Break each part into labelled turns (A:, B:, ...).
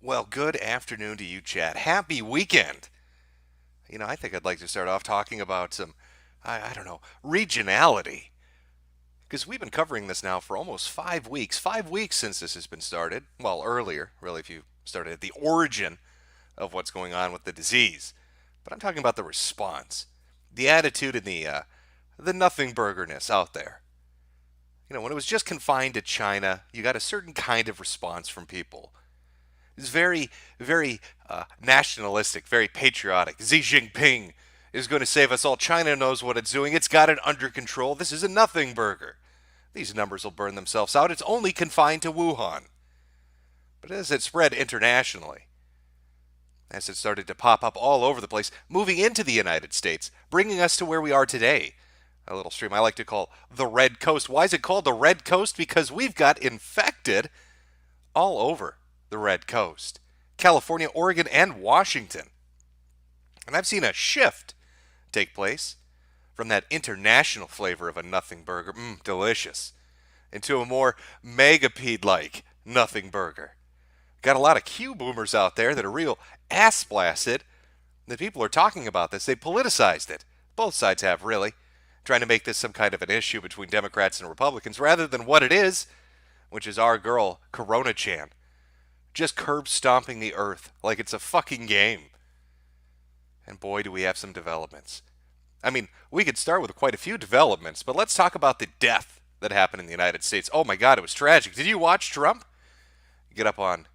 A: Well, good afternoon to you, Chad. Happy weekend. I think I'd like to start off talking about some, I don't know, regionality. Because we've been covering this now for almost 5 weeks. 5 weeks since this has been started. Well, earlier, really, if you started at the origin of what's going on with the disease. But I'm talking about the response, the attitude and the nothing burgerness out there. When it was just confined to China, you got a certain kind of response from people. It's very nationalistic, very patriotic. Xi Jinping is going to save us all. China knows what it's doing. It's got it under control. This is a nothing burger. These numbers will burn themselves out. It's only confined to Wuhan. But as it spread internationally, as it started to pop up all over the place, moving into the United States, bringing us to where we are today, a little stream I like to call the Red Coast. Why is it called the Red Coast? Because we've got infected all over the Red Coast, California, Oregon, and Washington. And I've seen a shift take place from that international flavor of a nothing burger, delicious, into a more megapede-like nothing burger. Got a lot of Q boomers out there that are real ass blasted. The people are talking about this. They politicized it. Both sides have, really, trying to make this some kind of an issue between Democrats and Republicans rather than what it is, which is our girl, Corona Chan, just curb stomping the earth like it's a fucking game. And boy, do we have some developments. I mean, we could start with quite a few developments, but let's talk about the death that happened in the United States. Oh my God, it was tragic. Did you watch Trump get up on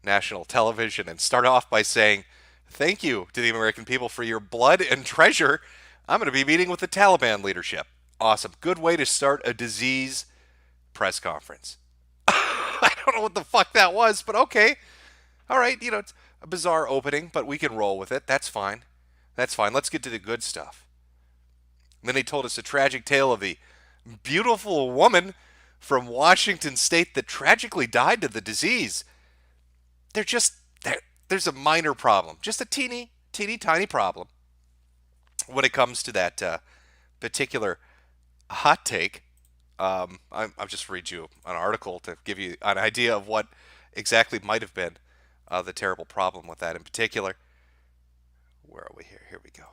A: national television and start off by saying, "Thank you to the American people for your blood and treasure. I'm going to be meeting with the Taliban leadership." Awesome. Good way to start a disease press conference. I don't know what the fuck that was, but okay. All right, it's a bizarre opening, but we can roll with it. That's fine. That's fine. Let's get to the good stuff. And then he told us a tragic tale of the beautiful woman from Washington State that tragically died to the disease. They're just there's a minor problem, just a teeny tiny problem when it comes to that particular hot take. I'll just read you an article to give you an idea of what exactly might have been the terrible problem with that in particular. Where are we here? Here we go.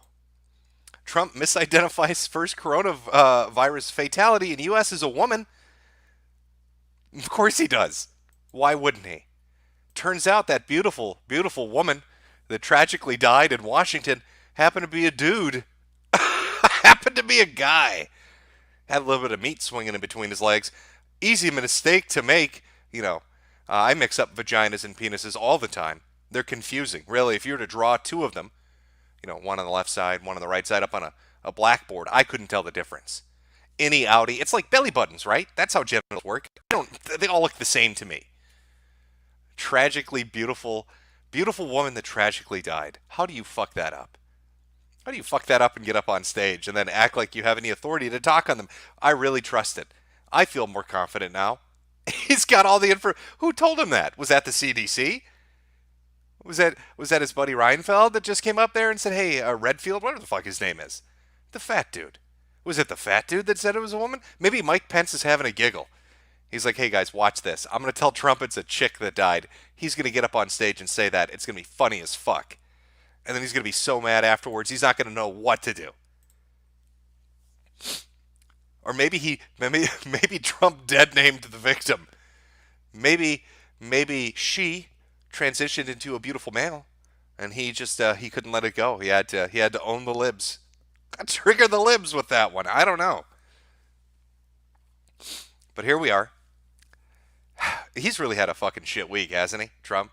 A: Trump misidentifies first coronavirus fatality in U.S. as a woman. Of course he does. Why wouldn't he? Turns out that beautiful, beautiful woman that tragically died in Washington happened to be a dude. Happened to be a guy. Had a little bit of meat swinging in between his legs. Easy mistake to make. I mix up vaginas and penises all the time. They're confusing. Really, if you were to draw two of them, one on the left side, one on the right side up on a blackboard, I couldn't tell the difference. Innie, outie. It's like belly buttons, right? That's how genitals work. They all look the same to me. Tragically beautiful, beautiful woman that tragically died. How do you fuck that up? How do you fuck that up and get up on stage and then act like you have any authority to talk on them? I really trust it. I feel more confident now. He's got all the info. Who told him that? Was that the CDC? Was that his buddy Reinfeld that just came up there and said, "Hey, Redfield, whatever the fuck his name is, the fat dude"? Was it the fat dude that said it was a woman? Maybe Mike Pence is having a giggle. He's like, "Hey guys, watch this. I'm going to tell Trump it's a chick that died. He's going to get up on stage and say that. It's going to be funny as fuck. And then he's going to be so mad afterwards, he's not going to know what to do." Or maybe Trump dead named the victim. Maybe she transitioned into a beautiful male, and he just he couldn't let it go. He had to own the libs. Trigger the libs with that one. I don't know. But here we are. He's really had a fucking shit week, hasn't he? Trump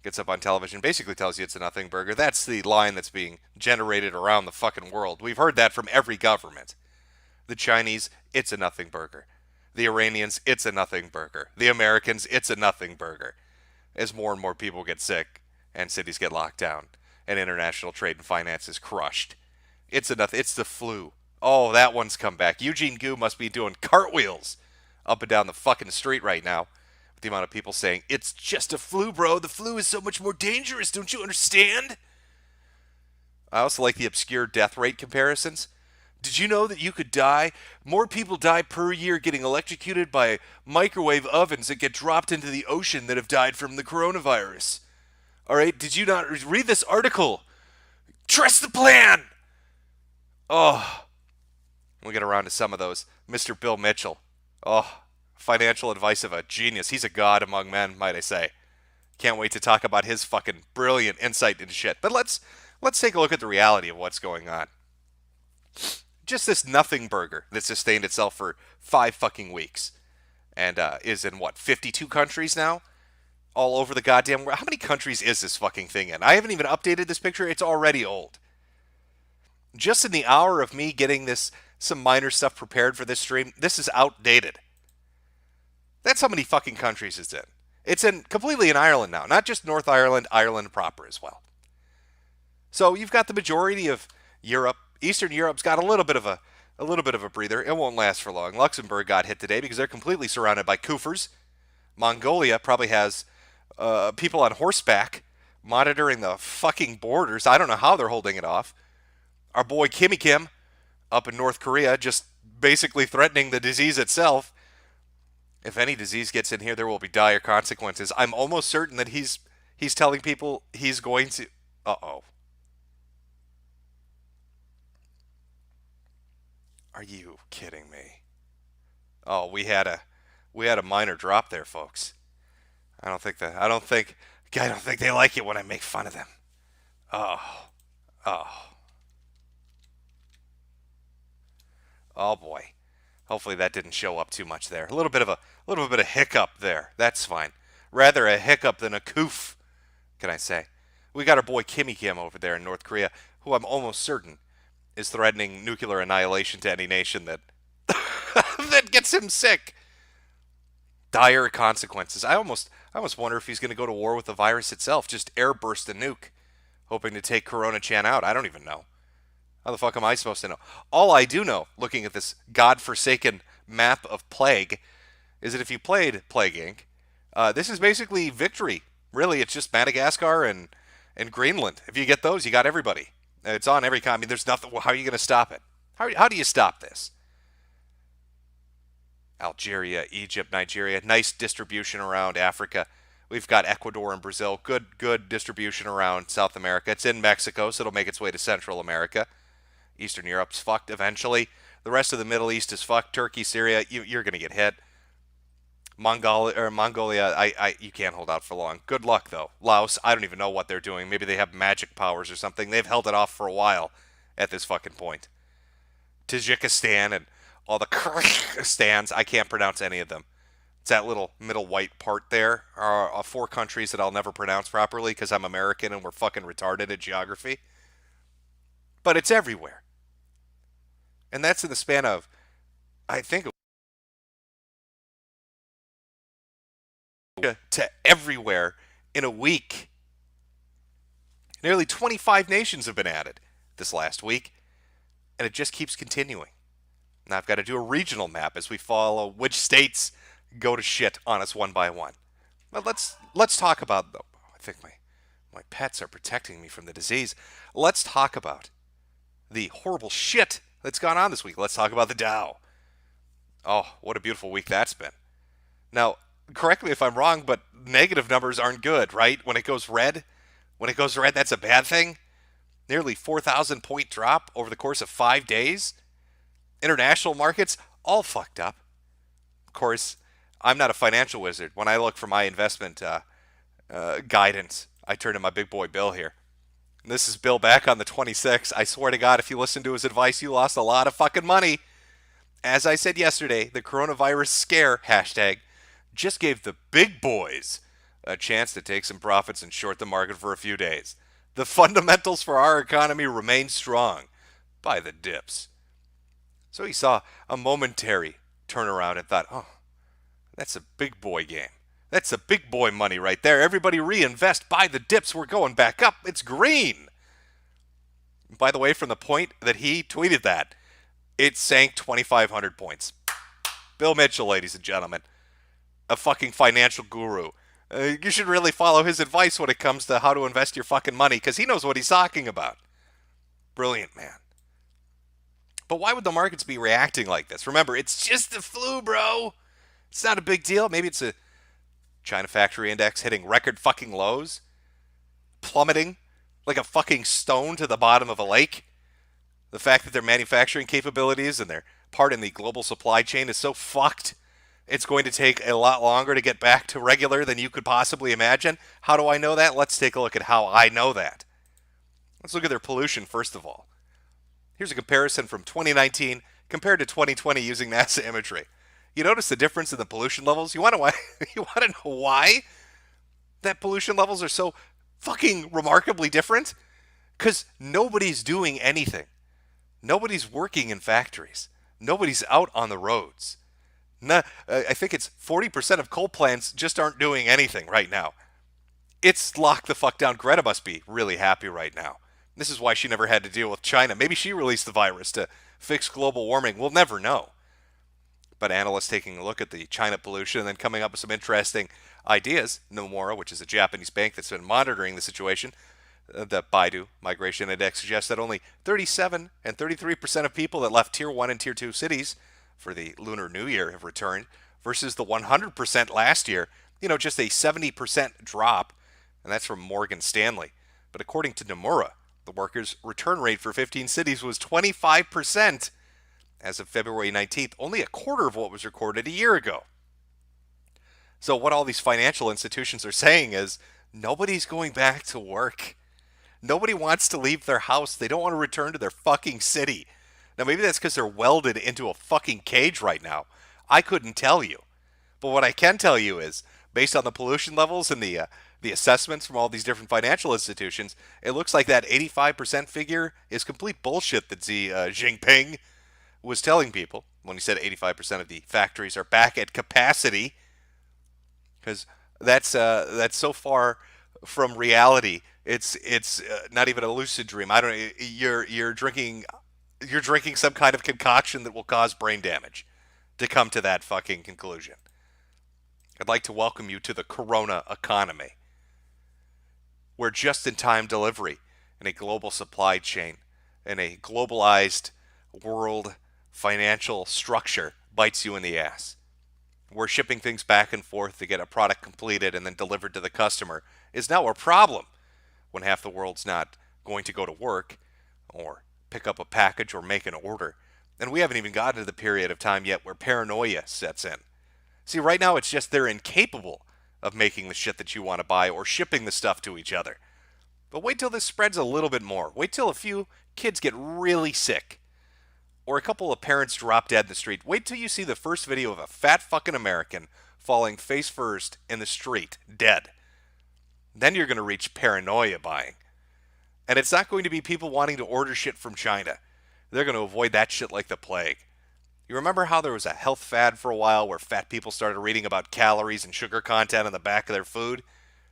A: gets up on television, basically tells you it's a nothing burger. That's the line that's being generated around the fucking world. We've heard that from every government. The Chinese, it's a nothing burger. The Iranians, it's a nothing burger. The Americans, it's a nothing burger. As more and more people get sick and cities get locked down and international trade and finance is crushed. It's the flu. Oh, that one's come back. Eugene Gu must be doing cartwheels up and down the fucking street right now with the amount of people saying, "It's just a flu, bro. The flu is so much more dangerous. Don't you understand?" I also like the obscure death rate comparisons. Did you know that you could die? More people die per year getting electrocuted by microwave ovens that get dropped into the ocean that have died from the coronavirus. All right, did you not read this article? Trust the plan. Oh, we'll get around to some of those. Mr. Bill Mitchell. Oh, financial advice of a genius. He's a god among men, might I say. Can't wait to talk about his fucking brilliant insight into shit. But let's take a look at the reality of what's going on. Just this nothing burger that sustained itself for 5 fucking weeks and is in what, 52 countries now? All over the goddamn world. How many countries is this fucking thing in? I haven't even updated this picture. It's already old. Just in the hour of me getting some minor stuff prepared for this stream, this is outdated. That's how many fucking countries it's in. It's completely in Ireland now, not just North Ireland, Ireland proper as well. So you've got the majority of Europe. Eastern Europe's got a little bit of a breather. It won't last for long. Luxembourg got hit today because they're completely surrounded by koofers. Mongolia probably has people on horseback monitoring the fucking borders. I don't know how they're holding it off. Our boy Kimmy Kim up in North Korea just basically threatening the disease itself. If any disease gets in here, there will be dire consequences. I'm almost certain that he's telling people he's going to... Uh-oh. Are you kidding me? Oh, we had a minor drop there, folks. I don't think they like it when I make fun of them. Oh. Oh. Oh boy. Hopefully that didn't show up too much there. A little bit of hiccup there. That's fine. Rather a hiccup than a coof, can I say? We got our boy Kimmy Kim over there in North Korea, who I'm almost certain is threatening nuclear annihilation to any nation that that gets him sick. Dire consequences. I almost wonder if he's going to go to war with the virus itself, just airburst a nuke, hoping to take Corona Chan out. I don't even know. How the fuck am I supposed to know? All I do know, looking at this godforsaken map of plague, is that if you played Plague Inc., this is basically victory. Really, it's just Madagascar and Greenland. If you get those, you got everybody. It's on every continent. There's nothing. How are you going to stop it? How do you stop this? Algeria, Egypt, Nigeria. Nice distribution around Africa. We've got Ecuador and Brazil. Good distribution around South America. It's in Mexico, so it'll make its way to Central America. Eastern Europe's fucked eventually. The rest of the Middle East is fucked. Turkey, Syria, you're going to get hit. Mongolia, you can't hold out for long. Good luck, though. Laos, I don't even know what they're doing. Maybe they have magic powers or something. They've held it off for a while at this fucking point. Tajikistan and all the Kyrgyzstans, I can't pronounce any of them. It's that little middle white part there. Are 4 countries that I'll never pronounce properly because I'm American and we're fucking retarded at geography. But it's everywhere. And that's in the span of, I think, to everywhere in a week. Nearly 25 nations have been added this last week, and it just keeps continuing. Now I've got to do a regional map as we follow which states go to shit on us one by one. But let's talk about them. I think my pets are protecting me from the disease. Let's talk about the horrible shit that's gone on this week. Let's talk about the Dow. Oh, what a beautiful week that's been. Now, correct me if I'm wrong, but negative numbers aren't good, right? When it goes red, that's a bad thing. Nearly 4,000 point drop over the course of 5 days. International markets all fucked up. Of course, I'm not a financial wizard. When I look for my investment guidance, I turn to my big boy Bill here. And this is Bill back on the 26th. I swear to God, if you listen to his advice, you lost a lot of fucking money. As I said yesterday, the coronavirus scare, hashtag, just gave the big boys a chance to take some profits and short the market for a few days. The fundamentals for our economy remain strong by the dips. So he saw a momentary turnaround and thought, oh, that's a big boy game. That's a big boy money right there. Everybody reinvest. Buy the dips. We're going back up. It's green. By the way, from the point that he tweeted that, it sank 2,500 points. Bill Mitchell, ladies and gentlemen, a fucking financial guru. You should really follow his advice when it comes to how to invest your fucking money because he knows what he's talking about. Brilliant, man. But why would the markets be reacting like this? Remember, it's just the flu, bro. It's not a big deal. Maybe it's a China factory index hitting record fucking lows. plummeting like a fucking stone to the bottom of a lake. The fact that their manufacturing capabilities and their part in the global supply chain is so fucked, it's going to take a lot longer to get back to regular than you could possibly imagine. How do I know that? Let's take a look at how I know that. Let's look at their pollution first of all. Here's a comparison from 2019 compared to 2020 using NASA imagery. You notice the difference in the pollution levels? You want to you want to know why that pollution levels are so fucking remarkably different? Because nobody's doing anything. Nobody's working in factories. Nobody's out on the roads. I think it's 40% of coal plants just aren't doing anything right now. It's locked the fuck down. Greta must be really happy right now. This is why she never had to deal with China. Maybe she released the virus to fix global warming. We'll never know. But analysts taking a look at the China pollution and then coming up with some interesting ideas. Nomura, which is a Japanese bank that's been monitoring the situation, the Baidu Migration Index suggests that only 37 and 33% of people that left Tier 1 and Tier 2 cities for the Lunar New Year have returned versus the 100% last year. Just a 70% drop, and that's from Morgan Stanley. But according to Nomura, the workers' return rate for 15 cities was 25% as of February 19th, only a quarter of what was recorded a year ago. So what all these financial institutions are saying is nobody's going back to work. Nobody wants to leave their house. They don't want to return to their fucking city. Now, maybe that's because they're welded into a fucking cage right now. I couldn't tell you. But what I can tell you is, based on the pollution levels and the assessments from all these different financial institutions, it looks like that 85% figure is complete bullshit that Xi Jinping was telling people when he said 85% of the factories are back at capacity. Because that's so far from reality. It's not even a lucid dream. I don't. You're drinking some kind of concoction that will cause brain damage to come to that fucking conclusion. I'd like to welcome you to the Corona economy, where just-in-time delivery in a global supply chain, in a globalized world financial structure bites you in the ass. Where shipping things back and forth to get a product completed and then delivered to the customer is now a problem when half the world's not going to go to work or pick up a package or make an order. And we haven't even gotten to the period of time yet where paranoia sets in. See, right now it's just they're incapable of making the shit that you want to buy or shipping the stuff to each other. But wait till this spreads a little bit more. Wait till a few kids get really sick or a couple of parents drop dead in the street. Wait till you see the first video of a fat fucking American falling face first in the street, dead. Then you're going to reach paranoia buying. And it's not going to be people wanting to order shit from China. They're going to avoid that shit like the plague. You remember how there was a health fad for a while where fat people started reading about calories and sugar content on the back of their food?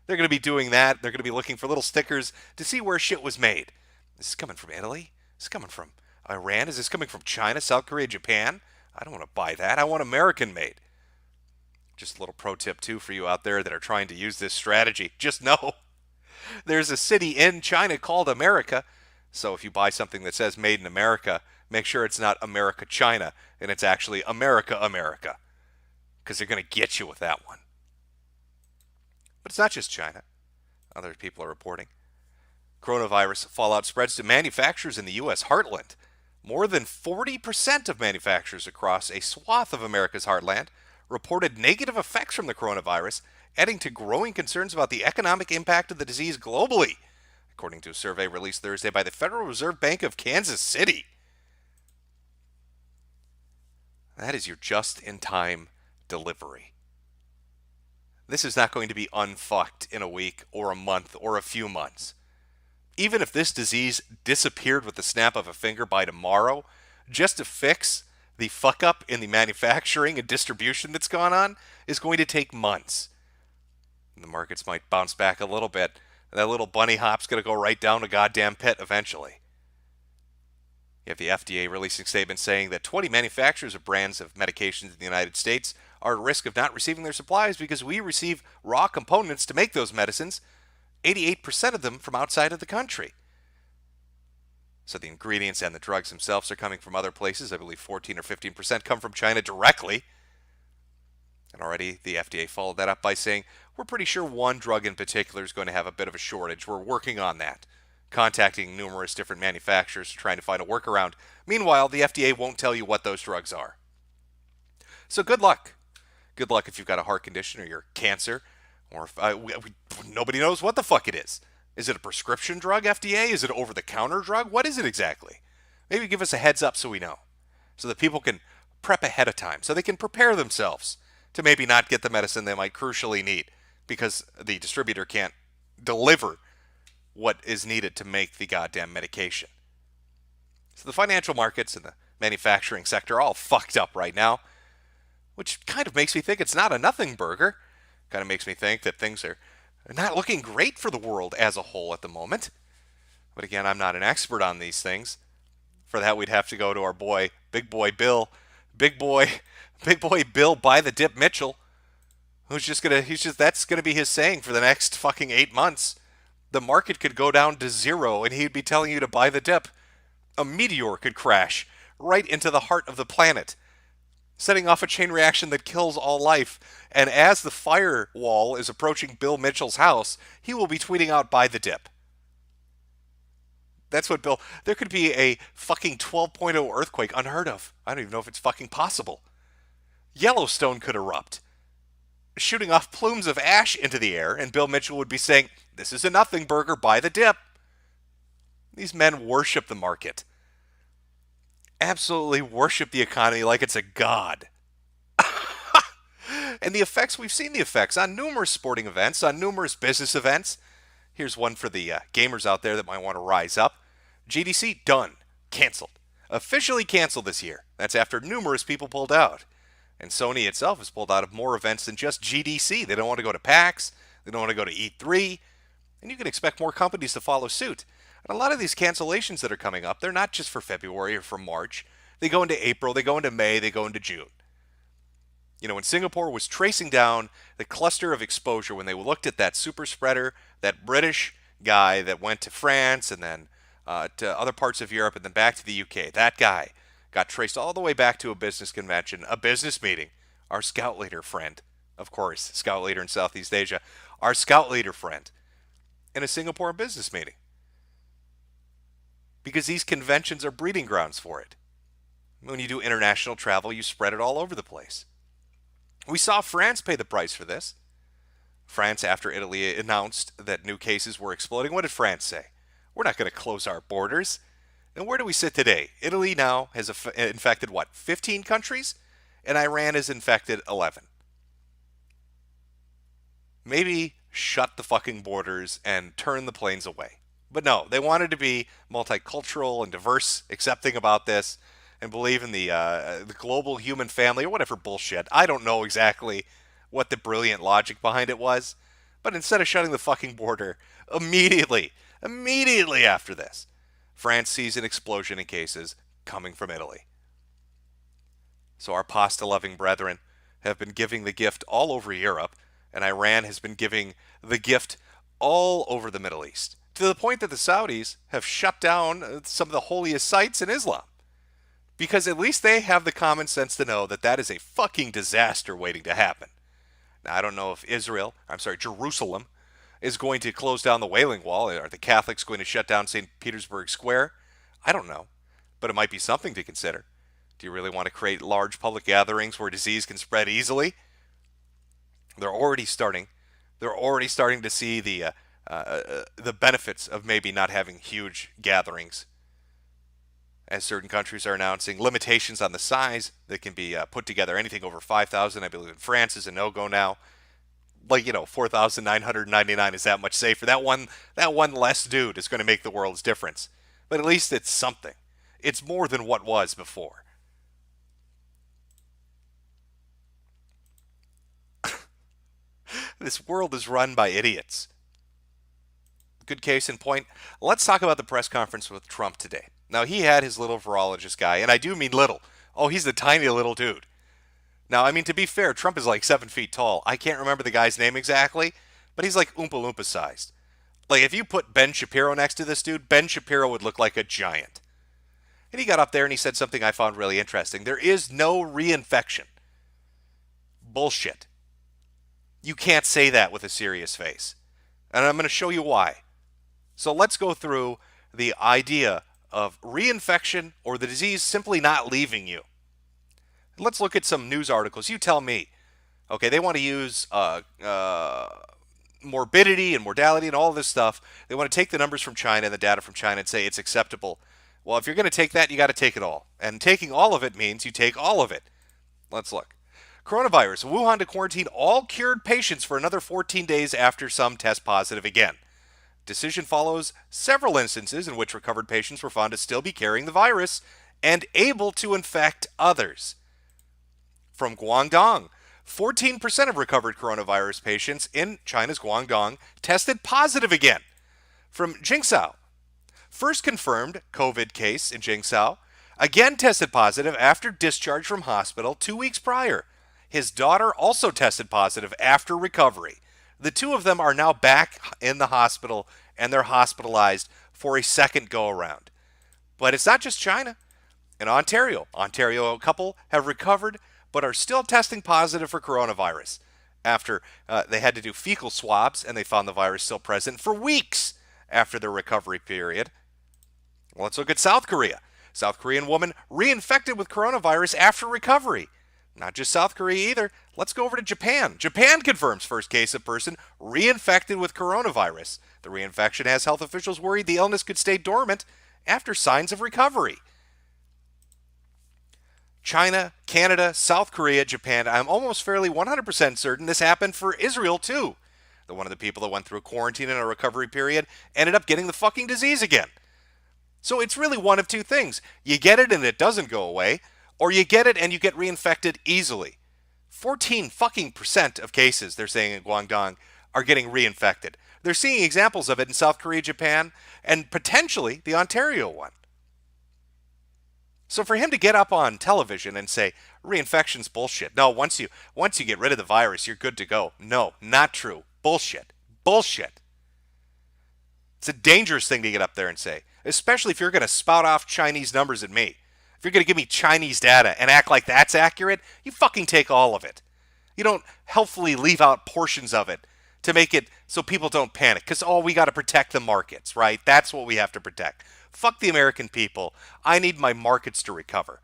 A: They're going to be doing that. They're going to be looking for little stickers to see where shit was made. This is coming from Italy? This is coming from Iran? Is this coming from China, South Korea, Japan? I don't want to buy that. I want American made. Just a little pro tip too for you out there that are trying to use this strategy. Just know there's a city in China called America. So if you buy something that says made in America, make sure it's not America, China, and it's actually America, America. Because they're going to get you with that one. But it's not just China. Other people are reporting. Coronavirus fallout spreads to manufacturers in the U.S. heartland. More than 40% of manufacturers across a swath of America's heartland reported negative effects from the coronavirus, adding to growing concerns about the economic impact of the disease globally, according to a survey released Thursday by the Federal Reserve Bank of Kansas City. That is your just-in-time delivery. This is not going to be unfucked in a week or a month or a few months. Even if this disease disappeared with the snap of a finger by tomorrow, just to fix the fuck up in the manufacturing and distribution that's gone on is going to take months. The markets might bounce back a little bit. That little bunny hop's going to go right down a goddamn pit eventually. You have the FDA releasing statements saying that 20 manufacturers of brands of medications in the United States are at risk of not receiving their supplies because we receive raw components to make those medicines, 88% of them from outside of the country. So the ingredients and the drugs themselves are coming from other places. I believe 14 or 15% come from China directly. And already the FDA followed that up by saying, we're pretty sure one drug in particular is going to have a bit of a shortage. We're working on that, contacting numerous different manufacturers trying to find a workaround. Meanwhile, the FDA won't tell you what those drugs are. So good luck. Good luck if you've got a heart condition or you're cancer, or if, nobody knows what the fuck it is. Is it a prescription drug, FDA? Is it an over-the-counter drug? What is it exactly? Maybe give us a heads up so we know, so that people can prep ahead of time, so they can prepare themselves to maybe not get the medicine they might crucially need because the distributor can't deliver what is needed to make the goddamn medication. So the financial markets and the manufacturing sector are all fucked up right now, which kind of makes me think it's not a nothing burger. Kind of makes me think that things are not looking great for the world as a whole at the moment. But again, I'm not an expert on these things. For that, we'd have to go to our boy, big boy Bill buy the dip Mitchell, that's gonna be his saying for the next fucking 8 months. The market could go down to zero and he'd be telling you to buy the dip. A meteor could crash right into the heart of the planet, setting off a chain reaction that kills all life. And as the firewall is approaching Bill Mitchell's house, he will be tweeting out, buy the dip. That's what Bill... There could be a fucking 12.0 earthquake, unheard of. I don't even know if it's fucking possible. Yellowstone could erupt, shooting off plumes of ash into the air, and Bill Mitchell would be saying, this is a nothing burger, buy the dip. These men worship the market. Absolutely worship the economy like it's a god. And the effects, we've seen the effects on numerous sporting events, on numerous business events. Here's one for the gamers out there that might want to rise up. GDC, done. Canceled. Officially canceled this year. That's after numerous people pulled out. And Sony itself has pulled out of more events than just GDC. They don't want to go to PAX. They don't want to go to E3. And you can expect more companies to follow suit. And a lot of these cancellations that are coming up, they're not just for February or for March. They go into April, they go into May, they go into June. You know, when Singapore was tracing down the cluster of exposure, when they looked at that super spreader, that British guy that went to France and then to other parts of Europe and then back to the UK, that guy got traced all the way back to a business convention, a business meeting. Our scout leader friend, of course, scout leader in Southeast Asia, our scout leader friend, in a Singapore business meeting. Because these conventions are breeding grounds for it. When you do international travel, you spread it all over the place. We saw France pay the price for this. France, after Italy announced that new cases were exploding, what did France say? We're not going to close our borders. And where do we sit today? Italy now has infected, 15 countries? And Iran has infected 11. Maybe shut the fucking borders and turn the planes away. But no, they wanted to be multicultural and diverse, accepting about this, and believe in the global human family or whatever bullshit. I don't know exactly what the brilliant logic behind it was, but instead of shutting the fucking border immediately after this, France sees an explosion in cases coming from Italy. So our pasta-loving brethren have been giving the gift all over Europe, and Iran has been giving the gift all over the Middle East, to the point that the Saudis have shut down some of the holiest sites in Islam. Because at least they have the common sense to know that that is a fucking disaster waiting to happen. Now, I don't know if Jerusalem is going to close down the Wailing Wall. Are the Catholics going to shut down St. Petersburg Square? I don't know. But it might be something to consider. Do you really want to create large public gatherings where disease can spread easily? They're already starting to see the benefits of maybe not having huge gatherings, as certain countries are announcing limitations on the size that can be put together. Anything over 5,000, I believe in France, is a no-go now. 4,999 is that much safer. That one less dude is going to make the world's difference. But at least it's something. It's more than what was before. This world is run by idiots. Good case in point. Let's talk about the press conference with Trump today. Now, he had his little virologist guy, and I do mean little. Oh, he's the tiny little dude. Now, I mean, to be fair, Trump is like 7 feet tall. I can't remember the guy's name exactly, but he's like Oompa Loompa sized. Like, if you put Ben Shapiro next to this dude, Ben Shapiro would look like a giant. And he got up there and he said something I found really interesting. There is no reinfection. Bullshit. You can't say that with a serious face. And I'm going to show you why. So let's go through the idea of reinfection or the disease simply not leaving you. Let's look at some news articles. You tell me. Okay, they want to use morbidity and mortality and all this stuff. They want to take the numbers from China and the data from China and say it's acceptable. Well, if you're going to take that, you got to take it all. And taking all of it means you take all of it. Let's look. Coronavirus. Wuhan to quarantine all cured patients for another 14 days after some test positive again. Decision follows several instances in which recovered patients were found to still be carrying the virus and able to infect others. From Guangdong, 14% of recovered coronavirus patients in China's Guangdong tested positive again. From Jingzhou, first confirmed COVID case in Jingzhou, again tested positive after discharge from hospital 2 weeks prior. His daughter also tested positive after recovery. The two of them are now back in the hospital and they're hospitalized for a second go around. But it's not just China. In Ontario, a couple have recovered but are still testing positive for coronavirus after they had to do fecal swabs and they found the virus still present for weeks after their recovery period. Well, let's look at South Korea. South Korean woman reinfected with coronavirus after recovery. Not just South Korea either. Let's go over to Japan. Japan confirms first case of person reinfected with coronavirus. The reinfection has health officials worried the illness could stay dormant after signs of recovery. China, Canada, South Korea, Japan. I'm almost fairly 100% certain this happened for Israel too. One of the people that went through quarantine and a recovery period ended up getting the fucking disease again. So it's really one of two things. You get it and it doesn't go away, or you get it and you get reinfected easily. 14 fucking percent of cases, they're saying in Guangdong, are getting reinfected. They're seeing examples of it in South Korea, Japan, and potentially the Ontario one. So for him to get up on television and say reinfection's bullshit. No, once you get rid of the virus, you're good to go. No, not true. Bullshit. Bullshit. It's a dangerous thing to get up there and say, especially if you're going to spout off Chinese numbers at me. If you're going to give me Chinese data and act like that's accurate, you fucking take all of it. You don't helpfully leave out portions of it to make it so people don't panic. Because, we got to protect the markets, right? That's what we have to protect. Fuck the American people. I need my markets to recover.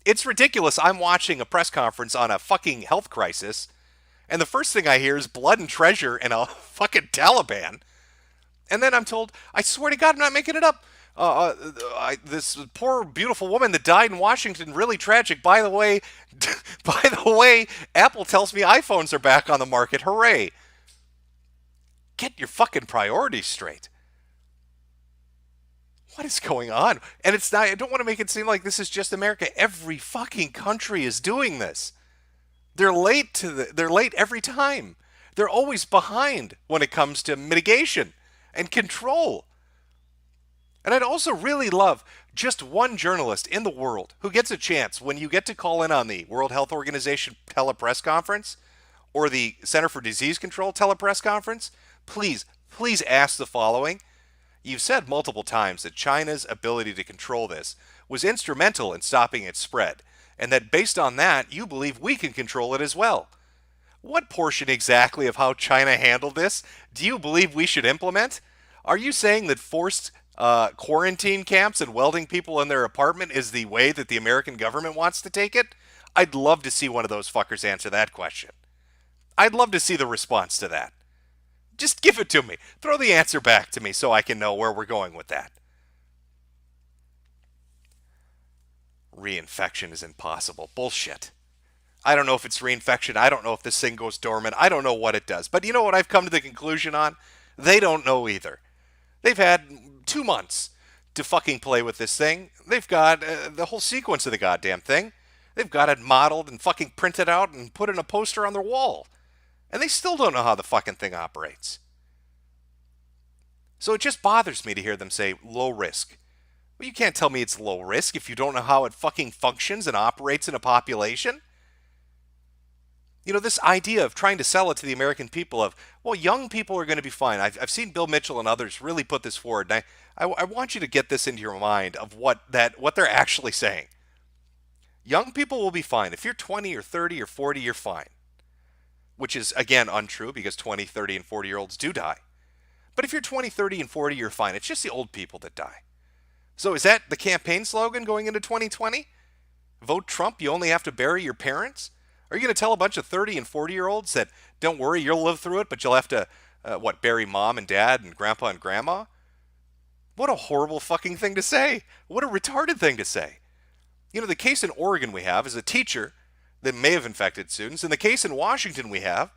A: It's ridiculous. I'm watching a press conference on a fucking health crisis, and the first thing I hear is blood and treasure and a fucking Taliban. And then I'm told, I swear to God, I'm not making it up. This poor, beautiful woman that died in Washington, really tragic. By the way, Apple tells me iPhones are back on the market. Hooray. Get your fucking priorities straight. What is going on? And it's not, I don't want to make it seem like this is just America. Every fucking country is doing this. They're late every time. They're always behind when it comes to mitigation and control. And I'd also really love just one journalist in the world who gets a chance when you get to call in on the World Health Organization telepress conference or the Center for Disease Control telepress conference. Please ask the following. You've said multiple times that China's ability to control this was instrumental in stopping its spread, and that based on that, you believe we can control it as well. What portion exactly of how China handled this do you believe we should implement? Are you saying that forced quarantine camps and welding people in their apartment is the way that the American government wants to take it? I'd love to see one of those fuckers answer that question. I'd love to see the response to that. Just give it to me. Throw the answer back to me so I can know where we're going with that. Reinfection is impossible. Bullshit. I don't know if it's reinfection. I don't know if this thing goes dormant. I don't know what it does. But you know what I've come to the conclusion on? They don't know either. They've had 2 months to fucking play with this thing. They've got the whole sequence of the goddamn thing. They've got it modeled and fucking printed out and put in a poster on their wall. And they still don't know how the fucking thing operates. So it just bothers me to hear them say low risk. Well, you can't tell me it's low risk if you don't know how it fucking functions and operates in a population. You know, this idea of trying to sell it to the American people of, well, young people are going to be fine. I've seen Bill Mitchell and others really put this forward. And I want you to get this into your mind of what they're actually saying. Young people will be fine. If you're 20 or 30 or 40, you're fine. which is, again, untrue because 20, 30, and 40-year-olds do die. But if you're 20, 30, and 40, you're fine. It's just the old people that die. So is that the campaign slogan going into 2020? Vote Trump, you only have to bury your parents? Are you going to tell a bunch of 30 and 40-year-olds that, don't worry, you'll live through it, but you'll have to, bury mom and dad and grandpa and grandma? What a horrible fucking thing to say. What a retarded thing to say. You know, the case in Oregon we have is a teacher that may have infected students, and the case in Washington we have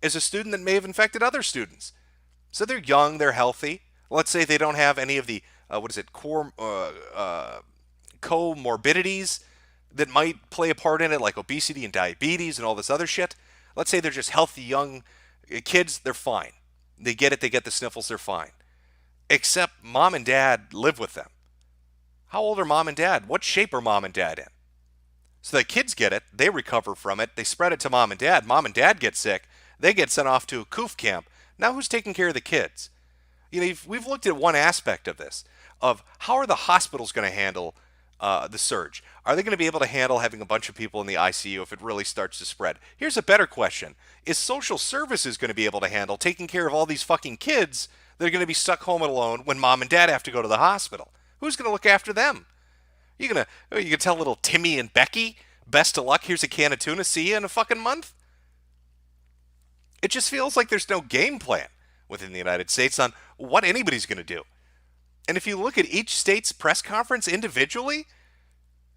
A: is a student that may have infected other students. So they're young, they're healthy. Let's say they don't have any of the, comorbidities that might play a part in it, like obesity and diabetes and all this other shit. Let's say they're just healthy, young kids, they're fine. They get it, they get the sniffles, they're fine. Except mom and dad live with them. How old are mom and dad? What shape are mom and dad in? So the kids get it, they recover from it, they spread it to mom and dad. Mom and dad get sick, they get sent off to a coof camp. Now who's taking care of the kids? You know, we've looked at one aspect of this, of how are the hospitals going to handle the surge? Are they going to be able to handle having a bunch of people in the ICU if it really starts to spread? Here's a better question. Is social services going to be able to handle taking care of all these fucking kids that are going to be stuck home alone when mom and dad have to go to the hospital? Who's going to look after them? You gonna tell little Timmy and Becky, best of luck, here's a can of tuna, see you in a fucking month? It just feels like there's no game plan within the United States on what anybody's going to do. And if you look at each state's press conference individually,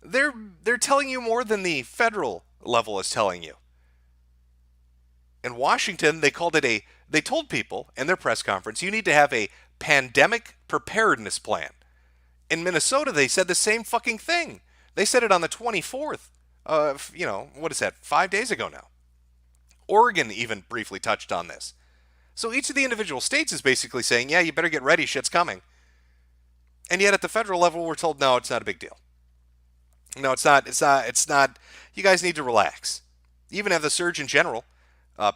A: they're telling you more than the federal level is telling you. In Washington, they told people in their press conference, you need to have a pandemic preparedness plan. In Minnesota, they said the same fucking thing. They said it on the 24th. 5 days ago now. Oregon even briefly touched on this. So each of the individual states is basically saying, yeah, you better get ready, shit's coming. And yet at the federal level, we're told, no, it's not a big deal. No, it's not. You guys need to relax. You even have the Surgeon General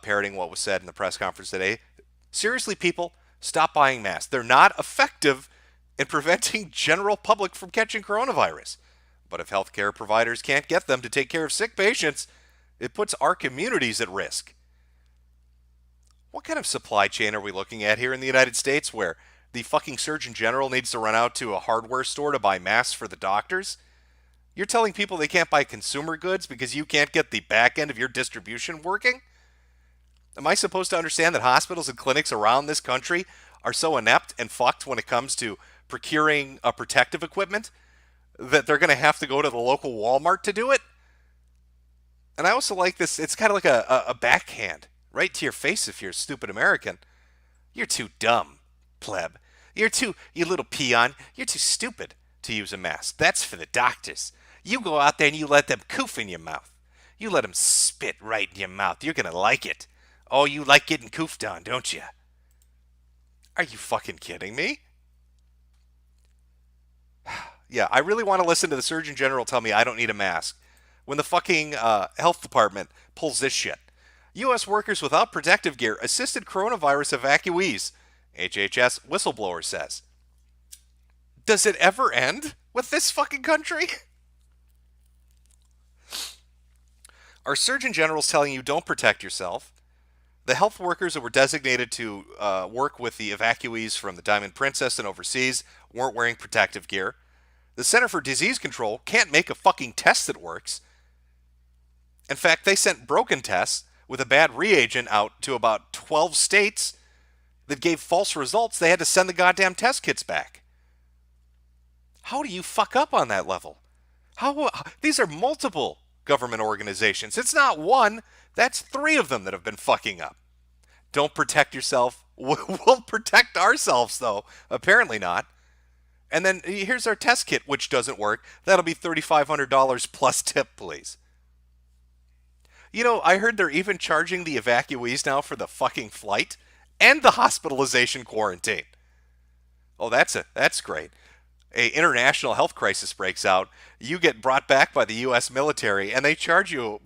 A: parroting what was said in the press conference today. Seriously, people, stop buying masks. They're not effective in preventing general public from catching coronavirus. But if healthcare providers can't get them to take care of sick patients, it puts our communities at risk. What kind of supply chain are we looking at here in the United States where the fucking Surgeon General needs to run out to a hardware store to buy masks for the doctors? You're telling people they can't buy consumer goods because you can't get the back end of your distribution working? Am I supposed to understand that hospitals and clinics around this country are so inept and fucked when it comes to procuring protective equipment that they're going to have to go to the local Walmart to do it? And I also like this, it's kind of like a backhand right to your face if you're a stupid American. You're too dumb, pleb. You little peon, you're too stupid to use a mask. That's for the doctors. You go out there and you let them coof in your mouth. You let them spit right in your mouth. You're going to like it. Oh, you like getting coofed on, don't you? Are you fucking kidding me? Yeah, I really want to listen to the Surgeon General tell me I don't need a mask when the fucking health department pulls this shit. U.S. workers without protective gear assisted coronavirus evacuees, HHS whistleblower says. Does it ever end with this fucking country? Our Surgeon General's telling you don't protect yourself. The health workers that were designated to work with the evacuees from the Diamond Princess and overseas weren't wearing protective gear. The Center for Disease Control can't make a fucking test that works. In fact, they sent broken tests with a bad reagent out to about 12 states that gave false results. They had to send the goddamn test kits back. How do you fuck up on that level? These are multiple government organizations. It's not one. That's 3 of them that have been fucking up. Don't protect yourself. We'll protect ourselves, though. Apparently not. And then here's our test kit, which doesn't work. That'll be $3,500 plus tip, please. You know, I heard they're even charging the evacuees now for the fucking flight and the hospitalization quarantine. Oh, that's great. A international health crisis breaks out. You get brought back by the U.S. military, and they charge you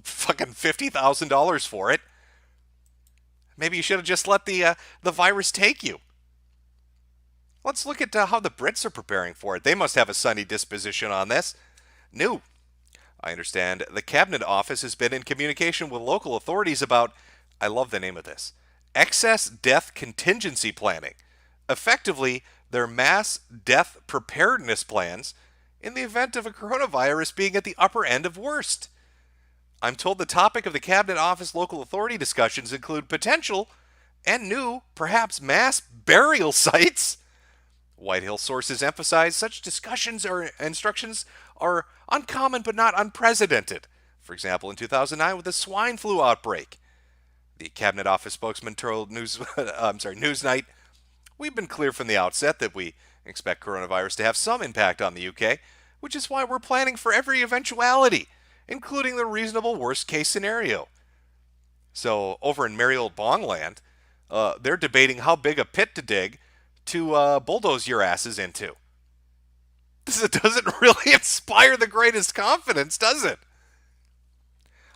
A: fucking $50,000 for it. Maybe you should have just let the virus take you. Let's look at how the Brits are preparing for it. They must have a sunny disposition on this. New I understand the Cabinet Office has been in communication with local authorities about, I love the name of this, excess death contingency planning, effectively their mass death preparedness plans in the event of a coronavirus being at the upper end of worst. I'm told the topic of the Cabinet Office local authority discussions include potential and new, perhaps mass burial sites. White Hill sources emphasize such discussions or instructions are uncommon but not unprecedented. For example, in 2009 with the swine flu outbreak. The Cabinet Office spokesman told Newsnight, "We've been clear from the outset that we expect coronavirus to have some impact on the UK, which is why we're planning for every eventuality, including the reasonable worst-case scenario." So over in merry old Bongland, they're debating how big a pit to dig to bulldoze your asses into. This doesn't really inspire the greatest confidence, does it?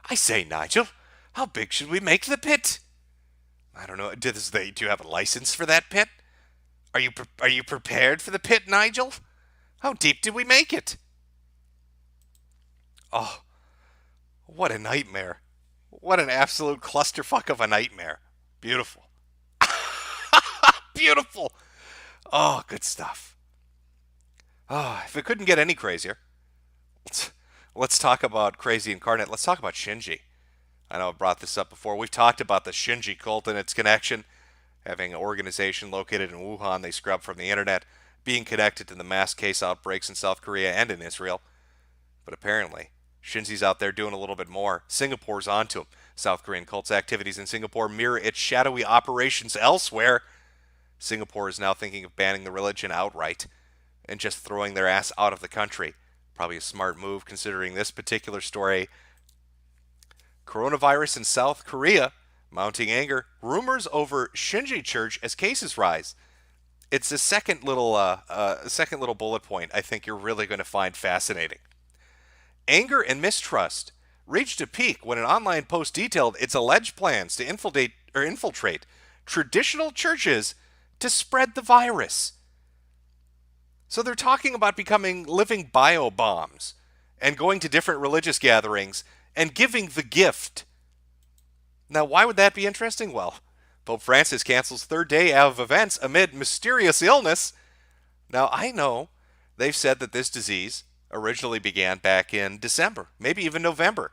A: I say, Nigel, how big should we make the pit? I don't know. Do you have a license for that pit? Are you prepared for the pit, Nigel? How deep did we make it? Oh, what a nightmare. What an absolute clusterfuck of a nightmare. Beautiful. Beautiful. Oh, good stuff. Oh, if it couldn't get any crazier, let's talk about crazy incarnate. Let's talk about Shinji. I know I've brought this up before. We've talked about the Shinji cult and its connection, having an organization located in Wuhan they scrubbed from the internet, being connected to the mass case outbreaks in South Korea and in Israel. But apparently, Shinji's out there doing a little bit more. Singapore's onto him. South Korean cult's activities in Singapore mirror its shadowy operations elsewhere. Singapore is now thinking of banning the religion outright and just throwing their ass out of the country. Probably a smart move considering this particular story. Coronavirus in South Korea, mounting anger, rumors over Shinji Church as cases rise. It's a second little bullet point I think you're really going to find fascinating. Anger and mistrust reached a peak when an online post detailed its alleged plans to infiltrate traditional churches to spread the virus. So they're talking about becoming living bio bombs and going to different religious gatherings and giving the gift. Now, why would that be interesting? Well, Pope Francis cancels third day of events amid mysterious illness. Now, I know they've said that this disease originally began back in December, maybe even November.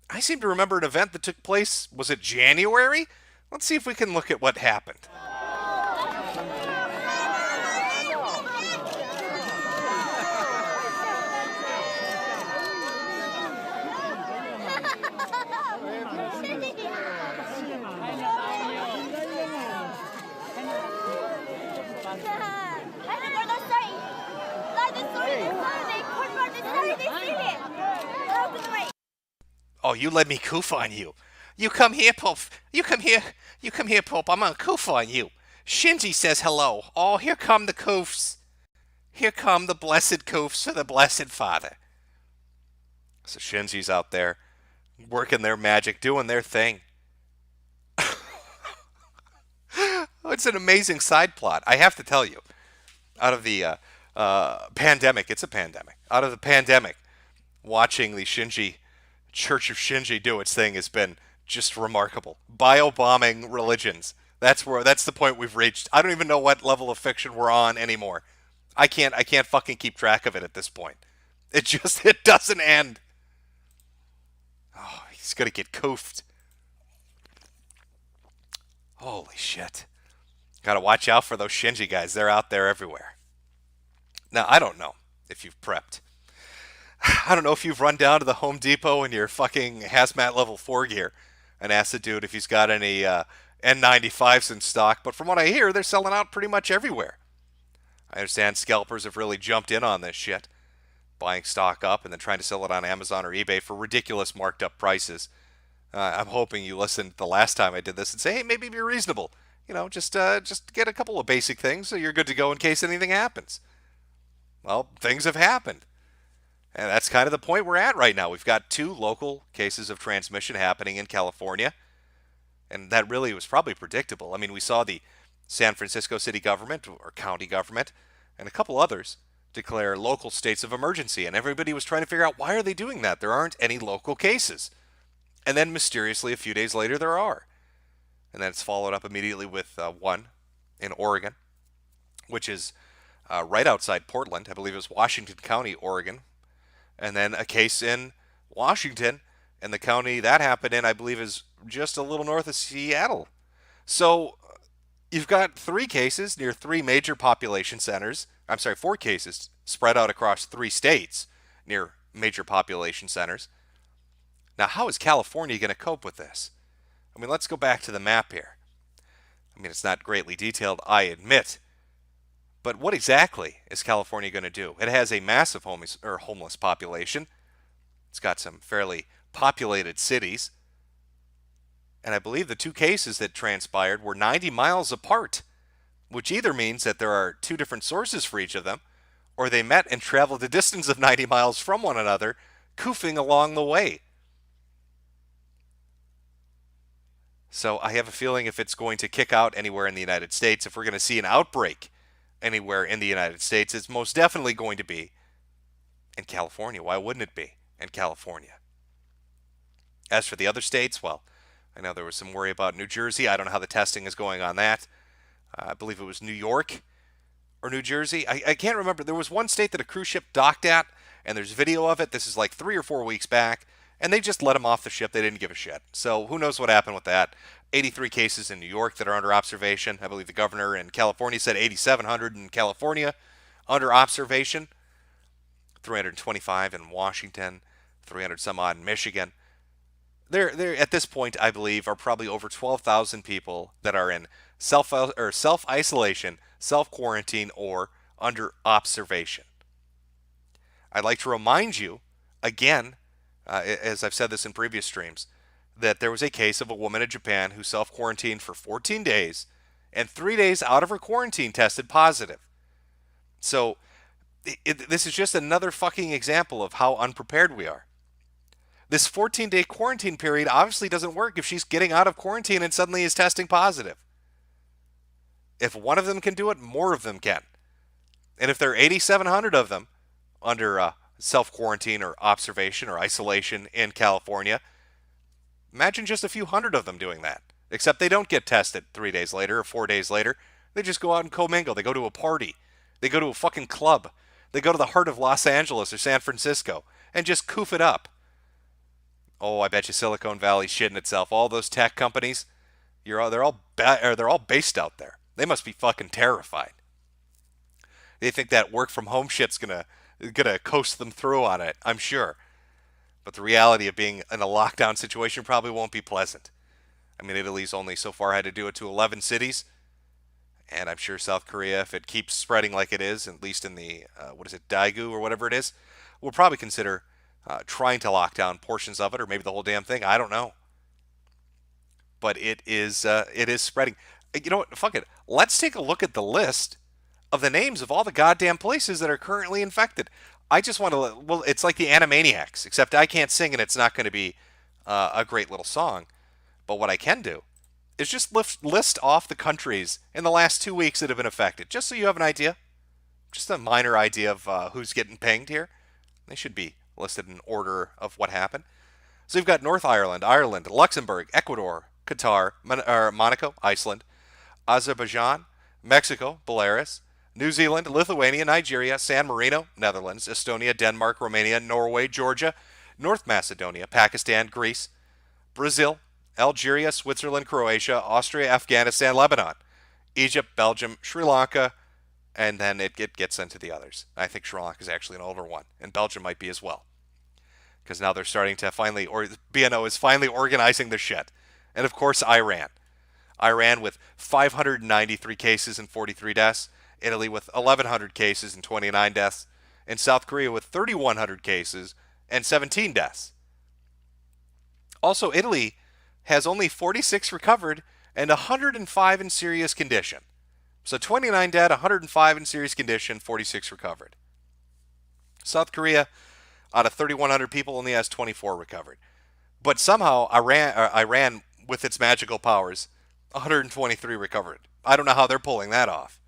A: I seem to remember an event that took place, was it January? Let's see if we can look at what happened. Oh, you let me coof on you. You come here, Pope. You come here. You come here, Pope. I'm gonna coof on you. Shinji says hello. Oh, here come the coofs. Here come the blessed coofs for the Blessed Father. So Shinji's out there working their magic, doing their thing. It's an amazing side plot. I have to tell you, out of the pandemic, it's a pandemic. Out of the pandemic, watching the Church of Shinji do its thing has been just remarkable. Bio-bombing religions. That's the point we've reached. I don't even know what level of fiction we're on anymore. I can't fucking keep track of it at this point. It doesn't end. Oh, he's gonna get coofed. Holy shit. Gotta watch out for those Shinji guys. They're out there everywhere. Now, I don't know if you've prepped. I don't know if you've run down to the Home Depot in your fucking hazmat level 4 gear and asked the dude if he's got any N95s in stock, but from what I hear, they're selling out pretty much everywhere. I understand scalpers have really jumped in on this shit, buying stock up and then trying to sell it on Amazon or eBay for ridiculous marked up prices. I'm hoping you listened the last time I did this and say, hey, maybe be reasonable. You know, just get a couple of basic things so you're good to go in case anything happens. Well, things have happened. And that's kind of the point we're at right now. We've got 2 local cases of transmission happening in California. And that really was probably predictable. I mean, we saw the San Francisco city government or county government and a couple others declare local states of emergency. And everybody was trying to figure out, why are they doing that? There aren't any local cases. And then mysteriously, a few days later, there are. And then it's followed up immediately with one in Oregon, which is right outside Portland. I believe it was Washington County, Oregon. And then a case in Washington, and the county that happened in, I believe, is just a little north of Seattle. So you've got three cases near three major population centers. I'm sorry, four cases spread out across three states near major population centers. Now, how is California going to cope with this? I mean, let's go back to the map here. I mean, it's not greatly detailed, I admit. But what exactly is California going to do? It has a massive homeless population. It's got some fairly populated cities. And I believe the two cases that transpired were 90 miles apart, which either means that there are two different sources for each of them, or they met and traveled a distance of 90 miles from one another, koofing along the way. So I have a feeling if it's going to kick out anywhere in the United States, if we're going to see an outbreak anywhere in the United States, it's most definitely going to be in California. Why wouldn't it be in California? As for the other states, well, I know there was some worry about New Jersey. I don't know how the testing is going on that. I believe it was New York or New Jersey. I can't remember. There was one state that a cruise ship docked at, and there's video of it. This is like 3 or 4 weeks back. And they just let him off the ship. They didn't give a shit. So who knows what happened with that. 83 cases in New York that are under observation. I believe the governor in California said 8,700 in California under observation. 325 in Washington. 300 some odd in Michigan. There at this point, I believe, are probably over 12,000 people that are in self-isolation, self-quarantine, or under observation. I'd like to remind you, again, as I've said this in previous streams, that there was a case of a woman in Japan who self-quarantined for 14 days and 3 days out of her quarantine tested positive. So this is just another fucking example of how unprepared we are. This 14-day quarantine period obviously doesn't work if she's getting out of quarantine and suddenly is testing positive. If one of them can do it, more of them can. And if there are 8,700 of them under self-quarantine or observation or isolation in California, imagine just a few hundred of them doing that. Except they don't get tested 3 days later or 4 days later. They just go out and commingle. They go to a party. They go to a fucking club. They go to the heart of Los Angeles or San Francisco and just coof it up. Oh, I bet you Silicon Valley's shitting itself. All those tech companies, they're all based out there. They must be fucking terrified. They think that work from home shit's gonna coast them through on it, I'm sure. But the reality of being in a lockdown situation probably won't be pleasant. I mean, Italy's only so far had to do it to 11 cities. And I'm sure South Korea, if it keeps spreading like it is, at least in the, Daegu or whatever it is, will probably consider trying to lock down portions of it, or maybe the whole damn thing. I don't know. But it is spreading. You know what? Fuck it. Let's take a look at the list of the names of all the goddamn places that are currently infected. I just want to, well, it's like the Animaniacs, except I can't sing and it's not going to be a great little song. But what I can do is just list off the countries in the last 2 weeks that have been affected, just so you have an idea. Just a minor idea of who's getting pinged here. They should be listed in order of what happened. So you've got North Ireland, Ireland, Luxembourg, Ecuador, Qatar, Monaco, Iceland, Azerbaijan, Mexico, Belarus, New Zealand, Lithuania, Nigeria, San Marino, Netherlands, Estonia, Denmark, Romania, Norway, Georgia, North Macedonia, Pakistan, Greece, Brazil, Algeria, Switzerland, Croatia, Austria, Afghanistan, Lebanon, Egypt, Belgium, Sri Lanka, and then it gets into the others. I think Sri Lanka is actually an older one, and Belgium might be as well. Because now they're starting to finally, or BNO is finally organizing their shit. And of course, Iran. Iran with 593 cases and 43 deaths. Italy with 1,100 cases and 29 deaths. And South Korea with 3,100 cases and 17 deaths. Also, Italy has only 46 recovered and 105 in serious condition. So 29 dead, 105 in serious condition, 46 recovered. South Korea, out of 3,100 people, only has 24 recovered. But somehow Iran, with its magical powers, 123 recovered. I don't know how they're pulling that off.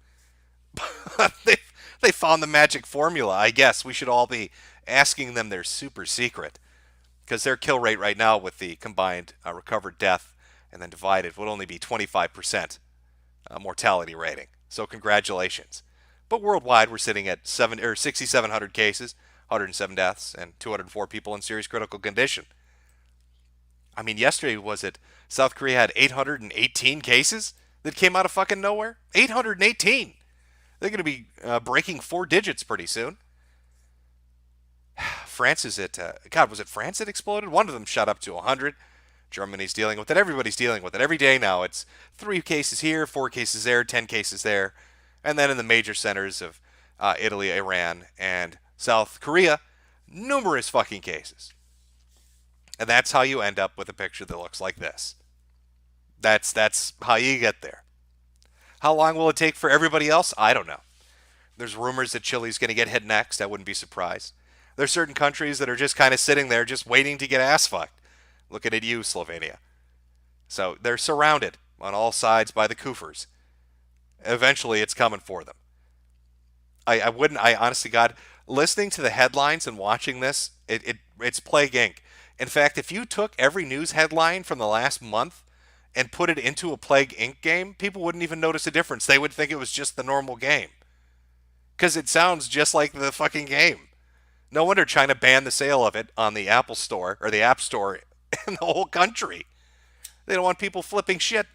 A: They found the magic formula. I guess we should all be asking them their super secret because their kill rate right now with the combined recovered death and then divided would only be 25% mortality rating. So congratulations. But worldwide, we're sitting at 6,700 cases, 107 deaths, and 204 people in serious critical condition. I mean, yesterday was it South Korea had 818 cases that came out of fucking nowhere? 818. They're going to be breaking four digits pretty soon. France is at, God, was it France that exploded? One of them shot up to 100. Germany's dealing with it. Everybody's dealing with it. Every day now, it's 3 cases here, 4 cases there, 10 cases there. And then in the major centers of Italy, Iran, and South Korea, numerous fucking cases. And that's how you end up with a picture that looks like this. That's how you get there. How long will it take for everybody else? I don't know. There's rumors that Chile's going to get hit next. I wouldn't be surprised. There's certain countries that are just kind of sitting there just waiting to get ass fucked. Looking at you, Slovenia. So they're surrounded on all sides by the Kufers. Eventually, it's coming for them. I honestly, God, listening to the headlines and watching this, it's Plague Inc. In fact, if you took every news headline from the last month and put it into a Plague Inc. game, people wouldn't even notice a difference. They would think it was just the normal game. Because it sounds just like the fucking game. No wonder China banned the sale of it on the Apple Store, or the App Store, in the whole country. They don't want people flipping shit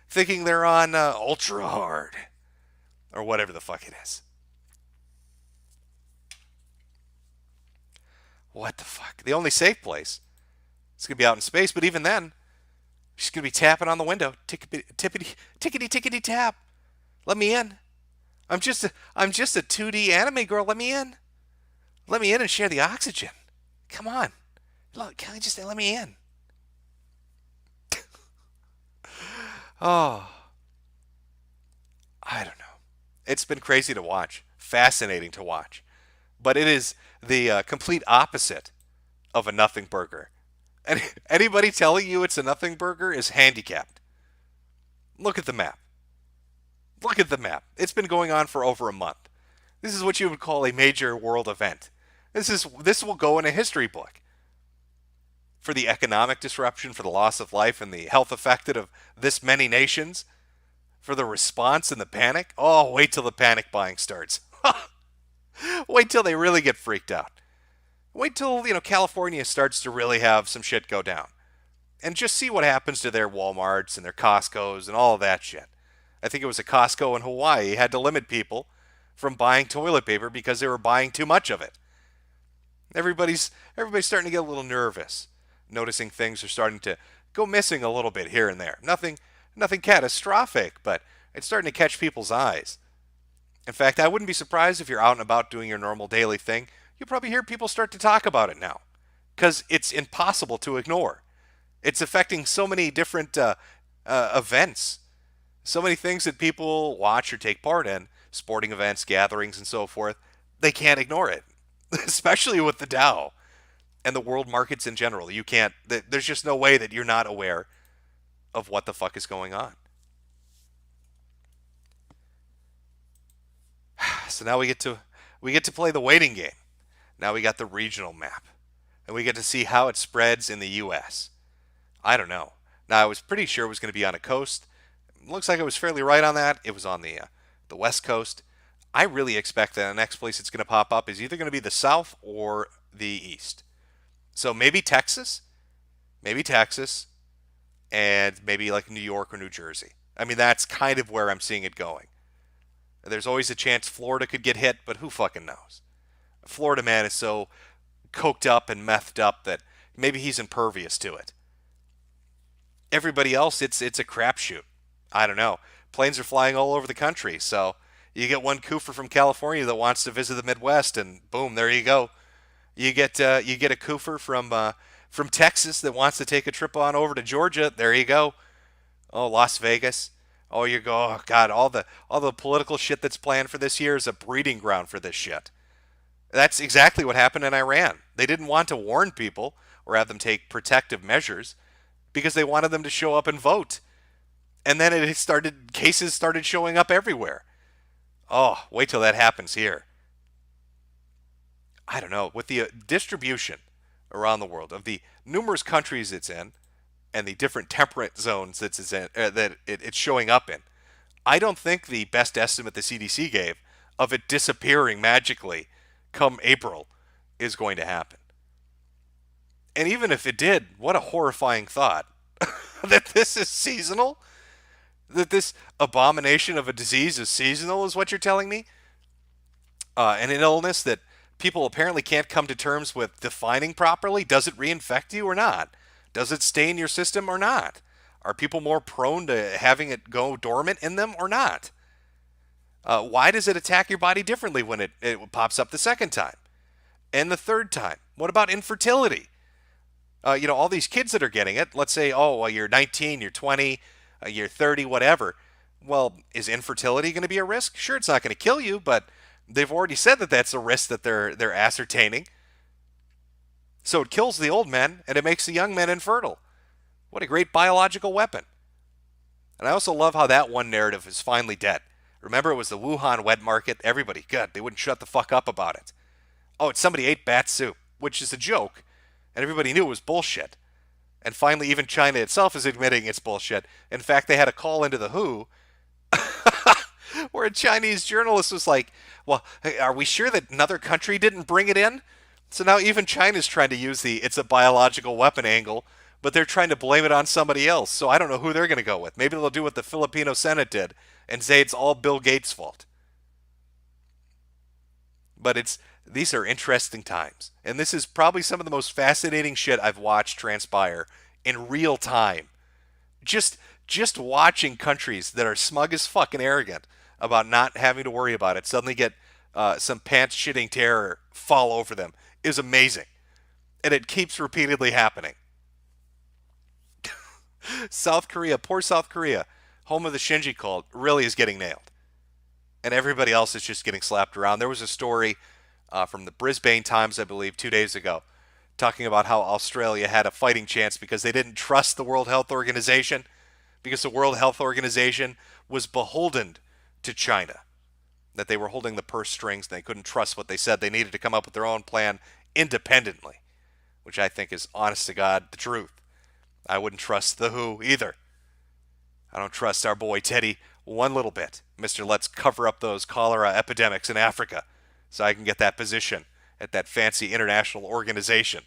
A: thinking they're on ultra hard. Or whatever the fuck it is. What the fuck? The only safe place. It's going to be out in space, but even then, she's going to be tapping on the window. Tickety tap. Let me in. I'm just a 2D anime girl. Let me in. Let me in and share the oxygen. Come on. Look, can I just let me in? Oh. I don't know. It's been crazy to watch. Fascinating to watch. But it is the complete opposite of a nothing burger. And anybody telling you it's a nothing burger is handicapped. Look at the map. Look at the map. It's been going on for over a month. This is what you would call a major world event. This will go in a history book. For the economic disruption, for the loss of life, and the health affected of this many nations, for the response and the panic. Oh, wait till the panic buying starts. Wait till they really get freaked out. Wait till, California starts to really have some shit go down. And just see what happens to their Walmarts and their Costcos and all of that shit. I think it was a Costco in Hawaii had to limit people from buying toilet paper because they were buying too much of it. Everybody's starting to get a little nervous, noticing things are starting to go missing a little bit here and there. Nothing catastrophic, but it's starting to catch people's eyes. In fact, I wouldn't be surprised if you're out and about doing your normal daily thing. You'll probably hear people start to talk about it now, because it's impossible to ignore. It's affecting so many different events, so many things that people watch or take part in, sporting events, gatherings, and so forth. They can't ignore it, especially with the Dow and the world markets in general. You can't. There's just no way that you're not aware of what the fuck is going on. So now we get to play the waiting game. Now we got the regional map, and we get to see how it spreads in the U.S. I don't know. Now I was pretty sure it was going to be on a coast. It looks like it was fairly right on that. It was on the West Coast. I really expect that the next place it's going to pop up is either going to be the South or the East. So maybe Texas, and maybe like New York or New Jersey. I mean, that's kind of where I'm seeing it going. There's always a chance Florida could get hit, but who fucking knows? Florida man is so coked up and methed up that maybe he's impervious to it. Everybody else, it's a crapshoot. I don't know. Planes are flying all over the country, so you get one coofer from California that wants to visit the Midwest, and boom, there you go. You get a coofer from Texas that wants to take a trip on over to Georgia. There you go. Oh, Las Vegas. Oh, oh God, all the political shit that's planned for this year is a breeding ground for this shit. That's exactly what happened in Iran. They didn't want to warn people or have them take protective measures because they wanted them to show up and vote. And then cases started showing up everywhere. Oh, wait till that happens here. I don't know, with the distribution around the world of the numerous countries it's in and the different temperate zones it's showing up in. I don't think the best estimate the CDC gave of it disappearing magically come April is going to happen. And even if it did, what a horrifying thought that this is seasonal? That this abomination of a disease is seasonal, is what you're telling me? And an illness that people apparently can't come to terms with defining properly. Does it reinfect you or not? Does it stay in your system or not? Are people more prone to having it go dormant in them or not? Why does it attack your body differently when it pops up the second time and the third time? What about infertility? All these kids that are getting it, let's say, oh, well, you're 19, you're 20, you're 30, whatever. Well, is infertility going to be a risk? Sure, it's not going to kill you, but they've already said that that's a risk that they're ascertaining. So it kills the old men and it makes the young men infertile. What a great biological weapon. And I also love how that one narrative is finally dead. Remember, it was the Wuhan wet market. Everybody, good, they wouldn't shut the fuck up about it. Oh, it's somebody ate bat soup, which is a joke, and everybody knew it was bullshit. And finally, even China itself is admitting it's bullshit. In fact, they had a call into the WHO where a Chinese journalist was like, well, hey, are we sure that another country didn't bring it in? So now even China's trying to use the it's a biological weapon angle, but they're trying to blame it on somebody else. So I don't know who they're going to go with. Maybe they'll do what the Filipino Senate did and say it's all Bill Gates' fault. But these are interesting times. And this is probably some of the most fascinating shit I've watched transpire in real time. Just just watching countries that are smug as fuck and arrogant about not having to worry about it suddenly get some pants shitting terror fall over them is amazing. And it keeps repeatedly happening. South Korea, poor South Korea, home of the Shinji cult, really is getting nailed. And everybody else is just getting slapped around. There was a story from the Brisbane Times, I believe, 2 days ago, talking about how Australia had a fighting chance because they didn't trust the World Health Organization, because the World Health Organization was beholden to China, that they were holding the purse strings and they couldn't trust what they said. They needed to come up with their own plan independently, which I think is, honest to God, the truth. I wouldn't trust the WHO either. I don't trust our boy Teddy one little bit. Mr. Let's cover up those cholera epidemics in Africa so I can get that position at that fancy international organization.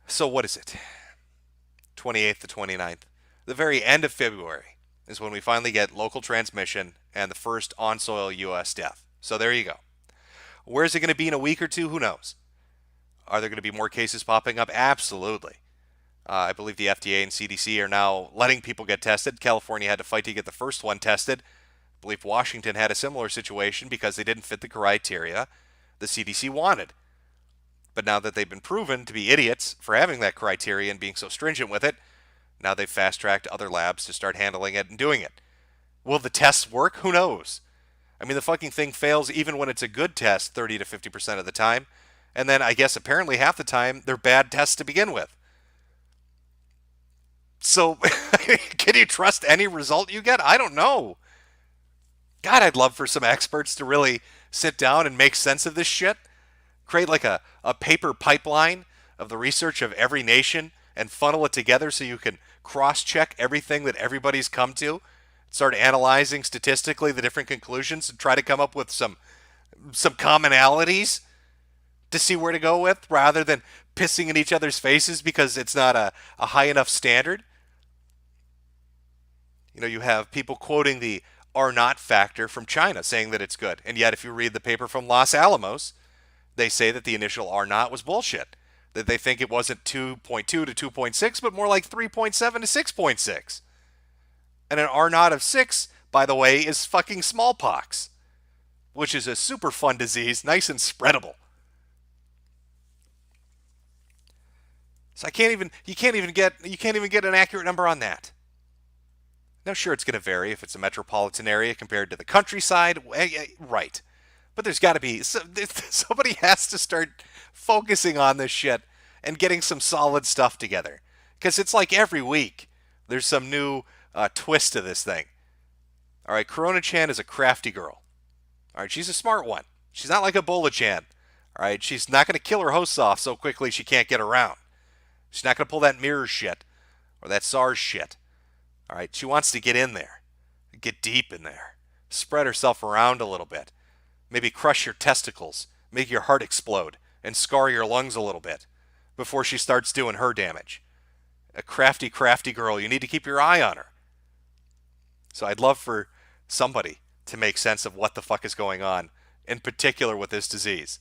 A: So what is it? 28th to 29th. The very end of February is when we finally get local transmission and the first on-soil U.S. death. So there you go. Where's it going to be in a week or two? Who knows? Are there going to be more cases popping up? Absolutely. I believe the FDA and CDC are now letting people get tested. California had to fight to get the first one tested. I believe Washington had a similar situation because they didn't fit the criteria the CDC wanted. But now that they've been proven to be idiots for having that criteria and being so stringent with it, now they've fast-tracked other labs to start handling it and doing it. Will the tests work? Who knows? I mean, the fucking thing fails even when it's a good test 30 to 50% of the time. And then I guess apparently half the time they're bad tests to begin with. So can you trust any result you get? I don't know. God, I'd love for some experts to really sit down and make sense of this shit. Create like a paper pipeline of the research of every nation and funnel it together so you can cross-check everything that everybody's come to. Start analyzing statistically the different conclusions and try to come up with some commonalities to see where to go with, rather than pissing in each other's faces because it's not a high enough standard. You know, you have people quoting the R naught factor from China saying that it's good. And yet if you read the paper from Los Alamos, they say that the initial R naught was bullshit. That they think it wasn't 2.2 to 2.6, but more like 3.7 to 6.6. And an R naught of 6, by the way, is fucking smallpox, which is a super fun disease, nice and spreadable. So you can't even get an accurate number on that. Now, sure, it's going to vary if it's a metropolitan area compared to the countryside, right? But there's got to be somebody has to start focusing on this shit and getting some solid stuff together, because it's like every week there's some new twist to this thing. All right, Corona Chan is a crafty girl. All right, she's a smart one. She's not like Ebola Chan. All right, she's not going to kill her hosts off so quickly she can't get around. She's not going to pull that mirror shit or that SARS shit. All right, she wants to get in there, get deep in there, spread herself around a little bit, maybe crush your testicles, make your heart explode, and scar your lungs a little bit before she starts doing her damage. A crafty, crafty girl. You need to keep your eye on her. So I'd love for somebody to make sense of what the fuck is going on, in particular with this disease.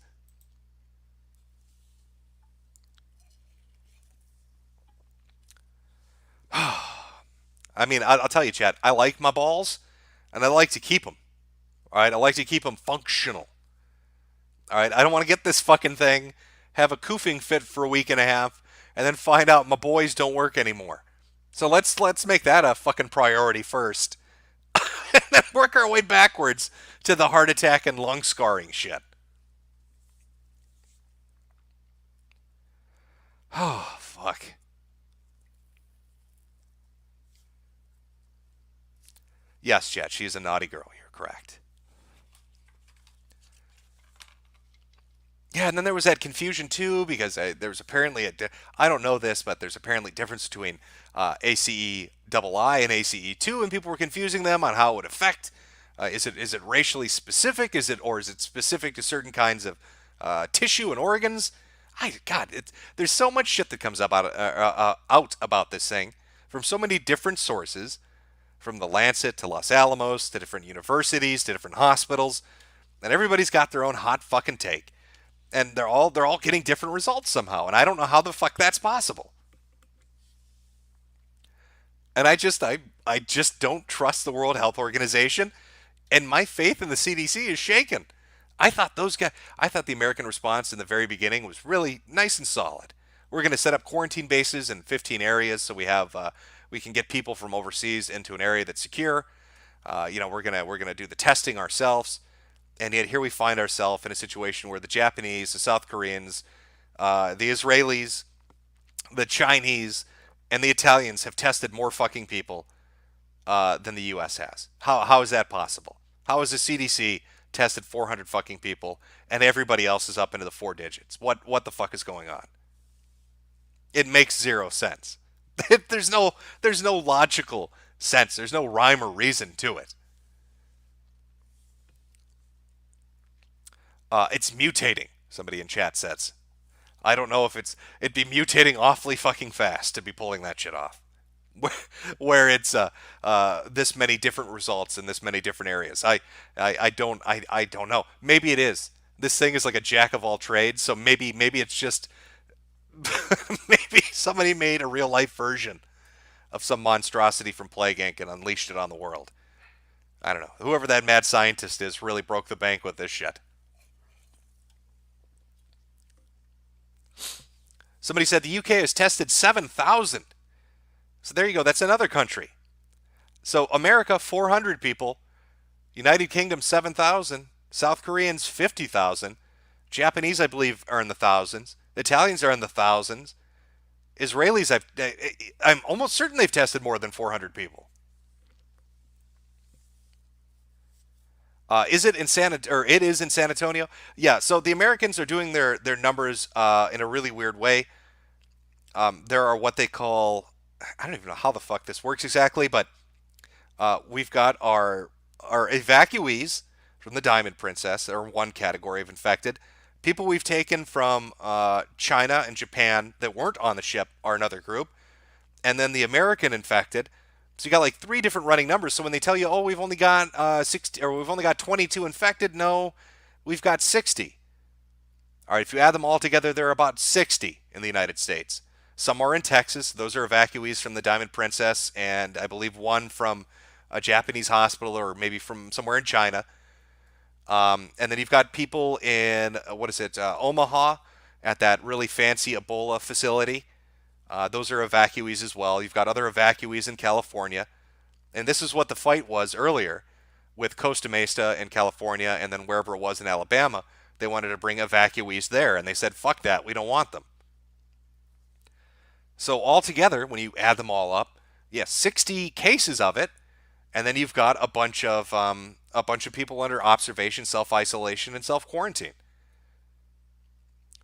A: I mean, I'll tell you, Chad, I like my balls, and I like to keep them. All right, I like to keep them functional. All right, I don't want to get this fucking thing, have a koofing fit for a week and a half, and then find out my boys don't work anymore. So let's make that a fucking priority first, and then work our way backwards to the heart attack and lung scarring shit. Oh fuck. Yes, Jet, she's a naughty girl. You're correct. Yeah, and then there was that confusion too because there was apparently I don't know this, but there's apparently difference between ACE double I and ACE2, and people were confusing them on how it would affect. Is it racially specific? Is it specific to certain kinds of tissue and organs? There's so much shit that comes up out about this thing from so many different sources, from the Lancet to Los Alamos to different universities to different hospitals, and everybody's got their own hot fucking take, and they're all getting different results somehow, and I don't know how the fuck that's possible. And I just don't trust the World Health Organization, and my faith in the CDC is shaken. I thought the American response in the very beginning was really nice and solid. We're going to set up quarantine bases in 15 areas so we can get people from overseas into an area that's secure. We're gonna do the testing ourselves, and yet here we find ourselves in a situation where the Japanese, the South Koreans, the Israelis, the Chinese, and the Italians have tested more fucking people than the U.S. has. How is that possible? How is the CDC tested 400 fucking people and everybody else is up into the four digits? What the fuck is going on? It makes zero sense. there's no logical sense. There's no rhyme or reason to it. It's mutating. Somebody in chat says. I don't know if it'd be mutating awfully fucking fast to be pulling that shit off. Where it's this many different results in this many different areas. I don't know. Maybe it is. This thing is like a jack of all trades. So maybe it's just maybe somebody made a real life version of some monstrosity from Plague Inc. and unleashed it on the world. I don't know. Whoever that mad scientist is really broke the bank with this shit. Somebody said the UK has tested 7,000. So there you go. That's another country. So America, 400 people. United Kingdom, 7,000. South Koreans, 50,000. Japanese, I believe, are in the thousands. Italians are in the thousands. Israelis, I'm almost certain they've tested more than 400 people. Is it in It is in San Antonio. Yeah. So the Americans are doing their numbers in a really weird way. There are what they call, I don't even know how the fuck this works exactly, but we've got our evacuees from the Diamond Princess. They're one category of infected. People we've taken from China and Japan that weren't on the ship are another group, and then the American infected. So you got like three different running numbers. So when they tell you, oh, we've only got 60 or we've only got 22 infected, no, we've got 60. All right, if you add them all together, there are about 60 in the United States. Some are in Texas. Those are evacuees from the Diamond Princess, and I believe one from a Japanese hospital or maybe from somewhere in China. And then you've got people in, Omaha at that really fancy Ebola facility. Those are evacuees as well. You've got other evacuees in California. And this is what the fight was earlier with Costa Mesa in California and then wherever it was in Alabama. They wanted to bring evacuees there, and they said, fuck that, we don't want them. So altogether, when you add them all up, 60 cases of it, and then you've got a bunch of people under observation, self isolation, and self quarantine.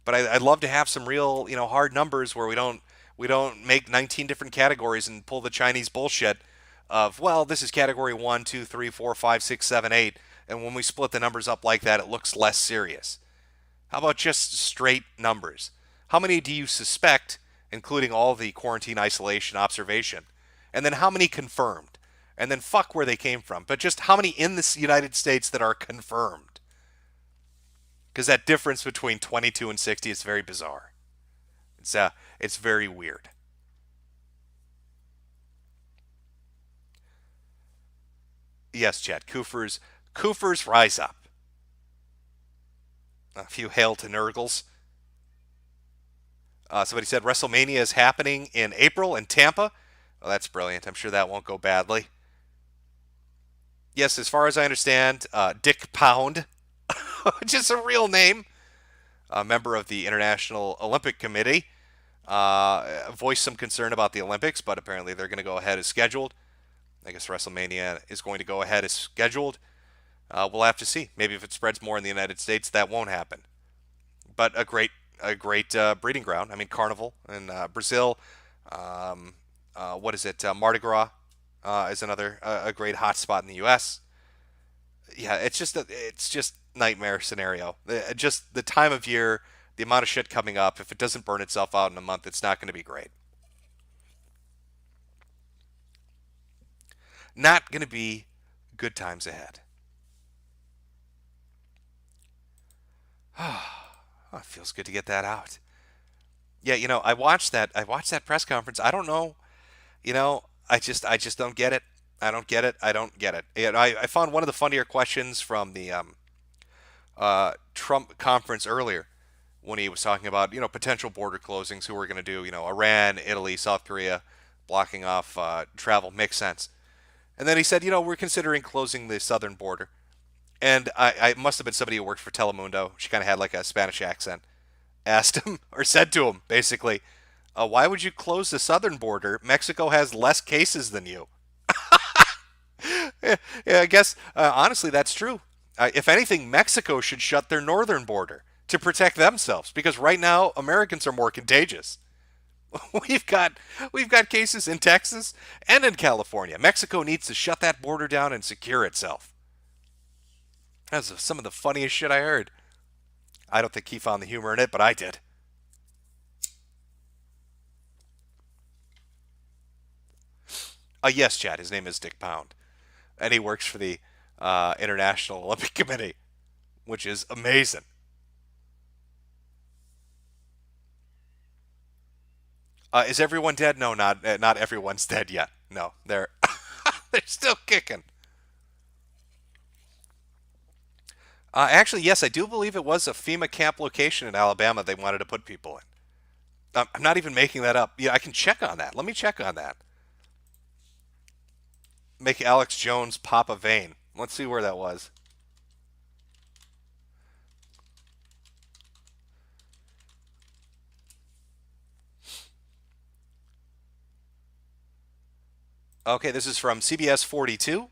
A: But I'd love to have some real, hard numbers where we don't make 19 different categories and pull the Chinese bullshit of, well, this is category one, two, three, four, five, six, seven, eight, and when we split the numbers up like that, it looks less serious. How about just straight numbers? How many do you suspect, including all the quarantine, isolation, observation? And then how many confirmed? And then fuck where they came from. But just how many in the United States that are confirmed? Because that difference between 22 and 60 is very bizarre. It's very weird. Yes, Chad. Kufers rise up. A few hail to Nurgles. Somebody said WrestleMania is happening in April in Tampa. Well, that's brilliant. I'm sure that won't go badly. Yes, as far as I understand, Dick Pound, which is a real name, a member of the International Olympic Committee, voiced some concern about the Olympics, but apparently they're going to go ahead as scheduled. I guess WrestleMania is going to go ahead as scheduled. We'll have to see. Maybe if it spreads more in the United States, that won't happen. But a great breeding ground. I mean, Carnival in Brazil. What is it? Mardi Gras is another a great hot spot in the U.S. Yeah, it's just nightmare scenario. Just the time of year, the amount of shit coming up. If it doesn't burn itself out in a month, it's not going to be great. Not going to be good times ahead. Oh, it feels good to get that out. Yeah, I watched that press conference. I don't know. I just don't get it. I don't get it. I don't get it. And I found one of the funnier questions from the Trump conference earlier when he was talking about potential border closings, who we're going to do. Iran, Italy, South Korea, blocking off travel makes sense. And then he said, we're considering closing the southern border. And I must have been somebody who worked for Telemundo. She kind of had like a Spanish accent. Asked him, or said to him, basically, why would you close the southern border? Mexico has less cases than you. Yeah, I guess, honestly, that's true. If anything, Mexico should shut their northern border to protect themselves because right now Americans are more contagious. We've got we've got cases in Texas and in California. Mexico needs to shut that border down and secure itself. That's some of the funniest shit I heard. I don't think he found the humor in it, but I did. Yes, Chad. His name is Dick Pound, and he works for the International Olympic Committee, which is amazing. Is everyone dead? No, not everyone's dead yet. No, they're they're still kicking. Actually, yes, I do believe it was a FEMA camp location in Alabama they wanted to put people in. I'm not even making that up. Yeah, I can check on that. Let me check on that. Make Alex Jones pop a vein. Let's see where that was. Okay, this is from CBS 42.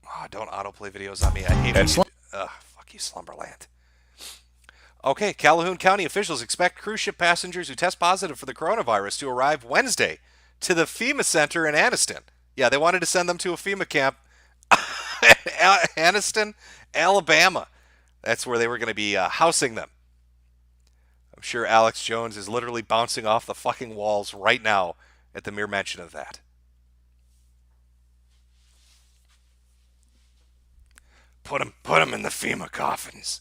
A: Oh, don't autoplay videos on me. I hate it. Ugh, fuck you, Slumberland. Okay, Calhoun County officials expect cruise ship passengers who test positive for the coronavirus to arrive Wednesday to the FEMA center in Anniston. Yeah, they wanted to send them to a FEMA camp Anniston, Alabama. That's where they were going to be housing them. I'm sure Alex Jones is literally bouncing off the fucking walls right now at the mere mention of that. Put him in the FEMA coffins.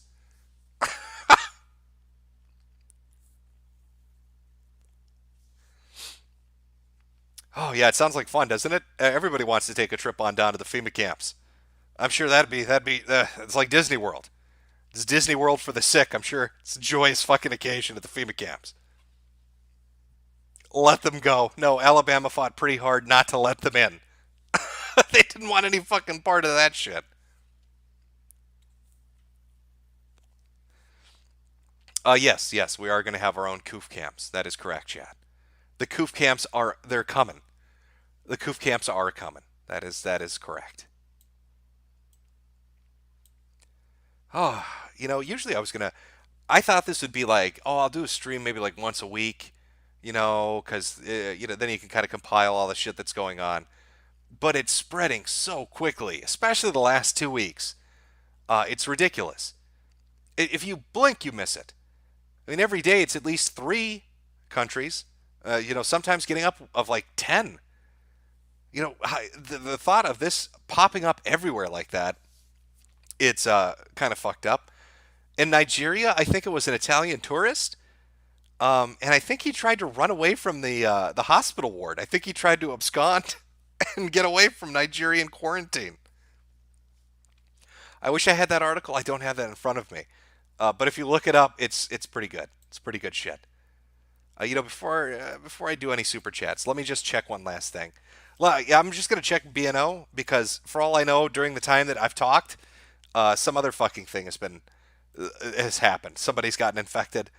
A: Oh yeah, it sounds like fun, doesn't it? Everybody wants to take a trip on down to the FEMA camps. I'm sure that'd be it's like Disney World. It's Disney World for the sick. I'm sure it's a joyous fucking occasion at the FEMA camps. Let them go. No, Alabama fought pretty hard not to let them in. They didn't want any fucking part of that shit. Yes, we are going to have our own coof camps. That is correct, Chad. The coof camps are they're coming. The coof camps are coming. That is correct. Oh, usually I thought this would be like, oh, I'll do a stream maybe like once a week, because then you can kind of compile all the shit that's going on. But it's spreading so quickly, especially the last 2 weeks. It's ridiculous. If you blink, you miss it. I mean, every day it's at least three countries. Sometimes getting up of like 10. The thought of this popping up everywhere like that, it's kind of fucked up. In Nigeria, I think it was an Italian tourist, and I think he tried to run away from the hospital ward. I think he tried to abscond and get away from Nigerian quarantine. I wish I had that article. I don't have that in front of me, but if you look it up, it's pretty good. It's pretty good shit. Before I do any super chats, let me just check one last thing. Well, yeah, I'm just gonna check BNO because for all I know, during the time that I've talked, some other fucking thing has happened. Somebody's gotten infected.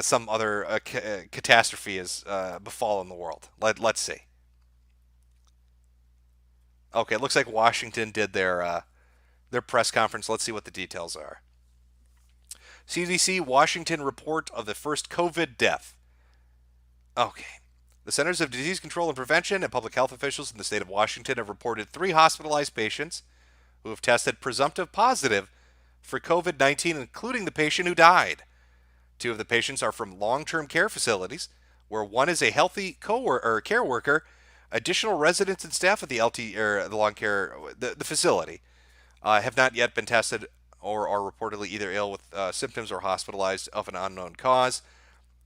A: Some other catastrophe has befallen the world. Let's see. Okay, it looks like Washington did their press conference. Let's see what the details are. CDC Washington report of the first COVID death. Okay. The Centers of Disease Control and Prevention and public health officials in the state of Washington have reported 3 hospitalized patients who have tested presumptive positive for COVID-19, including the patient who died. 2 of the patients are from long-term care facilities, where one is a healthy care worker. Additional residents and staff at the the long care the facility have not yet been tested or are reportedly either ill with symptoms or hospitalized of an unknown cause.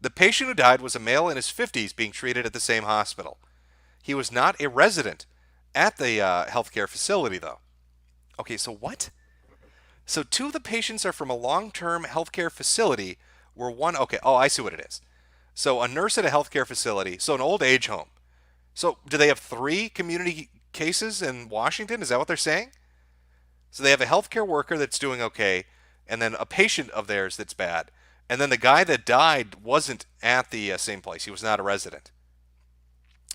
A: The patient who died was a male in his 50s being treated at the same hospital. He was not a resident at the healthcare facility, though. Okay, so what? So 2 of the patients are from a long-term healthcare facility where one, okay, oh, I see what it is. So a nurse at a healthcare facility, so an old age home. So do they have 3 community cases in Washington? Is that what they're saying? So they have a healthcare worker that's doing okay, and then a patient of theirs that's bad. And then the guy that died wasn't at the same place. He was not a resident.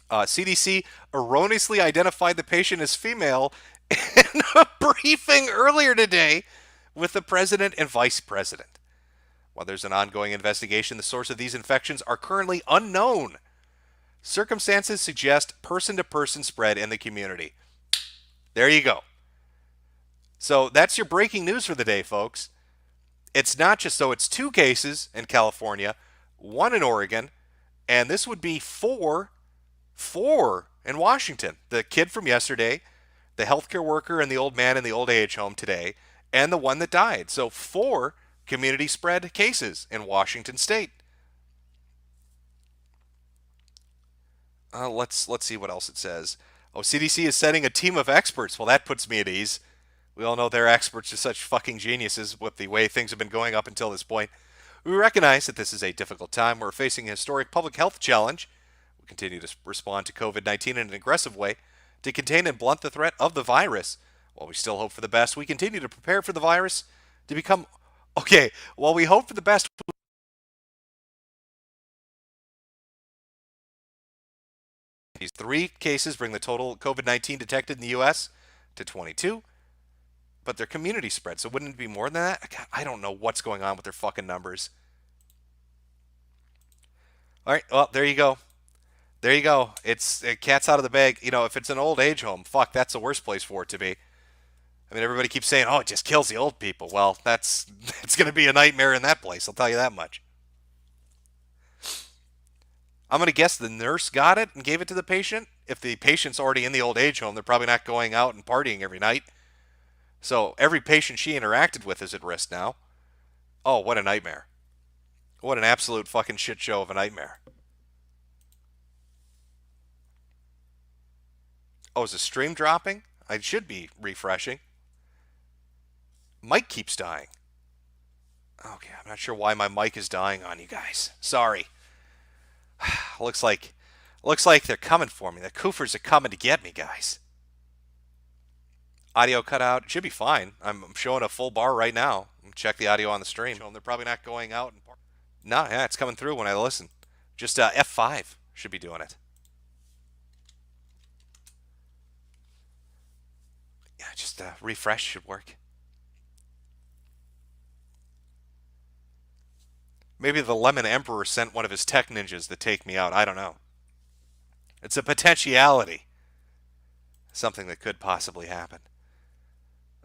A: CDC erroneously identified the patient as female in a briefing earlier today with the president and vice president. While there's an ongoing investigation, the source of these infections are currently unknown. Circumstances suggest person-to-person spread in the community. There you go. So that's your breaking news for the day, folks. It's not just so it's 2 cases in California, 1 in Oregon, and this would be four in Washington. The kid from yesterday, the healthcare worker, and the old man in the old age home today, and the one that died. So 4 community spread cases in Washington State. Let's see what else it says. Oh, CDC is setting a team of experts. Well, that puts me at ease. We all know they're experts are such fucking geniuses with the way things have been going up until this point. We recognize that this is a difficult time. We're facing a historic public health challenge. We continue to respond to COVID-19 in an aggressive way to contain and blunt the threat of the virus. While we still hope for the best, we continue to prepare for the virus to become... Okay, while we hope for the best... These 3 cases bring the total COVID-19 detected in the U.S. to 22. But they're community spread, so wouldn't it be more than that? God, I don't know what's going on with their fucking numbers. All right, well, there you go. There you go. It's cat's out of the bag. If it's an old age home, fuck, that's the worst place for it to be. I mean, everybody keeps saying, oh, it just kills the old people. Well, it's going to be a nightmare in that place, I'll tell you that much. I'm going to guess the nurse got it and gave it to the patient. If the patient's already in the old age home, they're probably not going out and partying every night. So every patient she interacted with is at risk now. Oh, what a nightmare. What an absolute fucking shit show of a nightmare. Oh, is the stream dropping? I should be refreshing. Mic keeps dying. Okay, I'm not sure why my mic is dying on you guys. Sorry. looks like they're coming for me. The Koofers are coming to get me, guys. Audio cut out. It should be fine. I'm showing a full bar right now. Check the audio on the stream. They're probably not going out. No, yeah, it's coming through when I listen. Just F5 should be doing it. Yeah, just refresh should work. Maybe the Lemon Emperor sent one of his tech ninjas to take me out. I don't know. It's a potentiality, something that could possibly happen.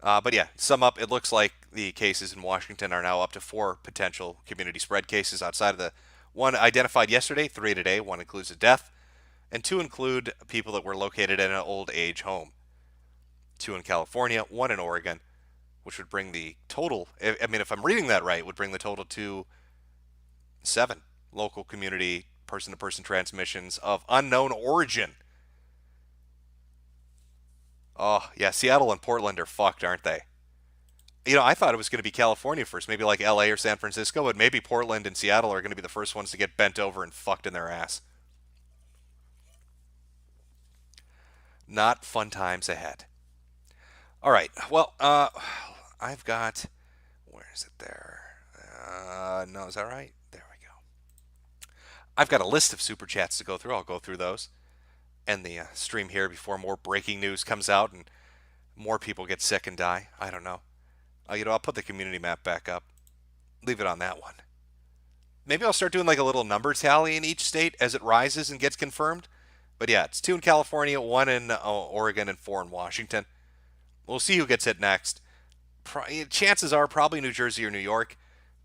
A: But yeah, sum up, it looks like the cases in Washington are now up to 4 potential community spread cases outside of the one identified yesterday, 3 today. One includes a death, and 2 include people that were located in an old age home. 2 in California, 1 in Oregon, which would bring the total, I mean, if I'm reading that right, would bring the total to 7 local community person to person transmissions of unknown origin. Oh, yeah, Seattle and Portland are fucked, aren't they? I thought it was going to be California first, maybe like LA or San Francisco, but maybe Portland and Seattle are going to be the first ones to get bent over and fucked in their ass. Not fun times ahead. All right. Well, I've got. Where is it there? No, is that right? There we go. I've got a list of super chats to go through. I'll go through those and the stream here before more breaking news comes out and more people get sick and die. I don't know. I'll put the community map back up. Leave it on that one. Maybe I'll start doing like a little number tally in each state as it rises and gets confirmed. But yeah, it's 2 in California, 1 in Oregon, and 4 in Washington. We'll see who gets hit next. Chances are probably New Jersey or New York,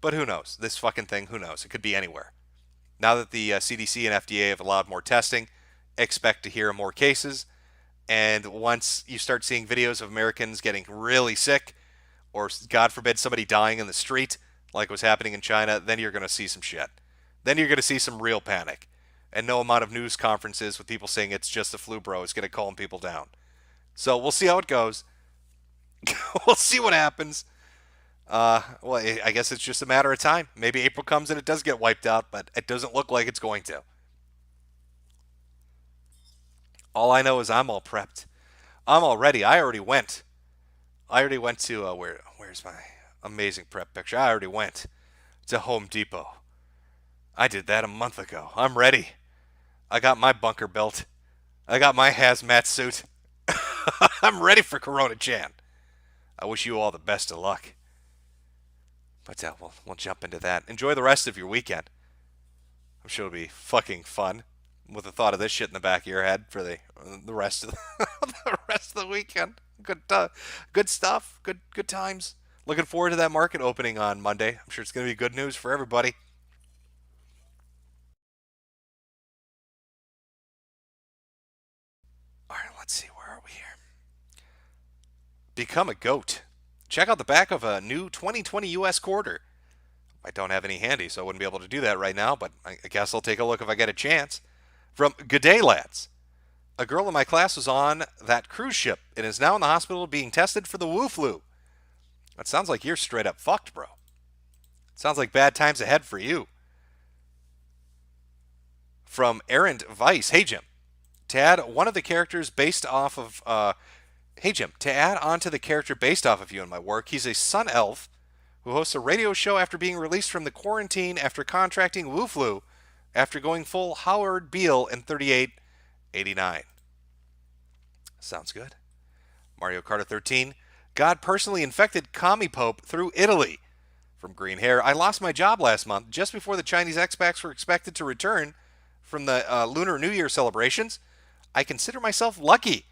A: but who knows? This fucking thing, who knows? It could be anywhere. Now that the CDC and FDA have allowed more testing, expect to hear more cases. And once you start seeing videos of Americans getting really sick, or God forbid somebody dying in the street, like was happening in China, then you're going to see some shit. Then you're going to see some real panic. And no amount of news conferences with people saying it's just the flu, bro, is going to calm people down. So we'll see how it goes. We'll see what happens. Well, I guess it's just a matter of time. Maybe April comes and it does get wiped out, but it doesn't look like it's going to. All I know is I'm all prepped. I'm all ready. I already went. I already went to where's my amazing prep picture? I already went to Home Depot. I did that a month ago. I'm ready. I got my bunker built. I got my hazmat suit. I'm ready for Corona Chan. I wish you all the best of luck. But we'll jump into that. Enjoy the rest of your weekend. I'm sure it'll be fucking fun with the thought of this shit in the back of your head for the rest of the rest of the weekend. Good stuff. Good times. Looking forward to that market opening on Monday. I'm sure it's going to be good news for everybody. All right, let's see. Where are we here? Become a goat. Check out the back of a new 2020 U.S. quarter. I don't have any handy, so I wouldn't be able to do that right now, but I guess I'll take a look if I get a chance. From Good Day Lads. A girl in my class was on that cruise ship and is now in the hospital being tested for the Wu flu. That sounds like you're straight up fucked, bro. Sounds like bad times ahead for you. From Errant Vice. Hey, Jim. To add one of the characters based off of... hey, Jim. To add on to the character based off of you in my work, he's a sun elf who hosts a radio show after being released from the quarantine after contracting Wu flu after going full Howard Beale in 3889. Sounds good. Mario Kart 13. God personally infected Commie Pope through Italy. From Green Hair. I lost my job last month just before the Chinese expats were expected to return from the Lunar New Year celebrations. I consider myself lucky.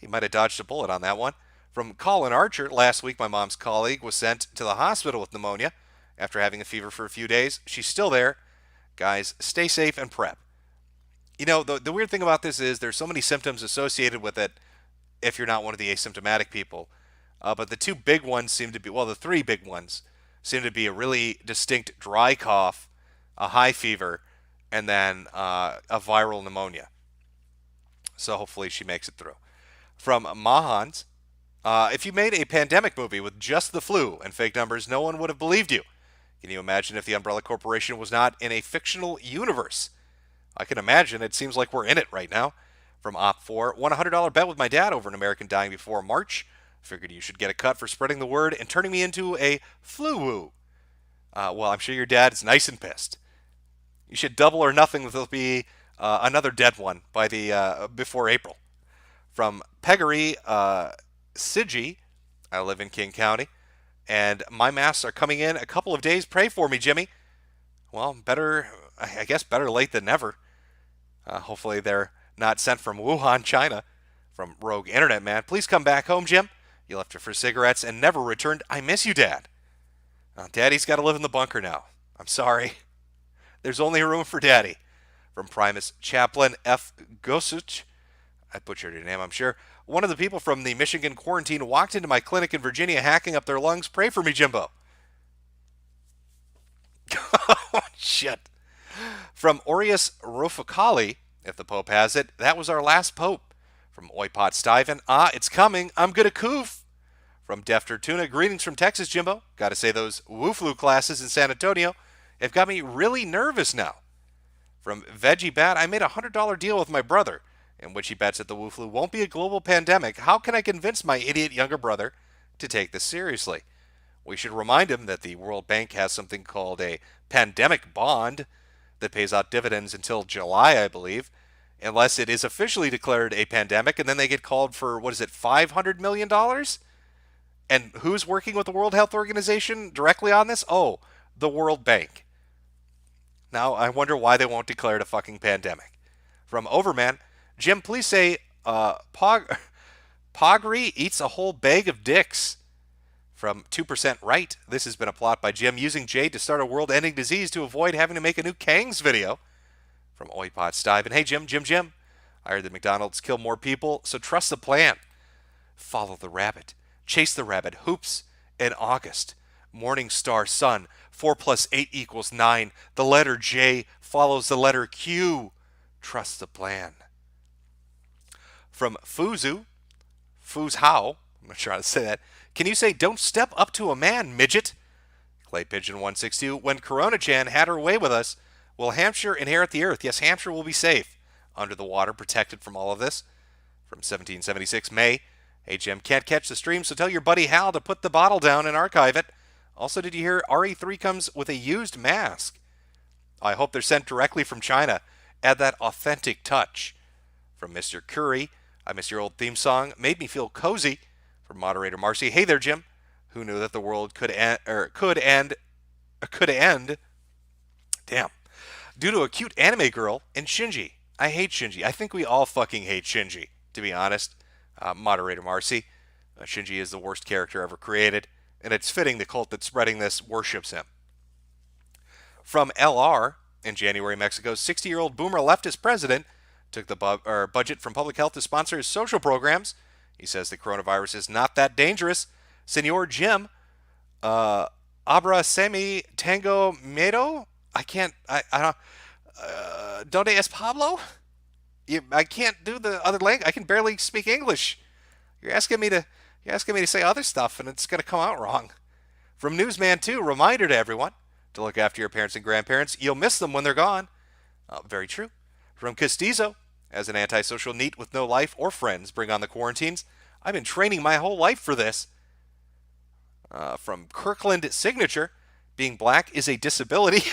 A: You might have dodged a bullet on that one. From Colin Archer. Last week, my mom's colleague was sent to the hospital with pneumonia after having a fever for a few days. She's still there. Guys, stay safe and prep. The weird thing about this is there's so many symptoms associated with it if you're not one of the asymptomatic people. But the 2 big ones seem to be, the 3 big ones seem to be a really distinct dry cough, a high fever, and then a viral pneumonia. So hopefully she makes it through. From Mahans, if you made a pandemic movie with just the flu and fake numbers, no one would have believed you. Can you imagine if the Umbrella Corporation was not in a fictional universe? I can imagine. It seems like we're in it right now. From Op4, won a $100 bet with my dad over an American dying before March. Figured you should get a cut for spreading the word and turning me into a flu-woo. I'm sure your dad is nice and pissed. You should double or nothing. There'll be another dead one by the before April. From Peggery, Sigi. I live in King County, and my masks are coming in a couple of days. Pray for me, Jimmy. Well, better, I guess better late than never. Hopefully they're not sent from Wuhan, China, from Rogue Internet Man. Please come back home, Jim. You left her for cigarettes and never returned. I miss you, Dad. Daddy's got to live in the bunker now. I'm sorry. There's only room for Daddy. From Primus Chaplain F. Gosuch. I butchered your name, I'm sure. One of the people from the Michigan quarantine walked into my clinic in Virginia hacking up their lungs. Pray for me, Jimbo. Oh, shit. From Aureus Rofocali, if the Pope has it, that was our last Pope. From Oipot Stiven, it's coming. I'm gonna coof. From Defter Tuna, greetings from Texas, Jimbo. Gotta say, those Wu Flu classes in San Antonio have got me really nervous now. From Veggie Bat, I made a $100 deal with my brother, in which he bets that the Wu Flu won't be a global pandemic. How can I convince my idiot younger brother to take this seriously? We should remind him that the World Bank has something called a pandemic bond that pays out dividends until July, I believe, unless it is officially declared a pandemic, and then they get called for, what is it, $500 million? And who's working with the World Health Organization directly on this? Oh, the World Bank. Now, I wonder why they won't declare it a fucking pandemic. From Overman, Jim, please say, Pogri eats a whole bag of dicks. From 2% Right, this has been a plot by Jim using Jade to start a world-ending disease to avoid having to make a new Kangs video. From Oipot Stiven, hey Jim, I heard that McDonald's kill more people, so trust the plan. Follow the rabbit, chase the rabbit, hoops in August. Morning star sun, 4 + 8 = 9. The letter J follows the letter Q. Trust the plan. From Fuzu how, I'm not sure how to say that. Can you say, don't step up to a man, midget? Clay Pigeon 162, when Corona Chan had her way with us, will Hampshire inherit the earth? Yes, Hampshire will be safe, under the water, protected from all of this. From 1776 May, hey Jim, can't catch the stream, so tell your buddy Hal to put the bottle down and archive it. Also, did you hear RE3 comes with a used mask? I hope they're sent directly from China. Add that authentic touch. From Mr. Curry, I miss your old theme song. Made me feel cozy. From moderator Marcy, hey there, Jim. Who knew that the world could end? Damn. Due to a cute anime girl and Shinji. I hate Shinji. I think we all fucking hate Shinji, to be honest. Moderator Marcy, Shinji is the worst character ever created, and it's fitting the cult that's spreading this worships him. From LR, in January, Mexico, 60-year-old boomer leftist president took the budget from public health to sponsor his social programs. He says the coronavirus is not that dangerous. Senor Jim, Abra Semi Tango Medo? I don't, Donde es Pablo? I can't do the other language. I can barely speak English. You're asking me to say other stuff, and it's going to come out wrong. From Newsman 2, reminder to everyone to look after your parents and grandparents. You'll miss them when they're gone. Very true. From Castizo, as an antisocial NEET with no life or friends, bring on the quarantines. I've been training my whole life for this. From Kirkland Signature, being black is a disability.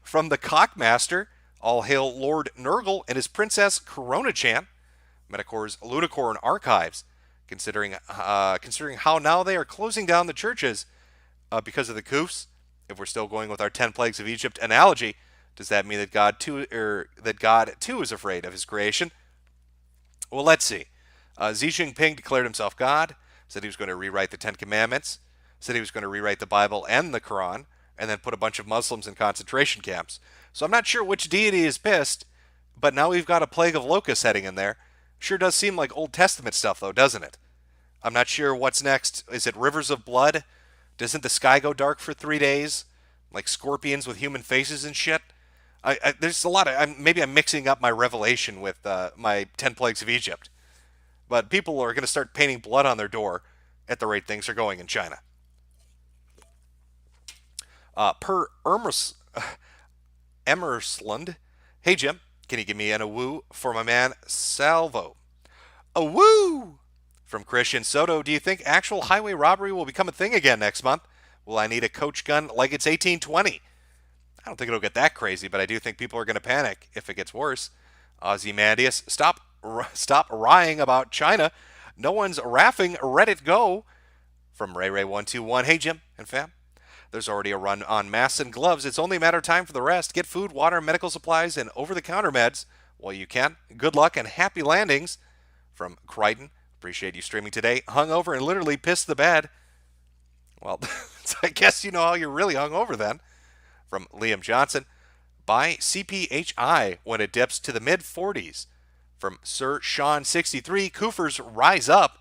A: From the Cockmaster, all hail Lord Nurgle and his princess Corona-chan. Metakur's Lunacorn Archives, considering how now they are closing down the churches because of the coofs. If we're still going with our 10 plagues of Egypt analogy, does that mean that God too is afraid of his creation? Well, let's see. Xi Jinping declared himself God, said he was going to rewrite the Ten Commandments, said he was going to rewrite the Bible and the Quran, and then put a bunch of Muslims in concentration camps. So I'm not sure which deity is pissed, but now we've got a plague of locusts heading in there. Sure does seem like Old Testament stuff, though, doesn't it? I'm not sure what's next. Is it rivers of blood? Doesn't the sky go dark for 3 days? Like scorpions with human faces and shit? There's a lot of... maybe I'm mixing up my Revelation with my 10 Plagues of Egypt. But people are going to start painting blood on their door at the rate things are going in China. Per Emersland, hey Jim, can you give me an awoo for my man Salvo? Awoo! From Christian Soto, do you think actual highway robbery will become a thing again next month? Will I need a coach gun like it's 1820? I don't think it'll get that crazy, but I do think people are going to panic if it gets worse. Ozymandias, stop lying about China. No one's raffing Reddit Go. From Ray121. Hey, Jim and fam. There's already a run on masks and gloves. It's only a matter of time for the rest. Get food, water, medical supplies, and over-the-counter meds while you can. Good luck and happy landings. From Crichton. Appreciate you streaming today. Hungover and literally pissed the bed. Well, I guess you know how you're really hungover then. From Liam Johnson. Buy CPHI when it dips to the mid-40s. From Sir Sean 63. Koofers rise up.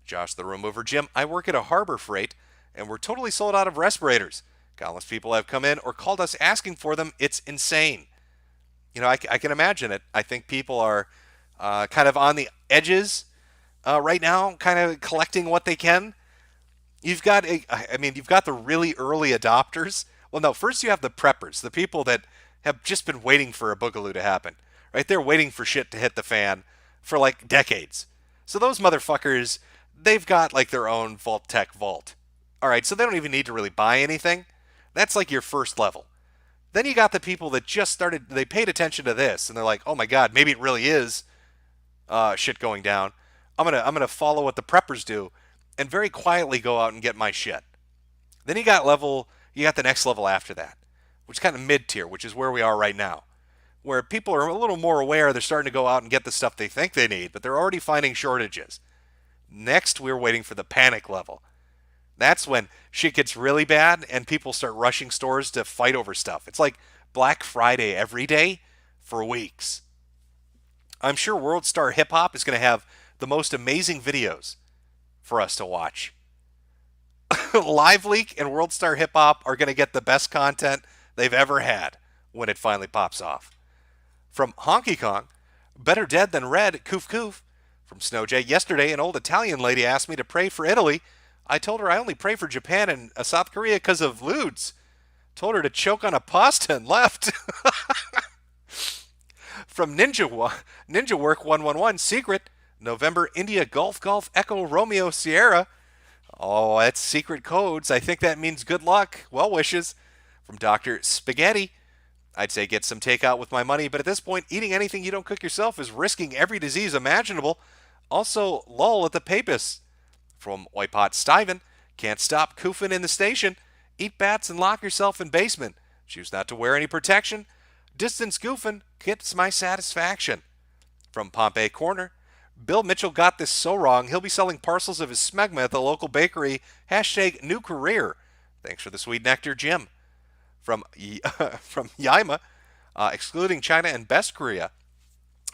A: Josh the Room Mover. Jim, I work at a Harbor Freight, and we're totally sold out of respirators. Countless people have come in or called us asking for them. It's insane. You know, I can imagine it. I think people are kind of on the edges right now, kind of collecting what they can. You've got you've got the really early adopters. Well, no, first you have the preppers, the people that have just been waiting for a boogaloo to happen, right? They're waiting for shit to hit the fan for like decades. So those motherfuckers, they've got like their own Vault Tech vault. All right, so they don't even need to really buy anything. That's like your first level. Then you got the people that just started, they paid attention to this, and they're like, oh my god, maybe it really is shit going down. I'm gonna follow what the preppers do, and very quietly go out and get my shit. Then you got the next level after that, which is kind of mid-tier, which is where we are right now, where people are a little more aware. They're starting to go out and get the stuff they think they need, but they're already finding shortages. Next, we're waiting for the panic level. That's when shit gets really bad and people start rushing stores to fight over stuff. It's like Black Friday every day for weeks. I'm sure World Star Hip Hop is going to have the most amazing videos for us to watch. Live Leak and World Star Hip Hop are going to get the best content they've ever had when it finally pops off. From Honky Kong, better dead than red, koof koof. From Snowjay, yesterday an old Italian lady asked me to pray for Italy. I told her I only pray for Japan and South Korea because of lewds. Told her to choke on a pasta and left. From Ninja Work 111, secret, November, India, Golf, Echo, Romeo, Sierra. Oh, that's secret codes. I think that means good luck. Well wishes. From Dr. Spaghetti, I'd say get some takeout with my money, but at this point, eating anything you don't cook yourself is risking every disease imaginable. Also, lol at the papists. From Whitepot Stiven, can't stop koofing in the station. Eat bats and lock yourself in basement. Choose not to wear any protection. Distance goofing gets my satisfaction. From Pompey Corner, Bill Mitchell got this so wrong, he'll be selling parcels of his smegma at the local bakery. Hashtag new career. Thanks for the sweet nectar, Jim. From Yaima, excluding China and Best Korea,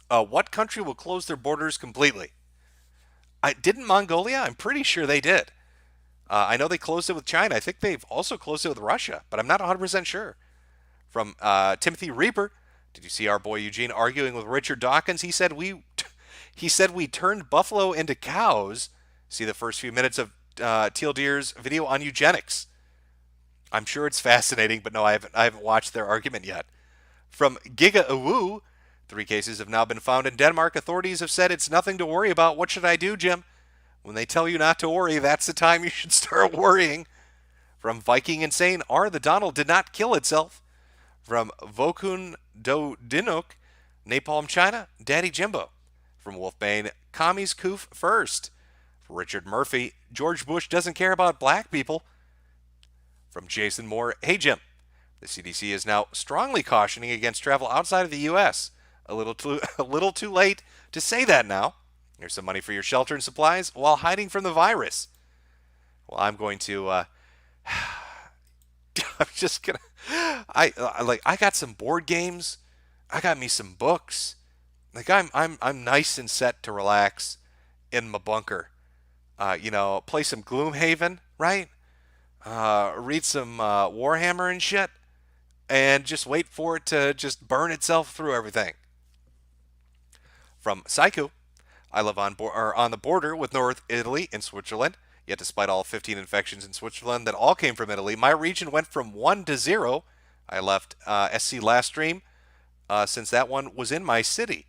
A: what country will close their borders completely? Didn't Mongolia? I'm pretty sure they did. I know they closed it with China. I think they've also closed it with Russia, but I'm not 100% sure. From Timothy Reaper, did you see our boy Eugene arguing with Richard Dawkins? He said we turned buffalo into cows. See the first few minutes of Teal Deer's video on eugenics. I'm sure it's fascinating, but no, I haven't watched their argument yet. From Giga Awu, 3 cases have now been found in Denmark. Authorities have said it's nothing to worry about. What should I do, Jim? When they tell you not to worry, that's the time you should start worrying. From Viking Insane, the Donald did not kill itself. From Vokun Do Dinuk, Napalm China, Daddy Jimbo. From Wolfbane, Commies Coof first. For Richard Murphy, George Bush doesn't care about black people. From Jason Moore, hey Jim, the CDC is now strongly cautioning against travel outside of the U.S. A little too late to say that now. Here's some money for your shelter and supplies while hiding from the virus. Well, I'm going to. I'm just gonna. I got some board games. I got me some books. Like I'm nice and set to relax in my bunker. Play some Gloomhaven, right? Read some Warhammer and shit, and just wait for it to just burn itself through everything. From Psycho, I live on the border with North Italy and Switzerland. Yet despite all 15 infections in Switzerland that all came from Italy, my region went from 1 to 0. I left SC last stream since that one was in my city.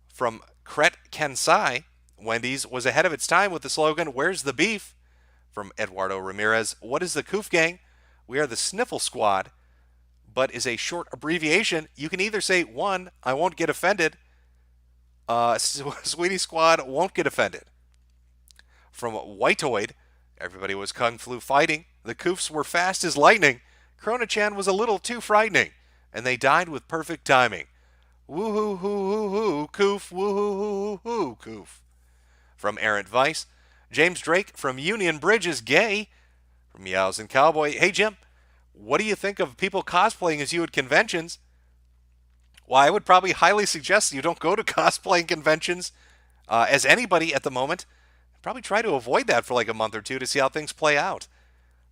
A: From Kret Kensai, Wendy's was ahead of its time with the slogan, "Where's the beef?" From Eduardo Ramirez, what is the Coof Gang? We are the Sniffle Squad, but is a short abbreviation. You can either say, 1, I won't get offended. Sweetie Squad won't get offended. From Whiteoid, everybody was kung flu fighting. The Koofs were fast as lightning. Corona-chan was a little too frightening, and they died with perfect timing. Woohoo hoo hoo hoo, Koof, woohoo hoo hoo hoo, Koof. From Errant Vice, James Drake from Union Bridge is gay. From Meows and Cowboy, hey Jim, what do you think of people cosplaying as you at conventions? Well, I would probably highly suggest you don't go to cosplaying conventions as anybody at the moment. Probably try to avoid that for like a month or two to see how things play out.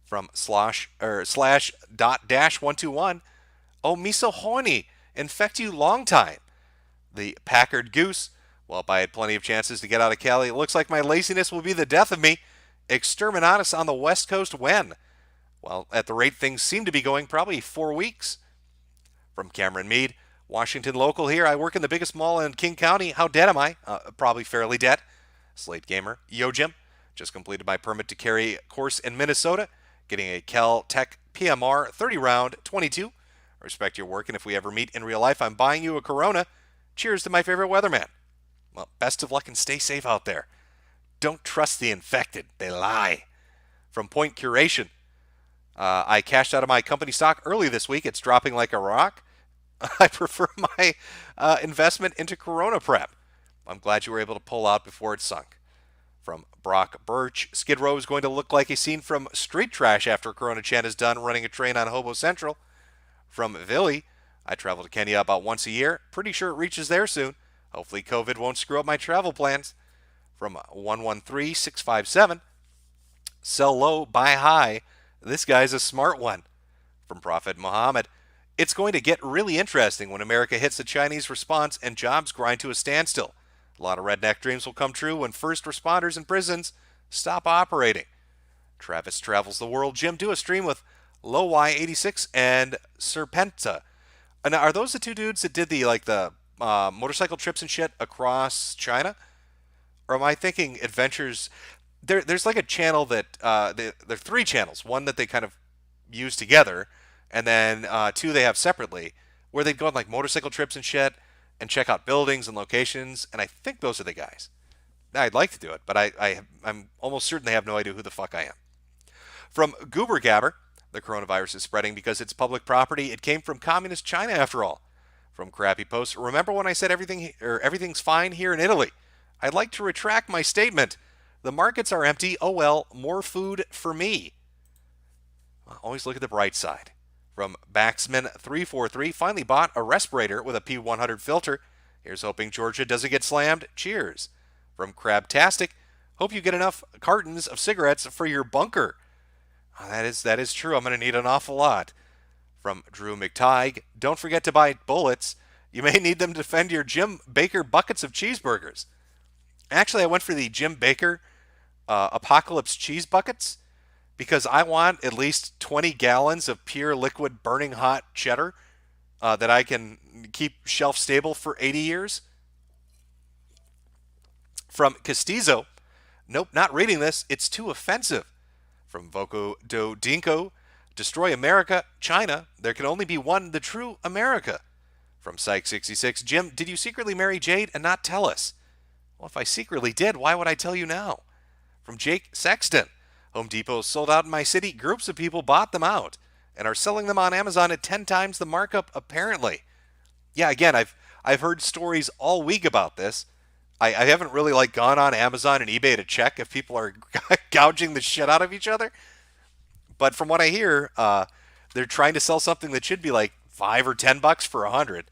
A: From slash dot dash 121, oh me so horny, infect you long time. The Packard Goose, well, if I had plenty of chances to get out of Cali, it looks like my laziness will be the death of me. Exterminatus on the West Coast when? Well, at the rate things seem to be going, probably 4 weeks. From Cameron Mead, Washington local here. I work in the biggest mall in King County. How dead am I? Probably fairly dead. Slate Gamer, Yo Jim, just completed my permit to carry course in Minnesota, getting a Cal Tech PMR 30 round 22. I respect your work, and if we ever meet in real life, I'm buying you a Corona. Cheers to my favorite weatherman. Well, best of luck and stay safe out there. Don't trust the infected. They lie. From Point Curation, I cashed out of my company stock early this week. It's dropping like a rock. I prefer my investment into Corona Prep. I'm glad you were able to pull out before it sunk. From Brock Birch, Skid Row is going to look like a scene from Street Trash after Corona Chan is done running a train on Hobo Central. From Villy, I travel to Kenya about once a year. Pretty sure it reaches there soon. Hopefully COVID won't screw up my travel plans. From 113657, sell low, buy high. This guy's a smart one. From Prophet Muhammad, it's going to get really interesting when America hits the Chinese response and jobs grind to a standstill. A lot of redneck dreams will come true when first responders in prisons stop operating. Travis travels the world. Jim, do a stream with Low Y86 and Serpenta. And are those the two dudes that did the motorcycle trips and shit across China? Or am I thinking adventures? There's like a channel that there are three channels. One that they kind of use together, and then two they have separately, where they'd go on like motorcycle trips and shit and check out buildings and locations. And I think those are the guys. I'd like to do it, but I'm almost certain they have no idea who the fuck I am. From Goober Gabber, the coronavirus is spreading because it's public property. It came from communist China after all. From Crappy Post, remember when I said everything's fine here in Italy? I'd like to retract my statement. The markets are empty. Oh well, more food for me. Always look at the bright side. From Baxman343, finally bought a respirator with a P100 filter. Here's hoping Georgia doesn't get slammed. Cheers. From Crabtastic, hope you get enough cartons of cigarettes for your bunker. That is true. I'm going to need an awful lot. From Drew McTighe, don't forget to buy bullets. You may need them to defend your Jim Baker buckets of cheeseburgers. Actually, I went for the Jim Baker Apocalypse cheese buckets because I want at least 20 gallons of pure liquid burning hot cheddar that I can keep shelf stable for 80 years. From Castizo, nope, not reading this. It's too offensive. From Voco Do Dinko, destroy America, China. There can only be one, the true America. From Psych66, Jim, did you secretly marry Jade and not tell us? Well, if I secretly did, why would I tell you now? From Jake Sexton, Home Depot sold out in my city. Groups of people bought them out and are selling them on Amazon at 10 times the markup, apparently. Yeah, again, I've heard stories all week about this. I haven't really gone on Amazon and eBay to check if people are gouging the shit out of each other. But from what I hear, they're trying to sell something that should be like $5 or $10 for 100.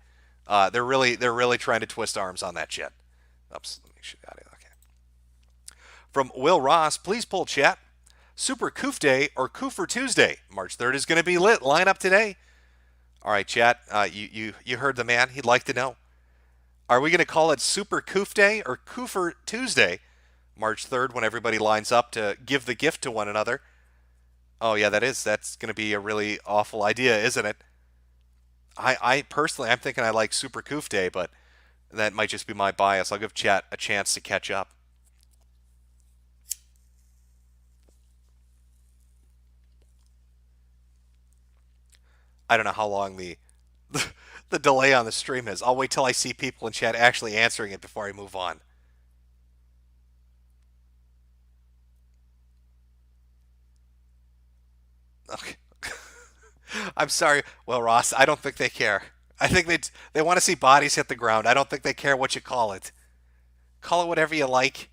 A: They're really trying to twist arms on that shit. Oops, let me shoot out of it. Okay. From Will Ross, please pull chat. Super Koof Day or Koofer Tuesday. March 3rd is going to be lit. Line up today. All right, chat. You heard the man. He'd like to know. Are we going to call it Super Koof Day or Koofer Tuesday? March 3rd, when everybody lines up to give the gift to one another. Oh yeah, that's going to be a really awful idea, isn't it? I personally, I'm thinking I like Super Koof Day, but that might just be my bias. I'll give chat a chance to catch up. I don't know how long the the delay on the stream is. I'll wait till I see people in chat actually answering it before I move on. Okay. I'm sorry. Well, Ross, I don't think they care. I think they want to see bodies hit the ground. I don't think they care what you call it. Call it whatever you like.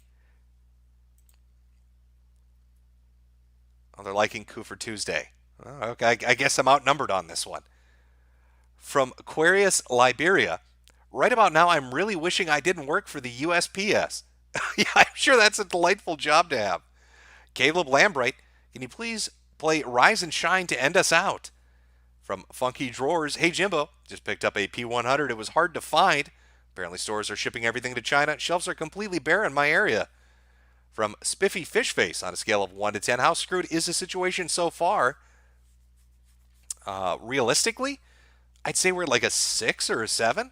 A: Oh, they're liking Coup for Tuesday. Oh, okay, I guess I'm outnumbered on this one. From Aquarius, Liberia. Right about now, I'm really wishing I didn't work for the USPS. Yeah, I'm sure that's a delightful job to have. Caleb Lambright, can you please play Rise and Shine to end us out? From Funky Drawers, hey Jimbo, just picked up a P100. It was hard to find. Apparently, stores are shipping everything to China. Shelves are completely bare in my area. From Spiffy Fishface, on a scale of 1 to 10, how screwed is the situation so far? Realistically, I'd say we're like a 6 or a 7,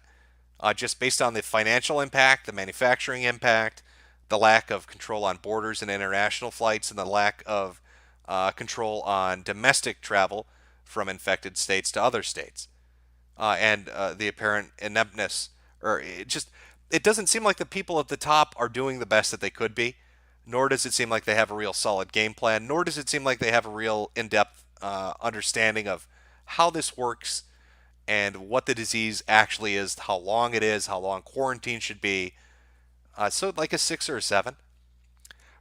A: just based on the financial impact, the manufacturing impact, the lack of control on borders and international flights, and the lack of control on domestic travel from infected states to other states, and the apparent ineptness, or it doesn't seem like the people at the top are doing the best that they could be, nor does it seem like they have a real solid game plan, nor does it seem like they have a real in-depth understanding of how this works and what the disease actually is, how long it is, how long quarantine should be. So like a 6 or a 7.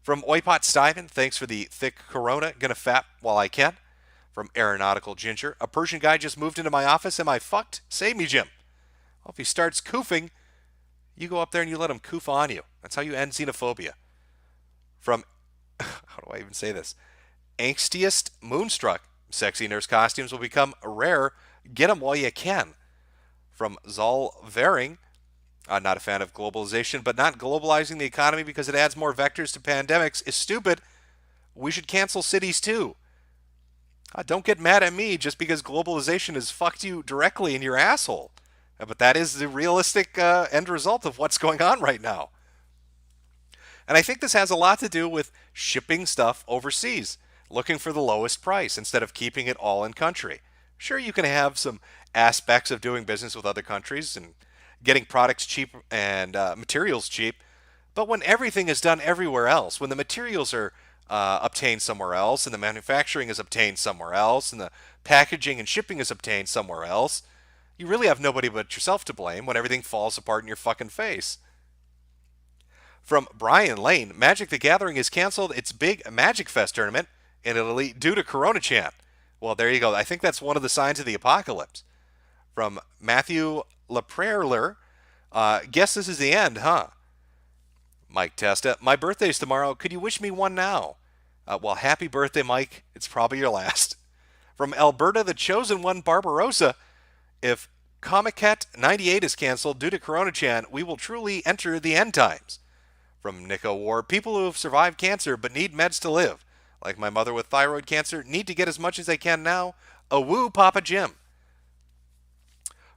A: From Oipot Stiven, thanks for the thick Corona. Gonna fap while I can. From Aeronautical Ginger, a Persian guy just moved into my office. Am I fucked? Save me, Jim. Well, if he starts koofing, you go up there and you let him koof on you. That's how you end xenophobia. From, how do I even say this? Angstiest Moonstruck. Sexy nurse costumes will become rare. Get them while you can. From Zal Vering, not a fan of globalization, but not globalizing the economy because it adds more vectors to pandemics is stupid. We should cancel cities too. Don't get mad at me just because globalization has fucked you directly in your asshole. But that is the realistic end result of what's going on right now. And I think this has a lot to do with shipping stuff overseas, looking for the lowest price instead of keeping it all in country. Sure, you can have some aspects of doing business with other countries and getting products cheap and materials cheap, but when everything is done everywhere else, when the materials are obtained somewhere else and the manufacturing is obtained somewhere else and the packaging and shipping is obtained somewhere else, you really have nobody but yourself to blame when everything falls apart in your fucking face. From Brian Lane, Magic the Gathering has canceled its big Magic Fest tournament in Italy due to Corona Chant. Well, there you go. I think that's one of the signs of the apocalypse. From Matthew LaPraireler, guess this is the end, huh? Mike Testa, my birthday's tomorrow. Could you wish me one now? Well, happy birthday, Mike. It's probably your last. From Alberta, the chosen one, Barbarossa, if Comiket 98 is canceled due to Corona Chan, we will truly enter the end times. From Nico War, people who have survived cancer but need meds to live, like my mother with thyroid cancer, need to get as much as they can now. A woo, Papa Jim.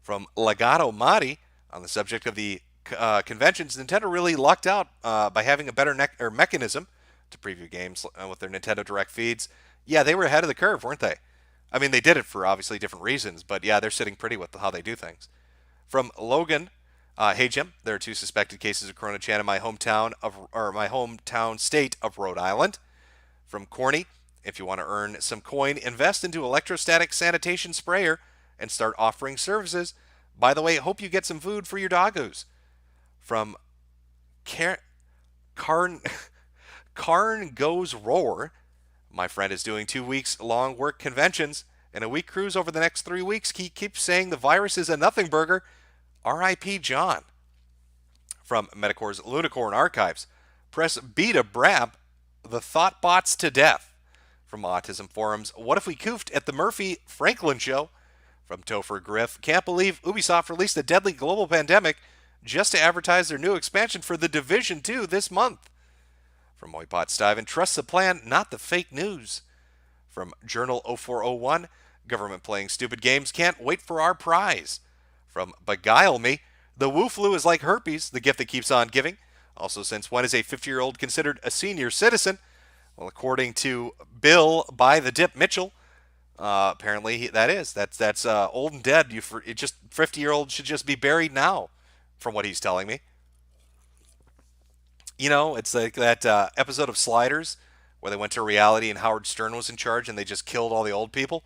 A: From Legato Mari, on the subject of the conventions, Nintendo really lucked out by having a better mechanism to preview games with their Nintendo Direct feeds. Yeah, they were ahead of the curve, weren't they? I mean, they did it for obviously different reasons, but yeah, they're sitting pretty with how they do things. From Logan, hey Jim, there are 2 suspected cases of Corona Chan in my hometown state of Rhode Island. From Corny, if you want to earn some coin, invest into electrostatic sanitation sprayer and start offering services. By the way, hope you get some food for your doggos. From Karn Goes Roar, my friend is doing 2 weeks long work conventions and a week cruise over the next 3 weeks. He keeps saying the virus is a nothing burger. R.I.P. John. From Metakur's Lunicorn Archives, press B to brab the thought bots to death. From Autism Forums, what if we koofed at the Murphy Franklin show? From Topher Griff, can't believe Ubisoft released a deadly global pandemic just to advertise their new expansion for The Division 2 this month. From Moipot Stiven, trust the plan, not the fake news. From Journal 0401, government playing stupid games, can't wait for our prize. From Beguile Me, the Wu flu is like herpes, the gift that keeps on giving. Also, since when is a 50-year-old considered a senior citizen? Well, according to Bill by the Dip Mitchell, apparently that's old and dead. 50-year-old should just be buried now, from what he's telling me. You know, it's like that episode of Sliders where they went to reality and Howard Stern was in charge and they just killed all the old people.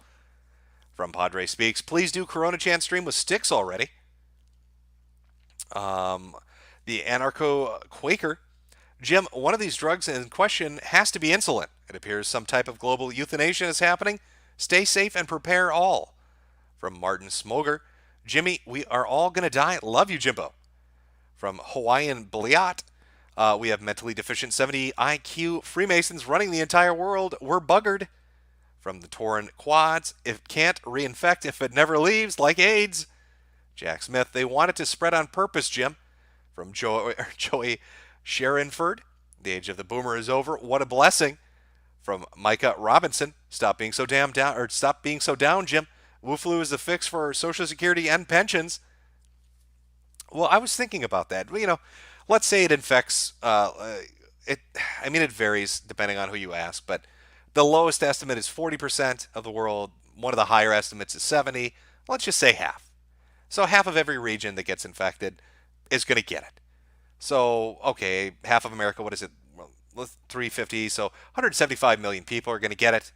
A: From Padre Speaks, please do Corona Chan stream with sticks already. Um, the Anarcho Quaker, Jim, one of these drugs in question has to be insulin. It appears some type of global euthanasia is happening. Stay safe and prepare all. From Martin Smoger, Jimmy, we are all going to die. Love you, Jimbo. From Hawaiian Bliat, we have mentally deficient 70 IQ Freemasons running the entire world. We're buggered. From the Torin Quads, it can't reinfect if it never leaves, like AIDS. Jack Smith, they want it to spread on purpose, Jim. From Joey Sharonford, the age of the boomer is over. What a blessing. From Micah Robinson, stop being so down, Jim. Wu-flu is the fix for Social Security and pensions. Well, I was thinking about that. Let's say it infects. It varies depending on who you ask, but the lowest estimate is 40% of the world. One of the higher estimates is 70. Let's just say half. So half of every region that gets infected is going to get it. So, okay, half of America, what is it? Well, 350, so 175 million people are going to get it.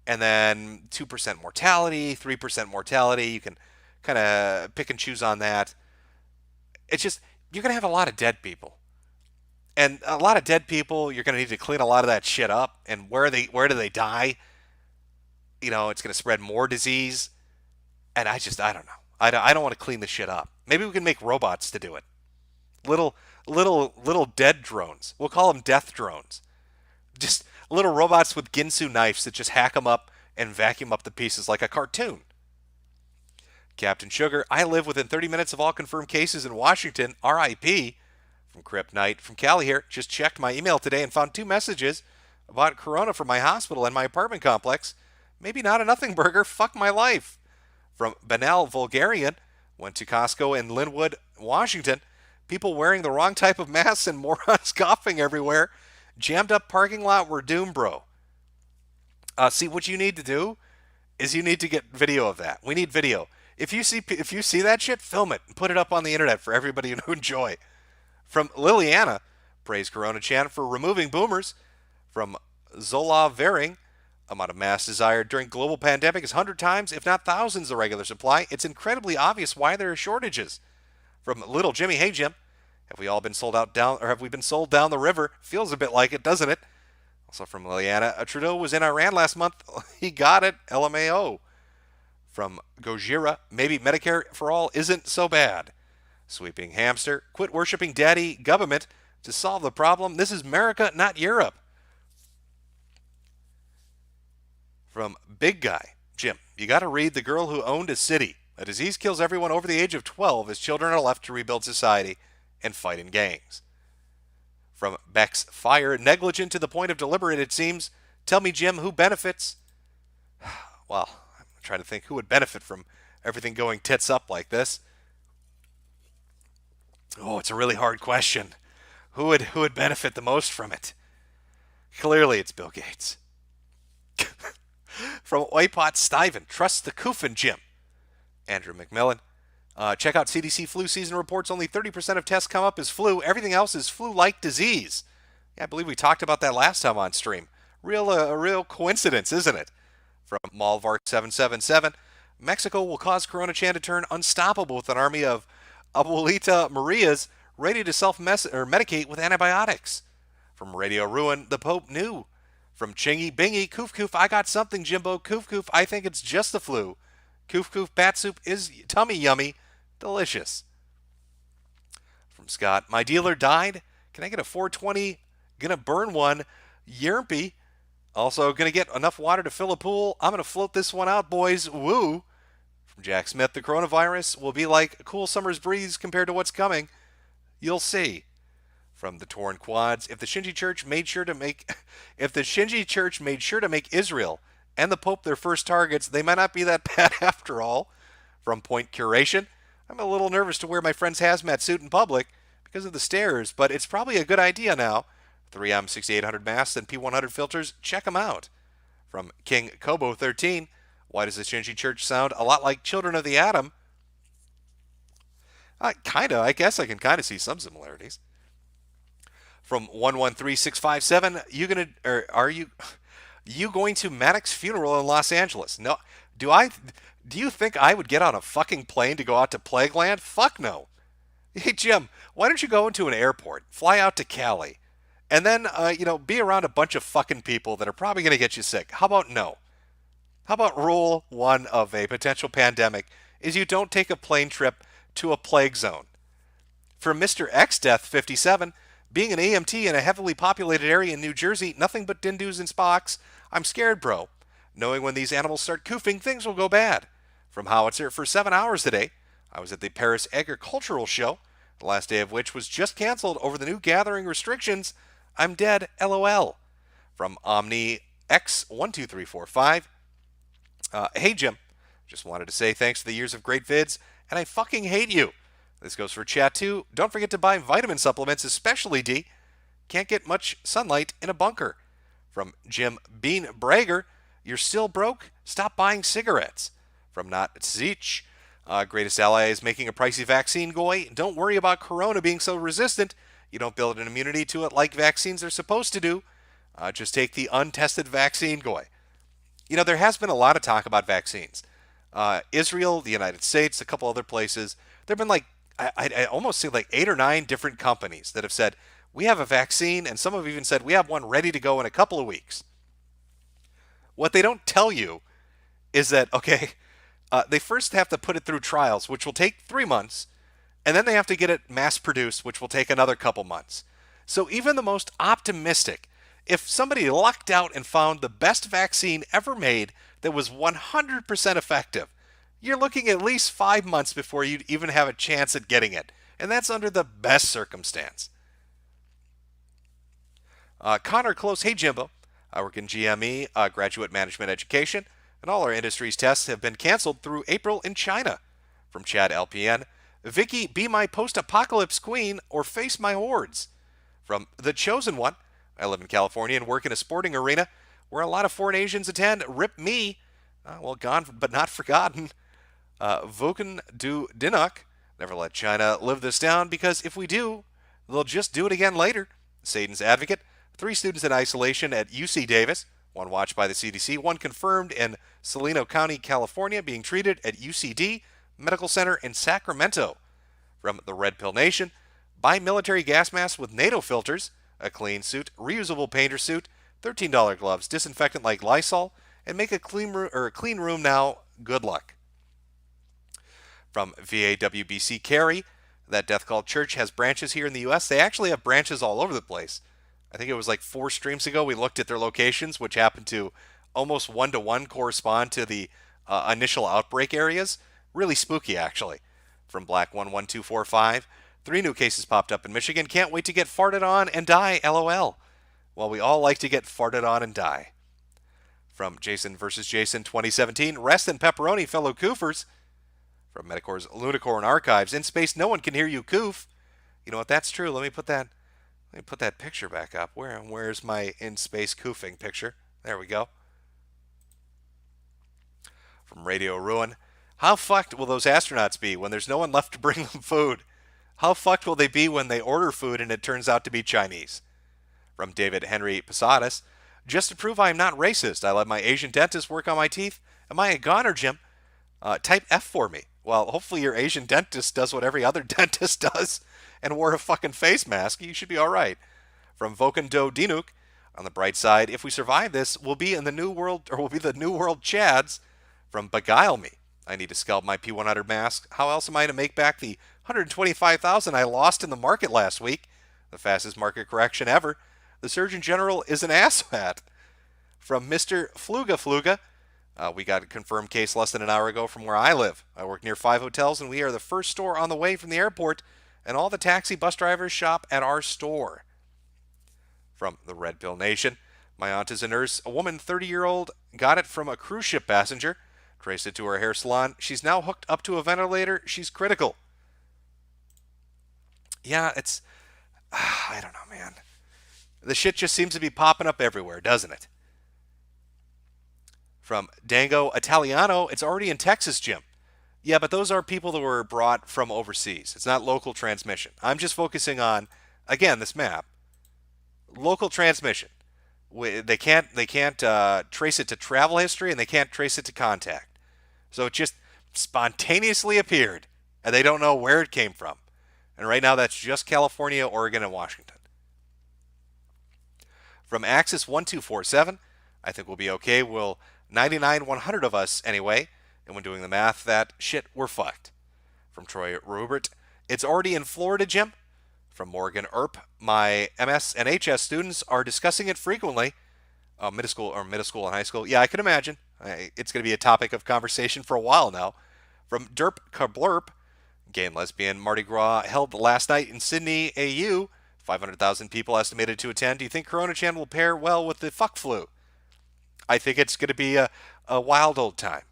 A: And then 2% mortality, 3% mortality. You can kind of pick and choose on that. It's just, you're going to have a lot of dead people. And a lot of dead people, you're going to need to clean a lot of that shit up. And where do they die? It's going to spread more disease. And I don't know. I don't want to clean the shit up. Maybe we can make robots to do it. Little dead drones. We'll call them death drones. Just little robots with Ginsu knives that just hack them up and vacuum up the pieces like a cartoon. Captain Sugar, I live within 30 minutes of all confirmed cases in Washington. R.I.P. From Crypt Knight. From Cali here. Just checked my email today and found 2 messages about corona from my hospital and my apartment complex. Maybe not a nothing burger. Fuck my life. From Benel Vulgarian. Went to Costco in Linwood, Washington. People wearing the wrong type of masks and morons coughing everywhere. Jammed up parking lot. We're doomed, bro. See, what you need to do is you need to get video of that. We need video. If you see that shit, film it and put it up on the internet for everybody to enjoy. From Liliana, praise Corona Chan for removing boomers. From Zola Vering, amount of mass desired during global pandemic is 100 times, if not thousands, the regular supply. It's incredibly obvious why there are shortages. From Little Jimmy, hey Jim, have we been sold down the river? Feels a bit like it, doesn't it? Also from Liliana, Trudeau was in Iran last month. He got it. LMAO. From Gojira, maybe Medicare for all isn't so bad. Sweeping Hamster, quit worshiping daddy government to solve the problem. This is America, not Europe. From Big Guy, Jim, you got to read The Girl Who Owned a City. A disease kills everyone over the age of 12 as children are left to rebuild society and fight in gangs. From Beck's Fire, negligent to the point of deliberate, it seems. Tell me, Jim, who benefits? Well, I'm trying to think who would benefit from everything going tits up like this. Oh, it's a really hard question. Who would benefit the most from it? Clearly, it's Bill Gates. From Whitepot Stiven, trust the Koofin, Jim. Andrew McMillan. Check out CDC flu season reports. Only 30% of tests come up as flu. Everything else is flu-like disease. Yeah, I believe we talked about that last time on stream. A real coincidence, isn't it? From Malvark777, Mexico will cause Corona Chan to turn unstoppable with an army of Abuelita Marias ready to self-medicate with antibiotics. From Radio Ruin, the Pope knew. From Chingy Bingy, Koof Koof, I got something, Jimbo. Koof Koof, I think it's just the flu. Koof Koof bat soup is tummy yummy. Delicious. From Scott, my dealer died. Can I get a 420? Gonna burn one. Yermpy. Also gonna get enough water to fill a pool. I'm gonna float this one out, boys. Woo. From Jack Smith, the coronavirus will be like a cool summer's breeze compared to what's coming. You'll see. From the Torn Quads, if the Shinji Church made sure to make Israel and the Pope their first targets, they might not be that bad after all. From Point Curation, I'm a little nervous to wear my friend's hazmat suit in public because of the stairs, but it's probably a good idea now. 3M 6800 masks and P100 filters, check them out. From King Kobo 13, why does the Shinji Church sound a lot like Children of the Atom? I guess I can kind of see some similarities. From 113657, are you going to Maddox's funeral in Los Angeles? No. Do I do you think I would get on a fucking plane to go out to Plagueland? Fuck no. Hey Jim, why don't you go into an airport, fly out to Cali, and then be around a bunch of fucking people that are probably going to get you sick? How about no? How about rule one of a potential pandemic is you don't take a plane trip to a plague zone? For Mr. X Death 57, being an EMT in a heavily populated area in New Jersey, nothing but dindoos and Spocks. I'm scared, bro. Knowing when these animals start coofing, things will go bad. From Howitzer, for 7 hours today, I was at the Paris Agricultural Show, the last day of which was just canceled over the new gathering restrictions. I'm dead, LOL. From Omni X12345, hey Jim, just wanted to say thanks for the years of great vids, and I fucking hate you. This goes for chat too. Don't forget to buy vitamin supplements, especially D. Can't get much sunlight in a bunker. From Jim Bean Brager, you're still broke? Stop buying cigarettes. From Not Zeech, greatest ally is making a pricey vaccine, goy. Don't worry about corona being so resistant. You don't build an immunity to it like vaccines are supposed to do. Just take the untested vaccine, goy. There has been a lot of talk about vaccines. Israel, the United States, a couple other places. There have been I almost see 8 or 9 different companies that have said, we have a vaccine, and some have even said, we have one ready to go in a couple of weeks. What they don't tell you is that, they first have to put it through trials, which will take 3 months, and then they have to get it mass produced, which will take another couple months. So even the most optimistic, if somebody lucked out and found the best vaccine ever made that was 100% effective, you're looking at least 5 months before you'd even have a chance at getting it. And that's under the best circumstance. Connor Close, hey Jimbo. I work in GME, graduate management education, and all our industry's tests have been canceled through April in China. From Chad LPN, Vicky, be my post-apocalypse queen or face my hordes. From The Chosen One, I live in California and work in a sporting arena where a lot of foreign Asians attend. Rip me. Gone but not forgotten. Voken du Dinuk, never let China live this down, because if we do, they'll just do it again later. Satan's Advocate, 3 students in isolation at UC Davis, 1 watched by the CDC, 1 confirmed in Salino County, California, being treated at UCD Medical Center in Sacramento. From the Red Pill Nation, buy military gas masks with NATO filters, a clean suit, reusable painter suit, $13 gloves, disinfectant like Lysol, and make a clean room now. Good luck. From VAWBC Carey, that Death Call Church has branches here in the U.S. They actually have branches all over the place. I think it was 4 streams ago we looked at their locations, which happened to almost 1-to-1 correspond to the initial outbreak areas. Really spooky, actually. From Black 11245, 3 new cases popped up in Michigan. Can't wait to get farted on and die, LOL. Well, we all like to get farted on and die. From Jason vs. Jason 2017, rest and pepperoni, fellow coofers. From Metokur's Lunicorn Archives, in space no one can hear you coof. You know what, that's true. Let me put that picture back up. Where's my in space coofing picture? There we go. From Radio Ruin, how fucked will those astronauts be when there's no one left to bring them food? How fucked will they be when they order food and it turns out to be Chinese? From David Henry Posadas, just to prove I am not racist, I let my Asian dentist work on my teeth. Am I a goner, Jim? Type F for me. Well, hopefully your Asian dentist does what every other dentist does and wore a fucking face mask. You should be all right. From Voken Do Dinuk, on the bright side, if we survive this, we'll be in the new world, or we'll be the new world Chads. From Beguile Me, I need to scalp my P100 mask. How else am I to make back the 125,000 I lost in the market last week? The fastest market correction ever. The Surgeon General is an asshat. From Mr. Fluga, we got a confirmed case less than an hour ago from where I live. I work near 5 hotels, and we are the first store on the way from the airport, and all the taxi bus drivers shop at our store. From the Red Pill Nation, my aunt is a nurse. A woman, 30-year-old, got it from a cruise ship passenger, traced it to her hair salon. She's now hooked up to a ventilator. She's critical. Yeah, it's... I don't know, man. The shit just seems to be popping up everywhere, doesn't it? From Dango Italiano, it's already in Texas, Jim. Yeah, but those are people that were brought from overseas. It's not local transmission. I'm just focusing on, again, this map. local transmission. They can't trace it to travel history, and they can't trace it to contact. So it just spontaneously appeared, and they don't know where it came from. And right now, that's just California, Oregon, and Washington. From Axis 1247, I think we'll be okay. We'll 99 100 of us anyway. And when doing the math, that shit, we're fucked. From Troy Rubert, it's already in Florida, Jim. From Morgan Earp, my MS and HS students are discussing it frequently. Middle school and high school. Yeah, I can imagine. It's going to be a topic of conversation for a while now. From Derp Kablurp, gay and lesbian Mardi Gras held last night in Sydney, AU. 500,000 people estimated to attend. Do you think Corona Chan will pair well with the fuck flu? I think it's going to be a wild old time.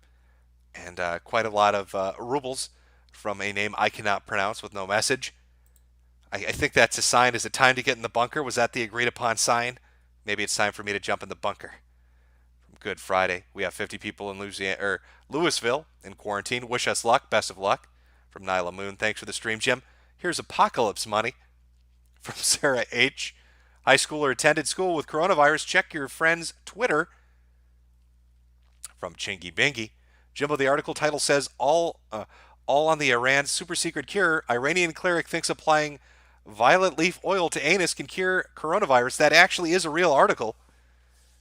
A: And quite a lot of rubles from a name I cannot pronounce with no message. I think that's a sign. Is it time to get in the bunker? Was that the agreed upon sign? Maybe it's time for me to jump in the bunker. From Good Friday, we have 50 people in Louisville in quarantine. Wish us luck. Best of luck. From Nyla Moon, thanks for the stream, Jim. Here's apocalypse money. From Sarah H. High schooler attended school with coronavirus. Check your friend's Twitter. From Chingy Bingy. Jimbo, the article title says all on the Iran super secret cure. Iranian cleric thinks applying violet leaf oil to anus can cure coronavirus. That actually is a real article.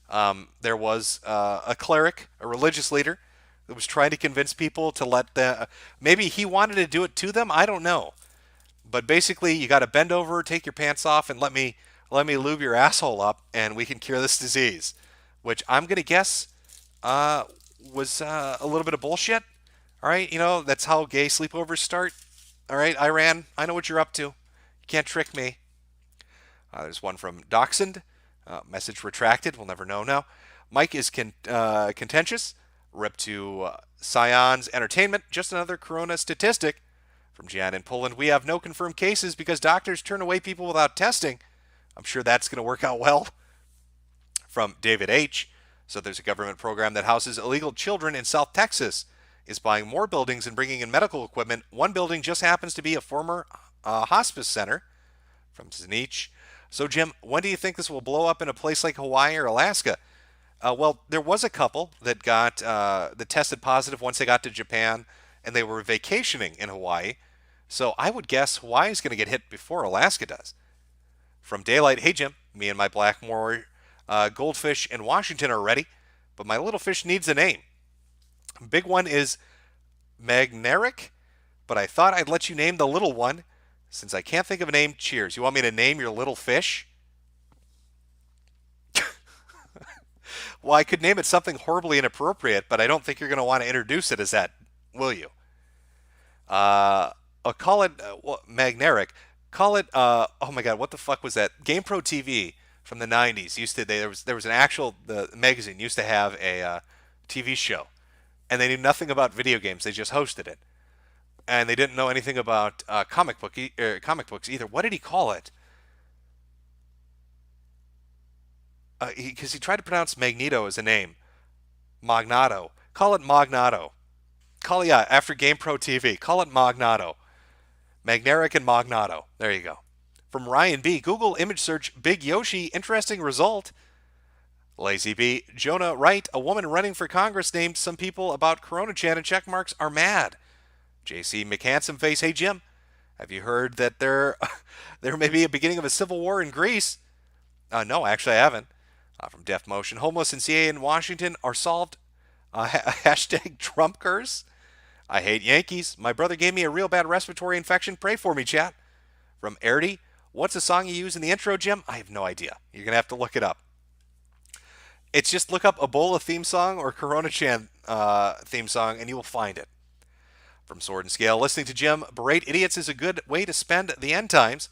A: There was a cleric, a religious leader, that was trying to convince people to let the. Maybe he wanted to do it to them. I don't know. But basically, you got to bend over, take your pants off, and let me lube your asshole up, and we can cure this disease. Which I'm gonna guess was a little bit of bullshit. All right, that's how gay sleepovers start. All right, Iran, I know what you're up to. You can't trick me. There's one from Dachshund. Message retracted. We'll never know now. Mike is contentious. Rip to Scion's Entertainment. Just another corona statistic. From Jan in Poland, we have no confirmed cases because doctors turn away people without testing. I'm sure that's going to work out well. From David H. So there's a government program that houses illegal children in South Texas. Is buying more buildings and bringing in medical equipment. One building just happens to be a former hospice center. From Zanich. So, Jim, when do you think this will blow up in a place like Hawaii or Alaska? Well, there was a couple that that tested positive once they got to Japan, and they were vacationing in Hawaii. So I would guess Hawaii is going to get hit before Alaska does. From Daylight, hey, Jim, me and my Blackmore goldfish in Washington are ready, but my little fish needs a name. Big one is Magneric, but I thought I'd let you name the little one. Since I can't think of a name, cheers. You want me to name your little fish? Well, I could name it something horribly inappropriate, but I don't think you're going to want to introduce it as that, will you? I'll call it Magneric. Call it, oh my God, what the fuck was that? GamePro TV from the 90s there was an actual, the magazine used to have a TV show. And they knew nothing about video games. They just hosted it. And they didn't know anything about comic books either. What did he call it? Because he tried to pronounce Magneto as a name. Magnato. Call it Magnato. After GamePro TV. Call it Magnato. Magneric and Magnato. There you go. From Ryan B. Google image search Big Yoshi. Interesting result. Lazy B. Jonah Wright. A woman running for Congress named some people about Corona Chan and check marks are mad. JC McHandsome Face. Hey, Jim. Have you heard that there may be a beginning of a civil war in Greece? No, actually I haven't. From Def Motion. Homeless and CA in Washington are solved. Hashtag Trump curse. I hate Yankees. My brother gave me a real bad respiratory infection. Pray for me, chat. From Erdy. What's the song you use in the intro, Jim? I have no idea. You're going to have to look it up. It's just look up Ebola theme song or Corona Chan theme song and you will find it. From Sword and Scale. Listening to Jim berate idiots is a good way to spend the end times.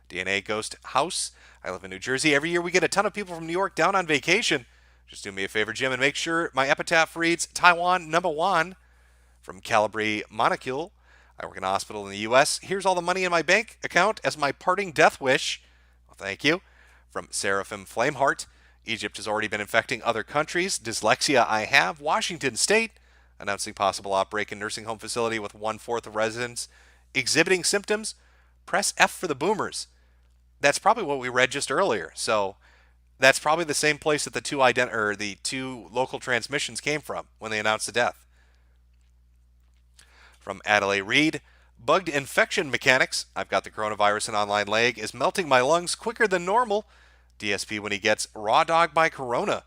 A: DNA Ghost House. I live in New Jersey. Every year we get a ton of people from New York down on vacation. Just do me a favor, Jim, and make sure my epitaph reads Taiwan #1. From Calabri Monocule. I work in a hospital in the U.S. Here's all the money in my bank account as my parting death wish. Well, thank you. From Seraphim Flameheart. Egypt has already been infecting other countries. Dyslexia I have. Washington State. Announcing possible outbreak in nursing home facility with 1/4 of residents exhibiting symptoms. Press F for the boomers. That's probably what we read just earlier. So that's probably the same place that the two local transmissions came from when they announced the death. From Adelaide Reed, bugged infection mechanics. I've got the coronavirus in online leg is melting my lungs quicker than normal. DSP when he gets raw dog by corona.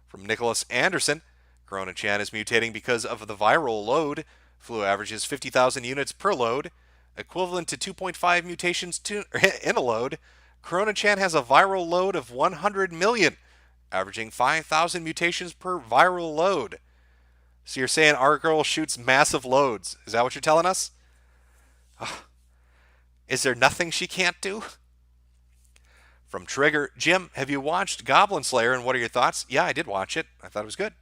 A: From Nicholas Anderson, Corona Chan is mutating because of the viral load. Flu averages 50,000 units per load, equivalent to 2.5 mutations in a load. Corona Chan has a viral load of 100 million, averaging 5,000 mutations per viral load. So you're saying our girl shoots massive loads. Is that what you're telling us? Is there nothing she can't do? From Trigger, Jim, have you watched Goblin Slayer and what are your thoughts? Yeah, I did watch it. I thought it was good.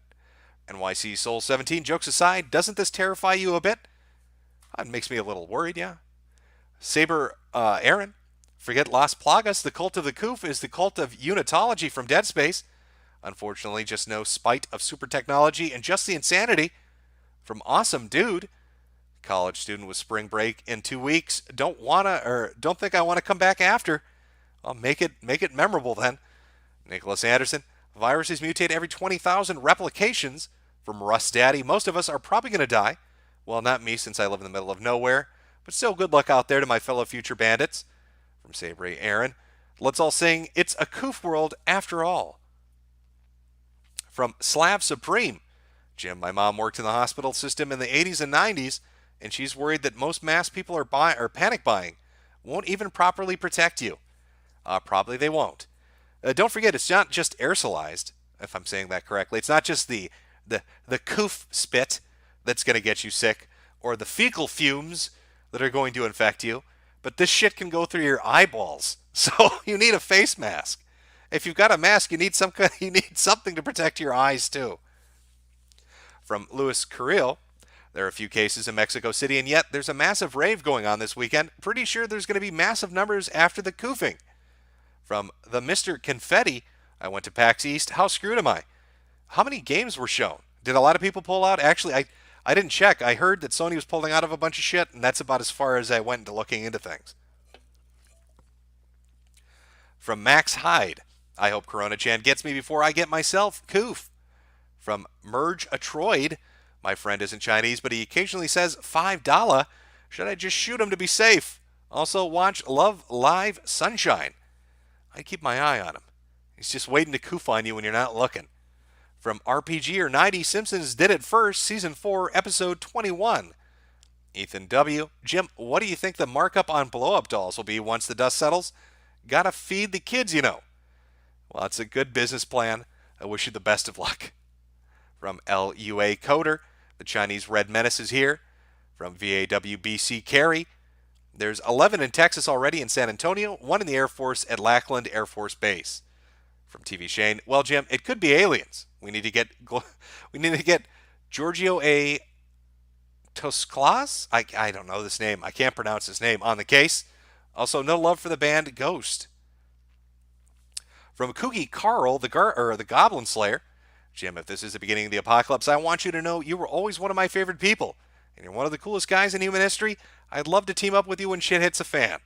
A: NYC Soul 17, jokes aside, doesn't this terrify you a bit? It makes me a little worried, yeah. Saber Aaron, forget Las Plagas. The cult of the Koof is the cult of unitology from Dead Space. Unfortunately, just no spite of super technology and just the insanity. From Awesome Dude, college student with spring break in 2 weeks. Don't think I want to come back after. I'll make it memorable then. Nicholas Anderson, viruses mutate every 20,000 replications. From Russ Daddy, most of us are probably going to die. Well, not me since I live in the middle of nowhere, but still good luck out there to my fellow future bandits. From Sabre Aaron, let's all sing It's a Koof World After All. From Slav Supreme, Jim, my mom worked in the hospital system in the 80s and 90s, and she's worried that most mask people are panic buying. Won't even properly protect you. Probably they won't. Don't forget, it's not just aerosolized, if I'm saying that correctly. It's not just the coof spit that's going to get you sick, or the fecal fumes that are going to infect you, but this shit can go through your eyeballs. So you need a face mask. If you've got a mask, you need something to protect your eyes too. From Luis Carrillo, there are a few cases in Mexico City, and yet there's a massive rave going on this weekend. Pretty sure there's going to be massive numbers after the koofing. From the Mr. Confetti, I went to PAX East. How screwed am I? How many games were shown? Did a lot of people pull out? Actually, I didn't check. I heard that Sony was pulling out of a bunch of shit, and that's about as far as I went into looking into things. From Max Hyde, I hope Corona Chan gets me before I get myself. Koof. From Merge Atroid, my friend isn't Chinese, but he occasionally says $5. Should I just shoot him to be safe? Also, watch Love Live Sunshine. I keep my eye on him. He's just waiting to coof on you when you're not looking. From RPG or 90, Simpsons did it first, Season 4, Episode 21. Ethan W. Jim, what do you think the markup on blow-up dolls will be once the dust settles? Gotta feed the kids, you know. Well, it's a good business plan. I wish you the best of luck. From LUA Coder, the Chinese Red Menace is here. From VAWBC Carey, there's 11 in Texas already in San Antonio, 1 in the Air Force at Lackland Air Force Base. From TV Shane, well, Jim, it could be aliens. We need to get Giorgio A. Tosclas? I don't know this name. I can't pronounce his name on the case. Also, no love for the band Ghost. From Kooky Carl, the Goblin Slayer, Jim, if this is the beginning of the apocalypse, I want you to know you were always one of my favorite people, and you're one of the coolest guys in human history. I'd love to team up with you when shit hits a fan.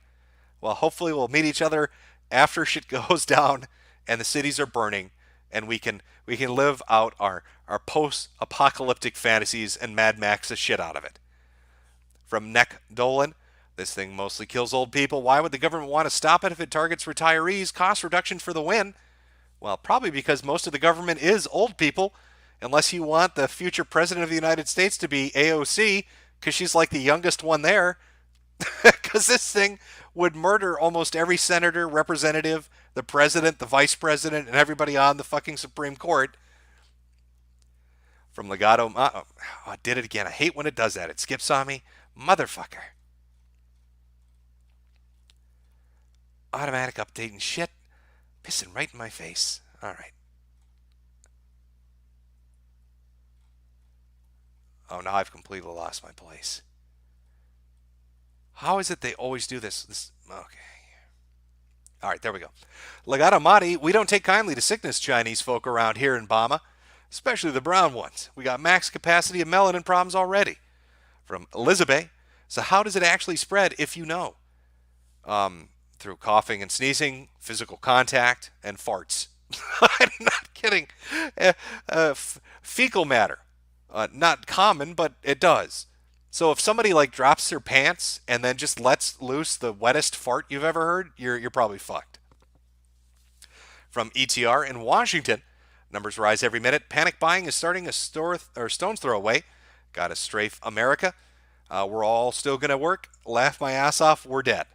A: Well, hopefully we'll meet each other after shit goes down and the cities are burning, and we can live out our post-apocalyptic fantasies and Mad Max the shit out of it. From Neck Dolan, this thing mostly kills old people. Why would the government want to stop it if it targets retirees? Cost reduction for the win. Well, probably because most of the government is old people, unless you want the future president of the United States to be AOC, because she's like the youngest one there. Because this thing would murder almost every senator, representative, the president, the vice president, and everybody on the fucking Supreme Court. From Legato, I did it again. I hate when it does that. It skips on me. Motherfucker. Automatic update and shit. Pissing right in my face. All right. Oh, now I've completely lost my place. How is it they always do this? Okay. All right, there we go. Legato Madi, we don't take kindly to sickness Chinese folk around here in Bama, especially the brown ones. We got max capacity of melanin problems already. From Elizabeth, so how does it actually spread if you know? through coughing and sneezing, physical contact, and farts. I'm not kidding. Fecal matter. Not common, but it does. So if somebody like drops their pants and then just lets loose the wettest fart you've ever heard, you're probably fucked. From ETR in Washington, numbers rise every minute. Panic buying is starting a stone's throw away. Got to strafe America. We're all still gonna work. Laugh my ass off. We're dead.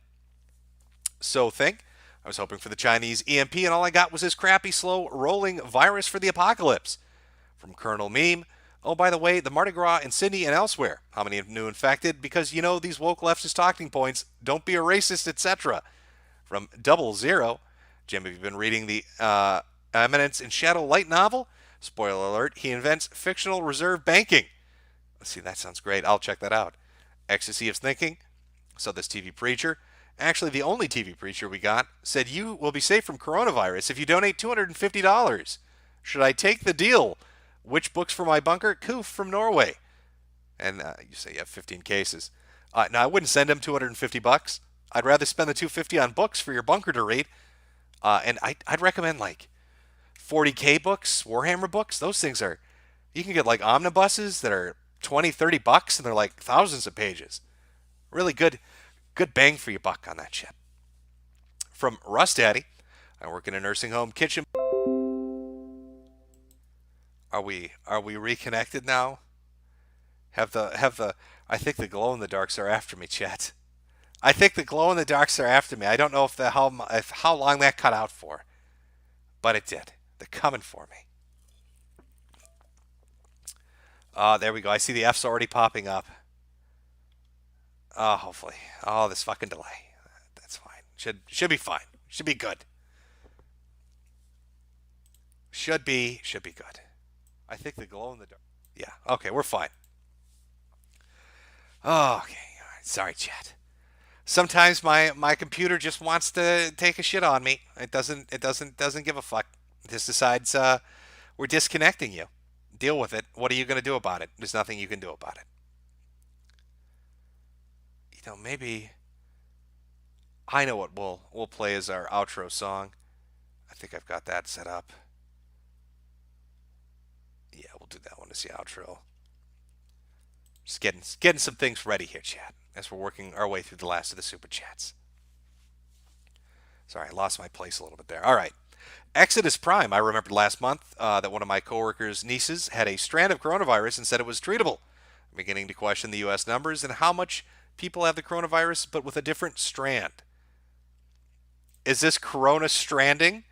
A: So think. I was hoping for the Chinese EMP, and all I got was this crappy, slow rolling virus for the apocalypse. From Colonel Meme. Oh, by the way, the Mardi Gras in Sydney and elsewhere. How many new infected? Because you know these woke leftist talking points. Don't be a racist, etc. From Double Zero. Jim, have you been reading the Eminence in Shadow light novel? Spoiler alert, he invents fictional reserve banking. Let's see, that sounds great. I'll check that out. Ecstasy of Thinking. So this TV preacher, actually the only TV preacher we got, said you will be safe from coronavirus if you donate $250. Should I take the deal? Which books for my bunker? Koof from Norway. And you say you have 15 cases. Now I wouldn't send him $250. I'd rather spend the $250 on books for your bunker to read. And I'd recommend like 40K books, Warhammer books. Those things are, you can get like omnibuses that are $20, $30, and they're like thousands of pages. Really good bang for your buck on that shit. From Russ Daddy, I work in a nursing home kitchen. Are we reconnected now? Have the I think the glow in the darks are after me, chat. I think the glow in the darks are after me. I don't know if how long that cut out for, but it did. They're coming for me. There we go. I see the F's already popping up. Hopefully. Oh, this fucking delay. That's fine. Should be fine. Should be good. Should be good. I think the glow in the dark. Yeah. Okay, we're fine. Oh, okay. All right. Sorry, chat. Sometimes my computer just wants to take a shit on me. It doesn't give a fuck. It just decides we're disconnecting you. Deal with it. What are you going to do about it? There's nothing you can do about it. You know, maybe I know what we'll play as our outro song. I think I've got that set up. Yeah, we'll do that one as the outro. Just getting some things ready here, chat, as we're working our way through the last of the super chats. Sorry, I lost my place a little bit there. All right. Exodus Prime. I remembered last month that one of my coworkers' nieces had a strand of coronavirus and said it was treatable. I'm beginning to question the U.S. numbers and how much people have the coronavirus, but with a different strand. Is this corona stranding?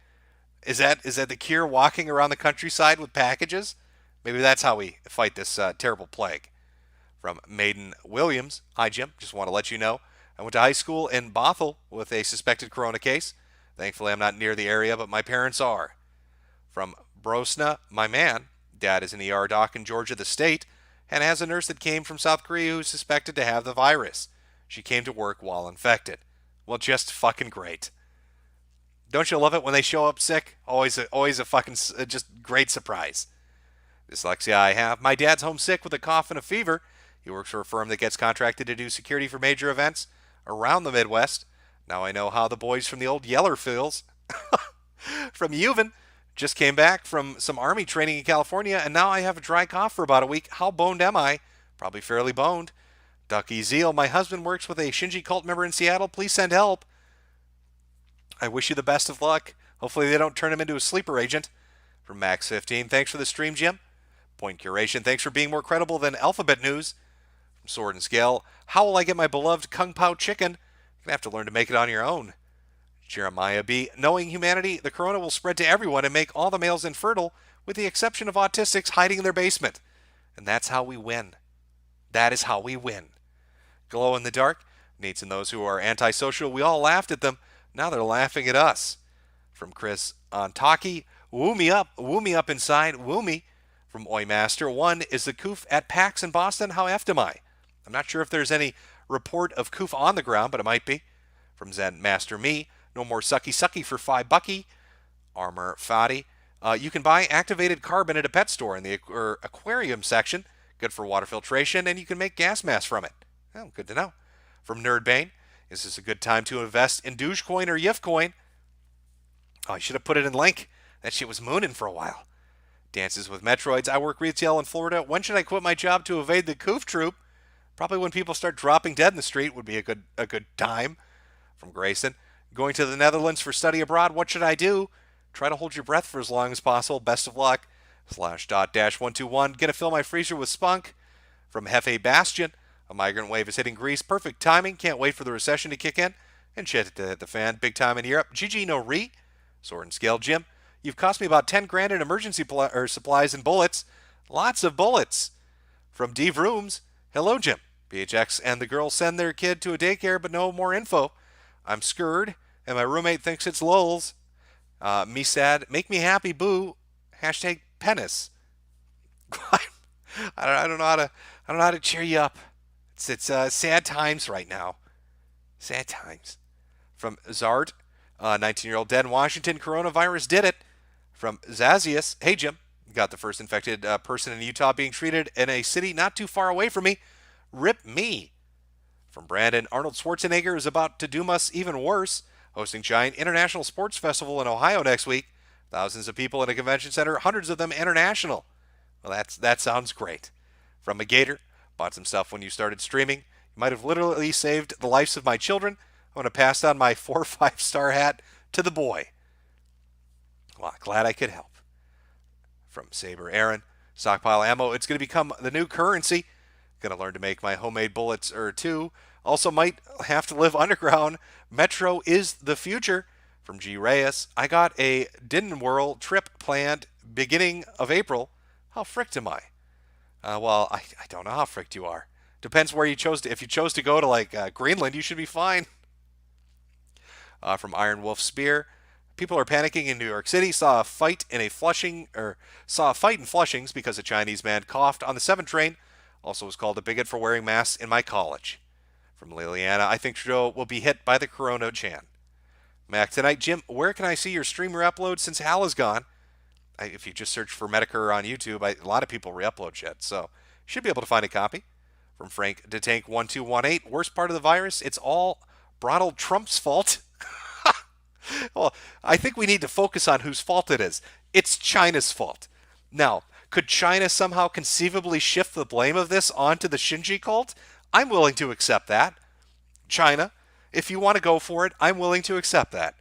A: Is that the cure, walking around the countryside with packages? Maybe that's how we fight this terrible plague. From Maiden Williams. Hi, Jim. Just want to let you know I went to high school in Bothell with a suspected corona case. Thankfully, I'm not near the area, but my parents are. From Brosna, my man. Dad is an ER doc in Georgia, the state, and has a nurse that came from South Korea who's suspected to have the virus. She came to work while infected. Well, just fucking great. Don't you love it when they show up sick? Always a fucking just great surprise. Dyslexia I have. My dad's homesick with a cough and a fever. He works for a firm that gets contracted to do security for major events around the Midwest. Now I know how the boys from the old Yeller feels. From Uven, just came back from some army training in California, and now I have a dry cough for about a week. How boned am I? Probably fairly boned. Ducky Zeal, my husband works with a Shinji cult member in Seattle. Please send help. I wish you the best of luck. Hopefully they don't turn him into a sleeper agent. From Max15, thanks for the stream, Jim. Point Curation, thanks for being more credible than Alphabet News. From Sword and Scale, how will I get my beloved Kung Pao chicken? You're going to have to learn to make it on your own. Jeremiah B. Knowing humanity, the corona will spread to everyone and make all the males infertile, with the exception of autistics hiding in their basement. And that's how we win. That is how we win. Glow in the dark, Nates and those who are antisocial, we all laughed at them. Now they're laughing at us. From Chris Ontaki, woo me up inside, woo me. From Oi Master, one is the coof at PAX in Boston. How effed am I? I'm not sure if there's any report of coof on the ground, but it might be. From Zen Master Me, no more sucky for $5. Armor Fadi, you can buy activated carbon at a pet store in the aquarium section. Good for water filtration, and you can make gas masks from it. Oh, good to know. From Nerdbane, Is this a good time to invest in Dogecoin or Yifcoin? Oh, I should have put it in link. That shit was mooning for a while. Dances with Metroids. I work retail in Florida. When should I quit my job to evade the Coof Troop? Probably when people start dropping dead in the street would be a good time. From Grayson. Going to the Netherlands for study abroad. What should I do? Try to hold your breath for as long as possible. Best of luck. Slash dot dash 121. Gonna fill my freezer with spunk. From Hefe Bastion. A migrant wave is hitting Greece. Perfect timing. Can't wait for the recession to kick in. And shit to hit the fan. Big time in Europe. GG no re. Sword and Scale Jim. You've cost me about 10 grand in emergency supplies and bullets. Lots of bullets. From Dave Rooms. Hello, Jim. PHX and the girls send their kid to a daycare, but no more info. I'm scared, and my roommate thinks it's lulz. Me sad. Make me happy, boo. Hashtag penis. I don't know how to. I don't know how to cheer you up. It's sad times right now. Sad times. From Zard, 19-year-old dead in Washington. Coronavirus did it. From Zazius. Hey, Jim. Got the first infected person in Utah being treated in a city not too far away from me. Rip me. From Brandon. Arnold Schwarzenegger is about to doom us even worse. Hosting giant international sports festival in Ohio next week. Thousands of people in a convention center. Hundreds of them international. Well, that sounds great. From a Gator. Bought some stuff when you started streaming. You might have literally saved the lives of my children. I'm going to pass on my 4 or 5-star hat to the boy. Well, glad I could help. From Saber Aaron. Stockpile ammo. It's going to become the new currency. Going to learn to make my homemade bullets or two. Also might have to live underground. Metro is the future. From G. Reyes. I got a Dinwhirl trip planned beginning of April. How fricked am I? Well, I don't know how fricked you are. Depends where you chose to. If you chose to go to like Greenland, you should be fine. From Iron Wolf Spear. People are panicking in New York City. Saw a fight in Flushings because a Chinese man coughed on the 7 train. Also was called a bigot for wearing masks in my college. From Liliana, I think Trudeau will be hit by the Corona Chan. Mac tonight, Jim, where can I see your streamer upload since Hal is gone? If you just search for Metokur on YouTube, a lot of people re-upload shit, so you should be able to find a copy. From Frank DeTank 1218, worst part of the virus, it's all Donald Trump's fault. Well, I think we need to focus on whose fault it is. It's China's fault. Now, could China somehow conceivably shift the blame of this onto the Shinji cult? I'm willing to accept that. China, if you want to go for it, I'm willing to accept that.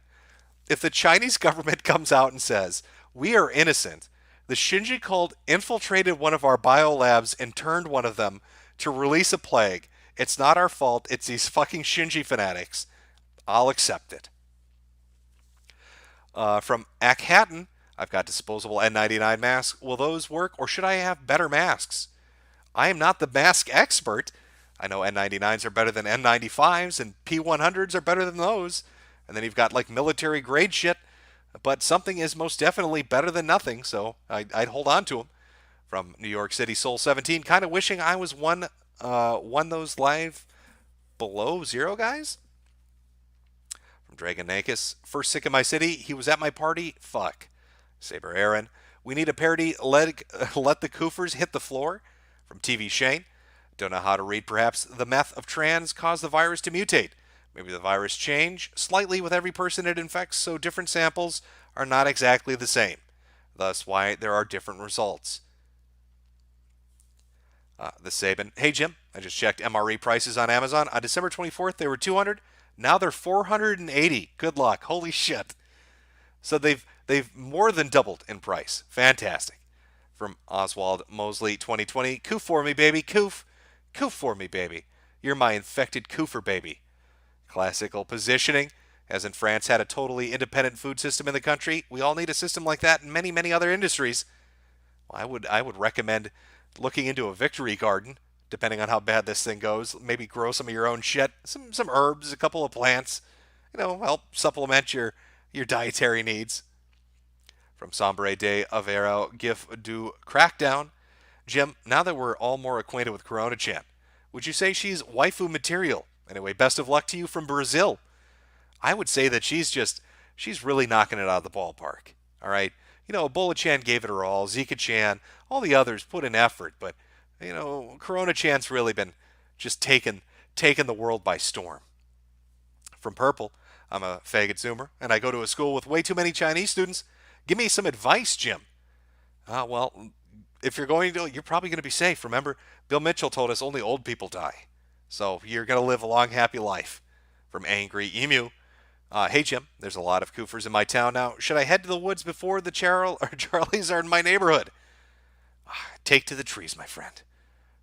A: If the Chinese government comes out and says, we are innocent, the Shinji cult infiltrated one of our biolabs and turned one of them to release a plague, it's not our fault, it's these fucking Shinji fanatics, I'll accept it. From Ackhatton, I've got disposable N99 masks. Will those work, or should I have better masks? I am not the mask expert. I know N99s are better than N95s, and P100s are better than those. And then you've got like military grade shit. But something is most definitely better than nothing, so I'd hold on to them. From New York City Soul 17, kind of wishing I was one those live below zero guys. From Dragon Nakis, first sick in my city, he was at my party, fuck. Saber Aaron, we need a parody, let the Koofers hit the floor. From TV Shane, don't know how to read, perhaps the meth of trans caused the virus to mutate. Maybe the virus change slightly with every person it infects, so different samples are not exactly the same. Thus why there are different results. The Saban, hey Jim, I just checked MRE prices on Amazon. On December 24th, they were $200. Now they're $480. Good luck. Holy shit. So they've more than doubled in price. Fantastic. From Oswald Mosley 2020, coof for me, baby. Coof. Coof for me, baby. You're my infected coofer, baby. Classical positioning. As in France had a totally independent food system in the country, we all need a system like that in many, many other industries. Well, I would recommend looking into a victory garden, depending on how bad this thing goes. Maybe grow some of your own shit, some herbs, a couple of plants, help supplement your dietary needs. From Sombre de Avero, Gif du Crackdown. Jim, now that we're all more acquainted with Corona Chan, would you say she's waifu material? Anyway, best of luck to you from Brazil. I would say that she's really knocking it out of the ballpark. All right? Ebola Chan gave it her all, Zika Chan, all the others put in effort, but, Corona Chan's really been just taking the world by storm. From Purple, I'm a faggot Zoomer, and I go to a school with way too many Chinese students. Give me some advice, Jim. Well, if you're going to, you're probably going to be safe. Remember, Bill Mitchell told us only old people die. So you're going to live a long, happy life. From Angry Emu. Hey, Jim, there's a lot of koofers in my town now. Should I head to the woods before the Charlies are in my neighborhood? Take to the trees, my friend.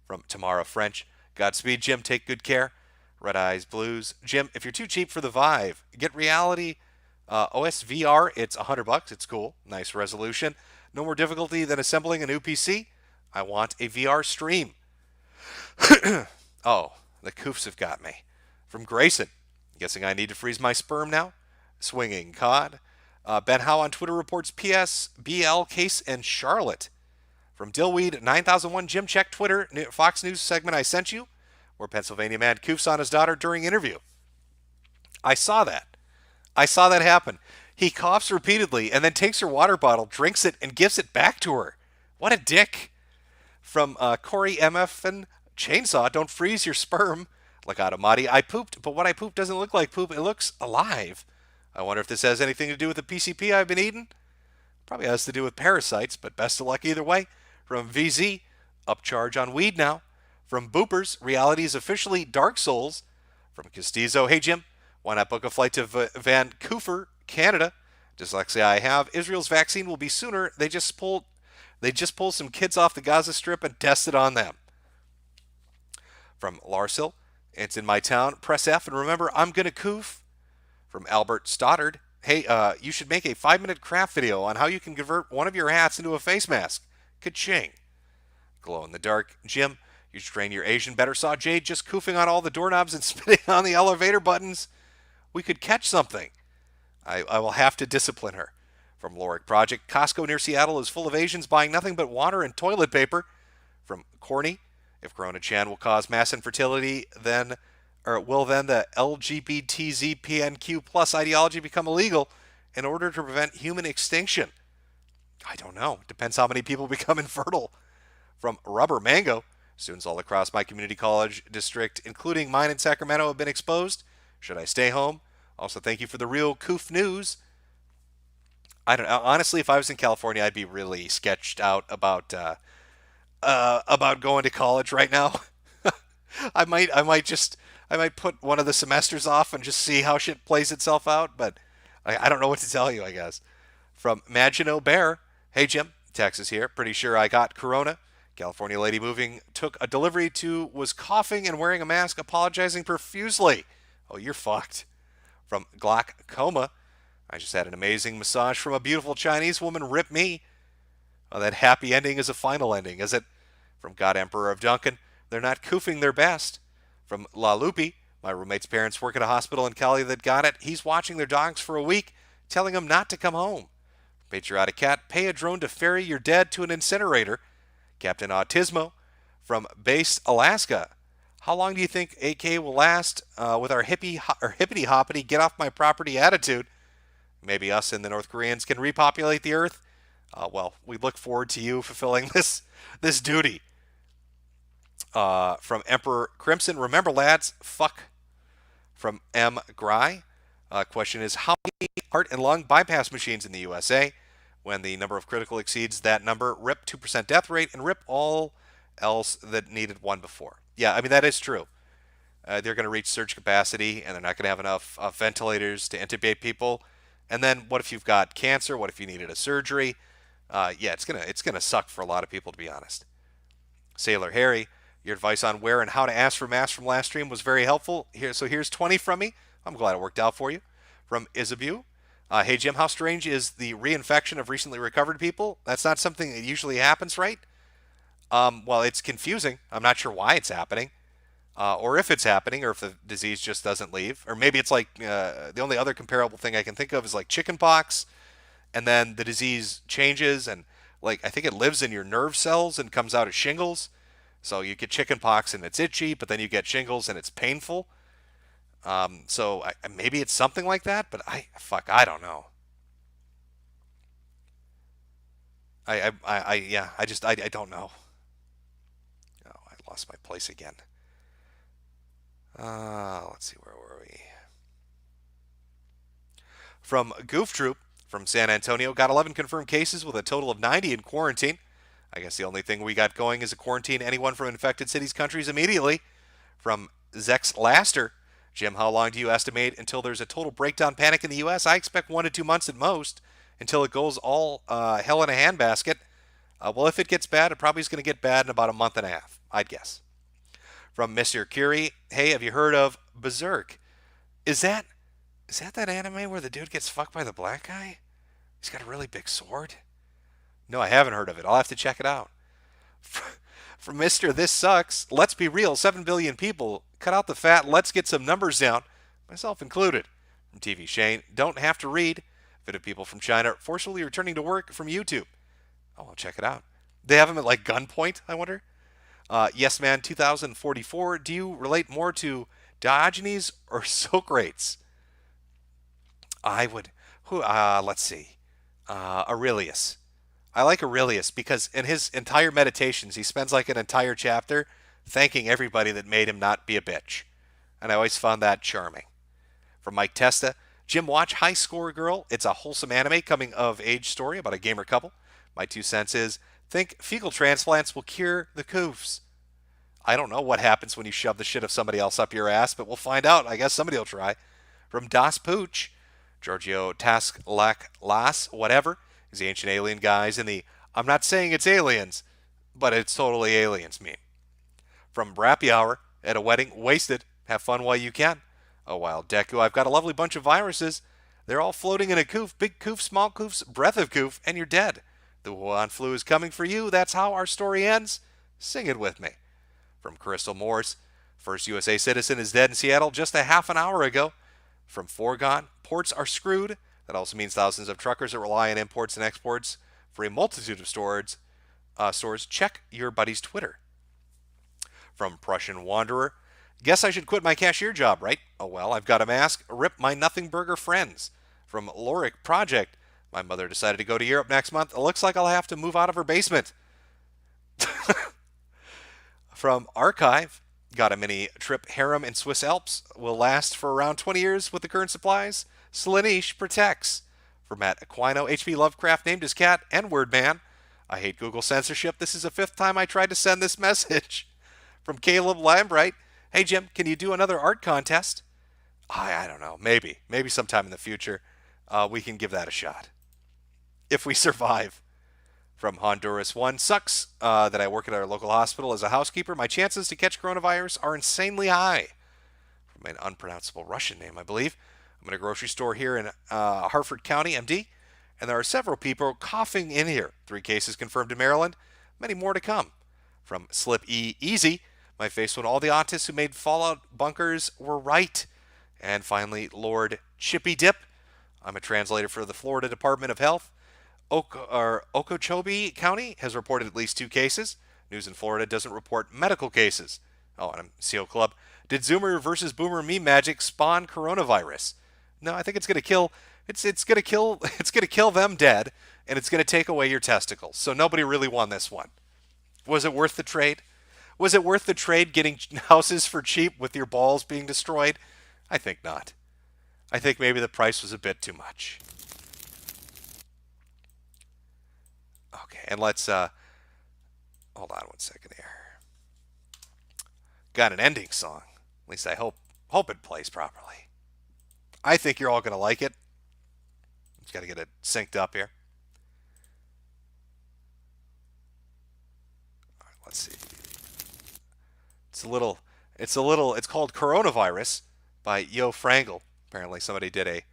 A: From Tamara French. Godspeed, Jim. Take good care. Red Eyes Blues. Jim, if you're too cheap for the Vive, get Reality OS VR. It's $100. It's cool. Nice resolution. No more difficulty than assembling a new PC. I want a VR stream. Oh, the koofs have got me. From Grayson. Guessing I need to freeze my sperm now. Swinging Cod. Ben Howe on Twitter reports PS, BL, Case, and Charlotte. From Dillweed 9001, Jim, check Twitter, Fox News segment I sent you, where Pennsylvania man koofs on his daughter during interview. I saw that. I saw that happen. He coughs repeatedly and then takes her water bottle, drinks it, and gives it back to her. What a dick. From Corey MF and Chainsaw, don't freeze your sperm. Legato Madi, I pooped, but what I pooped doesn't look like poop. It looks alive. I wonder if this has anything to do with the PCP I've been eating. Probably has to do with parasites, but best of luck either way. From VZ, upcharge on weed now. From Boopers, reality is officially Dark Souls. From Castizo, hey Jim, why not book a flight to Vancouver, Canada? Dyslexia I have. Israel's vaccine will be sooner. They just pulled some kids off the Gaza Strip and tested on them. From Larsil, it's in my town. Press F and remember, I'm gonna coof. From Albert Stoddard, hey, you should make a 5-minute craft video on how you can convert one of your hats into a face mask. Ka-ching. Glow in the dark. Jim, you should train your Asian better. Saw Jade just koofing on all the doorknobs and spitting on the elevator buttons. We could catch something. I will have to discipline her. From Loric Project, Costco near Seattle is full of Asians buying nothing but water and toilet paper. From Corny, if Corona Chan will cause mass infertility, then will then the LGBTZPNQ plus ideology become illegal in order to prevent human extinction? I don't know. Depends how many people become infertile. From Rubber Mango, students all across my community college district, including mine in Sacramento, have been exposed. Should I stay home? Also, thank you for the real coof news. I don't know. Honestly, if I was in California, I'd be really sketched out about going to college right now. I might put one of the semesters off and just see how shit plays itself out. But I don't know what to tell you, I guess. From Maginot Bear, hey Jim, Texas here. Pretty sure I got corona. California lady moving took a delivery to was coughing and wearing a mask, apologizing profusely. Oh, you're fucked. From Glaucoma, I just had an amazing massage from a beautiful Chinese woman. Rip me. Oh, that happy ending is a final ending, is it? From God Emperor of Duncan, they're not koofing their best. From La Lupi, my roommate's parents work at a hospital in Cali that got it. He's watching their dogs for a week, telling them not to come home. Patriotic Cat, pay a drone to ferry your dead to an incinerator. Captain Autismo from Base, Alaska. How long do you think AK will last with our hippity hoppity get off my property attitude? Maybe us and the North Koreans can repopulate the earth. Well, we look forward to you fulfilling this duty. From Emperor Crimson, remember lads, fuck. From M. Gry, question is how many heart and lung bypass machines in the USA? When the number of critical exceeds that number, rip 2% death rate and rip all else that needed one before. Yeah, I mean, that is true. They're going to reach surge capacity and they're not going to have enough ventilators to intubate people. And then what if you've got cancer? What if you needed a surgery? Yeah, it's gonna suck for a lot of people, to be honest. Sailor Harry, your advice on where and how to ask for masks from last stream was very helpful. Here's 20 from me. I'm glad it worked out for you. From Isabu, hey Jim, how strange is the reinfection of recently recovered people? That's not something that usually happens, right? Well, it's confusing. I'm not sure why it's happening, or if it's happening, or if the disease just doesn't leave, or maybe it's like the only other comparable thing I can think of is like chickenpox, and then the disease changes, and like I think it lives in your nerve cells and comes out as shingles. So you get chickenpox and it's itchy, but then you get shingles and it's painful. So maybe it's something like that, but I don't know. I don't know. Oh, I lost my place again. Let's see, where were we? From Goof Troop from San Antonio, got 11 confirmed cases with a total of 90 in quarantine. I guess the only thing we got going is to quarantine anyone from infected cities, countries immediately. From Zex Laster, Jim, how long do you estimate until there's a total breakdown panic in the U.S.? I expect 1 to 2 months at most until it goes all hell in a handbasket. Well, if it gets bad, it probably is going to get bad in about a month and a half, I'd guess. From Mr. Curie, hey, have you heard of Berserk? Is that that anime where the dude gets fucked by the black guy? He's got a really big sword. No, I haven't heard of it. I'll have to check it out. From Mr. This Sucks, let's be real, 7 billion people. Cut out the fat, let's get some numbers down, myself included. From TV Shane, don't have to read. Fit people from China forcefully returning to work from YouTube. Oh, I'll check it out. They have them at like gunpoint, I wonder? Yes, man, 2044. Do you relate more to Diogenes or Socrates? I would. Let's see. Aurelius. I like Aurelius because in his entire meditations, he spends like an entire chapter thanking everybody that made him not be a bitch. And I always found that charming. From Mike Testa, Jim, watch High Score Girl. It's a wholesome anime coming of age story about a gamer couple. My 2 cents is, think fecal transplants will cure the coofs. I don't know what happens when you shove the shit of somebody else up your ass, but we'll find out. I guess somebody will try. From Das Pooch, Giorgio Tasklak Las, whatever, is the ancient alien guys in the I'm not saying it's aliens, but it's totally aliens meme. From Brappy Hour, at a wedding, wasted, have fun while you can. Oh, wild Deku, I've got a lovely bunch of viruses. They're all floating in a coof, big coof, small coofs, breath of coof, and you're dead. The Wuhan flu is coming for you. That's how our story ends. Sing it with me. From Crystal Morse, first USA citizen is dead in Seattle just a half an hour ago. From Foregone, ports are screwed. That also means thousands of truckers that rely on imports and exports for a multitude of stores. Check your buddy's Twitter. From Prussian Wanderer, guess I should quit my cashier job, right? Oh well, I've got a mask. Rip my nothing burger friends. From Loric Project, my mother decided to go to Europe next month. It looks like I'll have to move out of her basement. From Archive, got a mini trip harem in Swiss Alps. Will last for around 20 years with the current supplies. Slanish protects. From Matt Aquino, H.P. Lovecraft named his cat N-word man. I hate Google censorship. This is the 5th time I tried to send this message. From Caleb Lambright, hey Jim, can you do another art contest? I don't know. Maybe sometime in the future we can give that a shot. If we survive. From Honduras 1, sucks that I work at our local hospital as a housekeeper. My chances to catch coronavirus are insanely high. From an unpronounceable Russian name, I believe. I'm in a grocery store here in Harford County, MD, and there are several people coughing in here. 3 cases confirmed in Maryland, many more to come. From Slip E Easy, my face when all the autists who made Fallout bunkers were right. And finally, Lord Chippy Dip. I'm a translator for the Florida Department of Health. Okeechobee County has reported at least 2 cases. News in Florida doesn't report medical cases. Oh, and I'm CO Club. Did Zoomer versus Boomer meme magic spawn coronavirus? No, I think it's gonna kill. It's gonna kill. It's gonna kill them dead, and it's gonna take away your testicles. So nobody really won this one. Was it worth the trade? Was it worth the trade getting houses for cheap with your balls being destroyed? I think not. I think maybe the price was a bit too much. Okay, and let's hold on 1 second here. Got an ending song. At least I hope it plays properly. I think you're all gonna like it. Just gotta get it synced up here. All right, let's see. It's called Coronavirus by Yo Frangle. Apparently somebody did a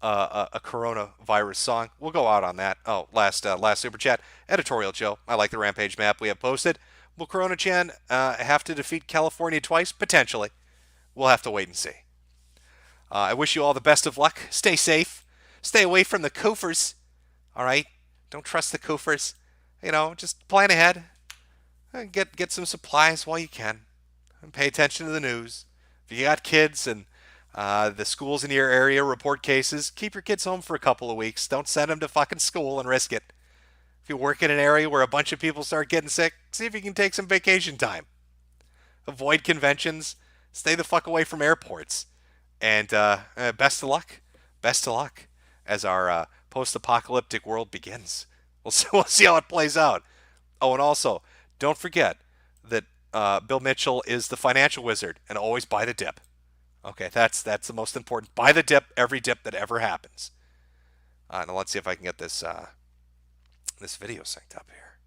A: coronavirus song. We'll go out on that. Oh, last super chat. Editorial Joe. I like the Rampage map we have posted. Will Corona-chan have to defeat California twice? Potentially. We'll have to wait and see. I wish you all the best of luck. Stay safe. Stay away from the koofers. All right? Don't trust the koofers. Just plan ahead. And get some supplies while you can. And pay attention to the news. If you got kids and the schools in your area report cases, keep your kids home for a couple of weeks. Don't send them to fucking school and risk it. If you work in an area where a bunch of people start getting sick, see if you can take some vacation time. Avoid conventions. Stay the fuck away from airports. And best of luck. Best of luck. as our post-apocalyptic world begins. We'll see how it plays out. Oh, and also, don't forget that Bill Mitchell is the financial wizard, and always buy the dip. Okay, that's the most important. Buy the dip, every dip that ever happens. Now let's see if I can get this video synced up here.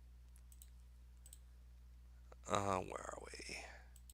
A: Where are we?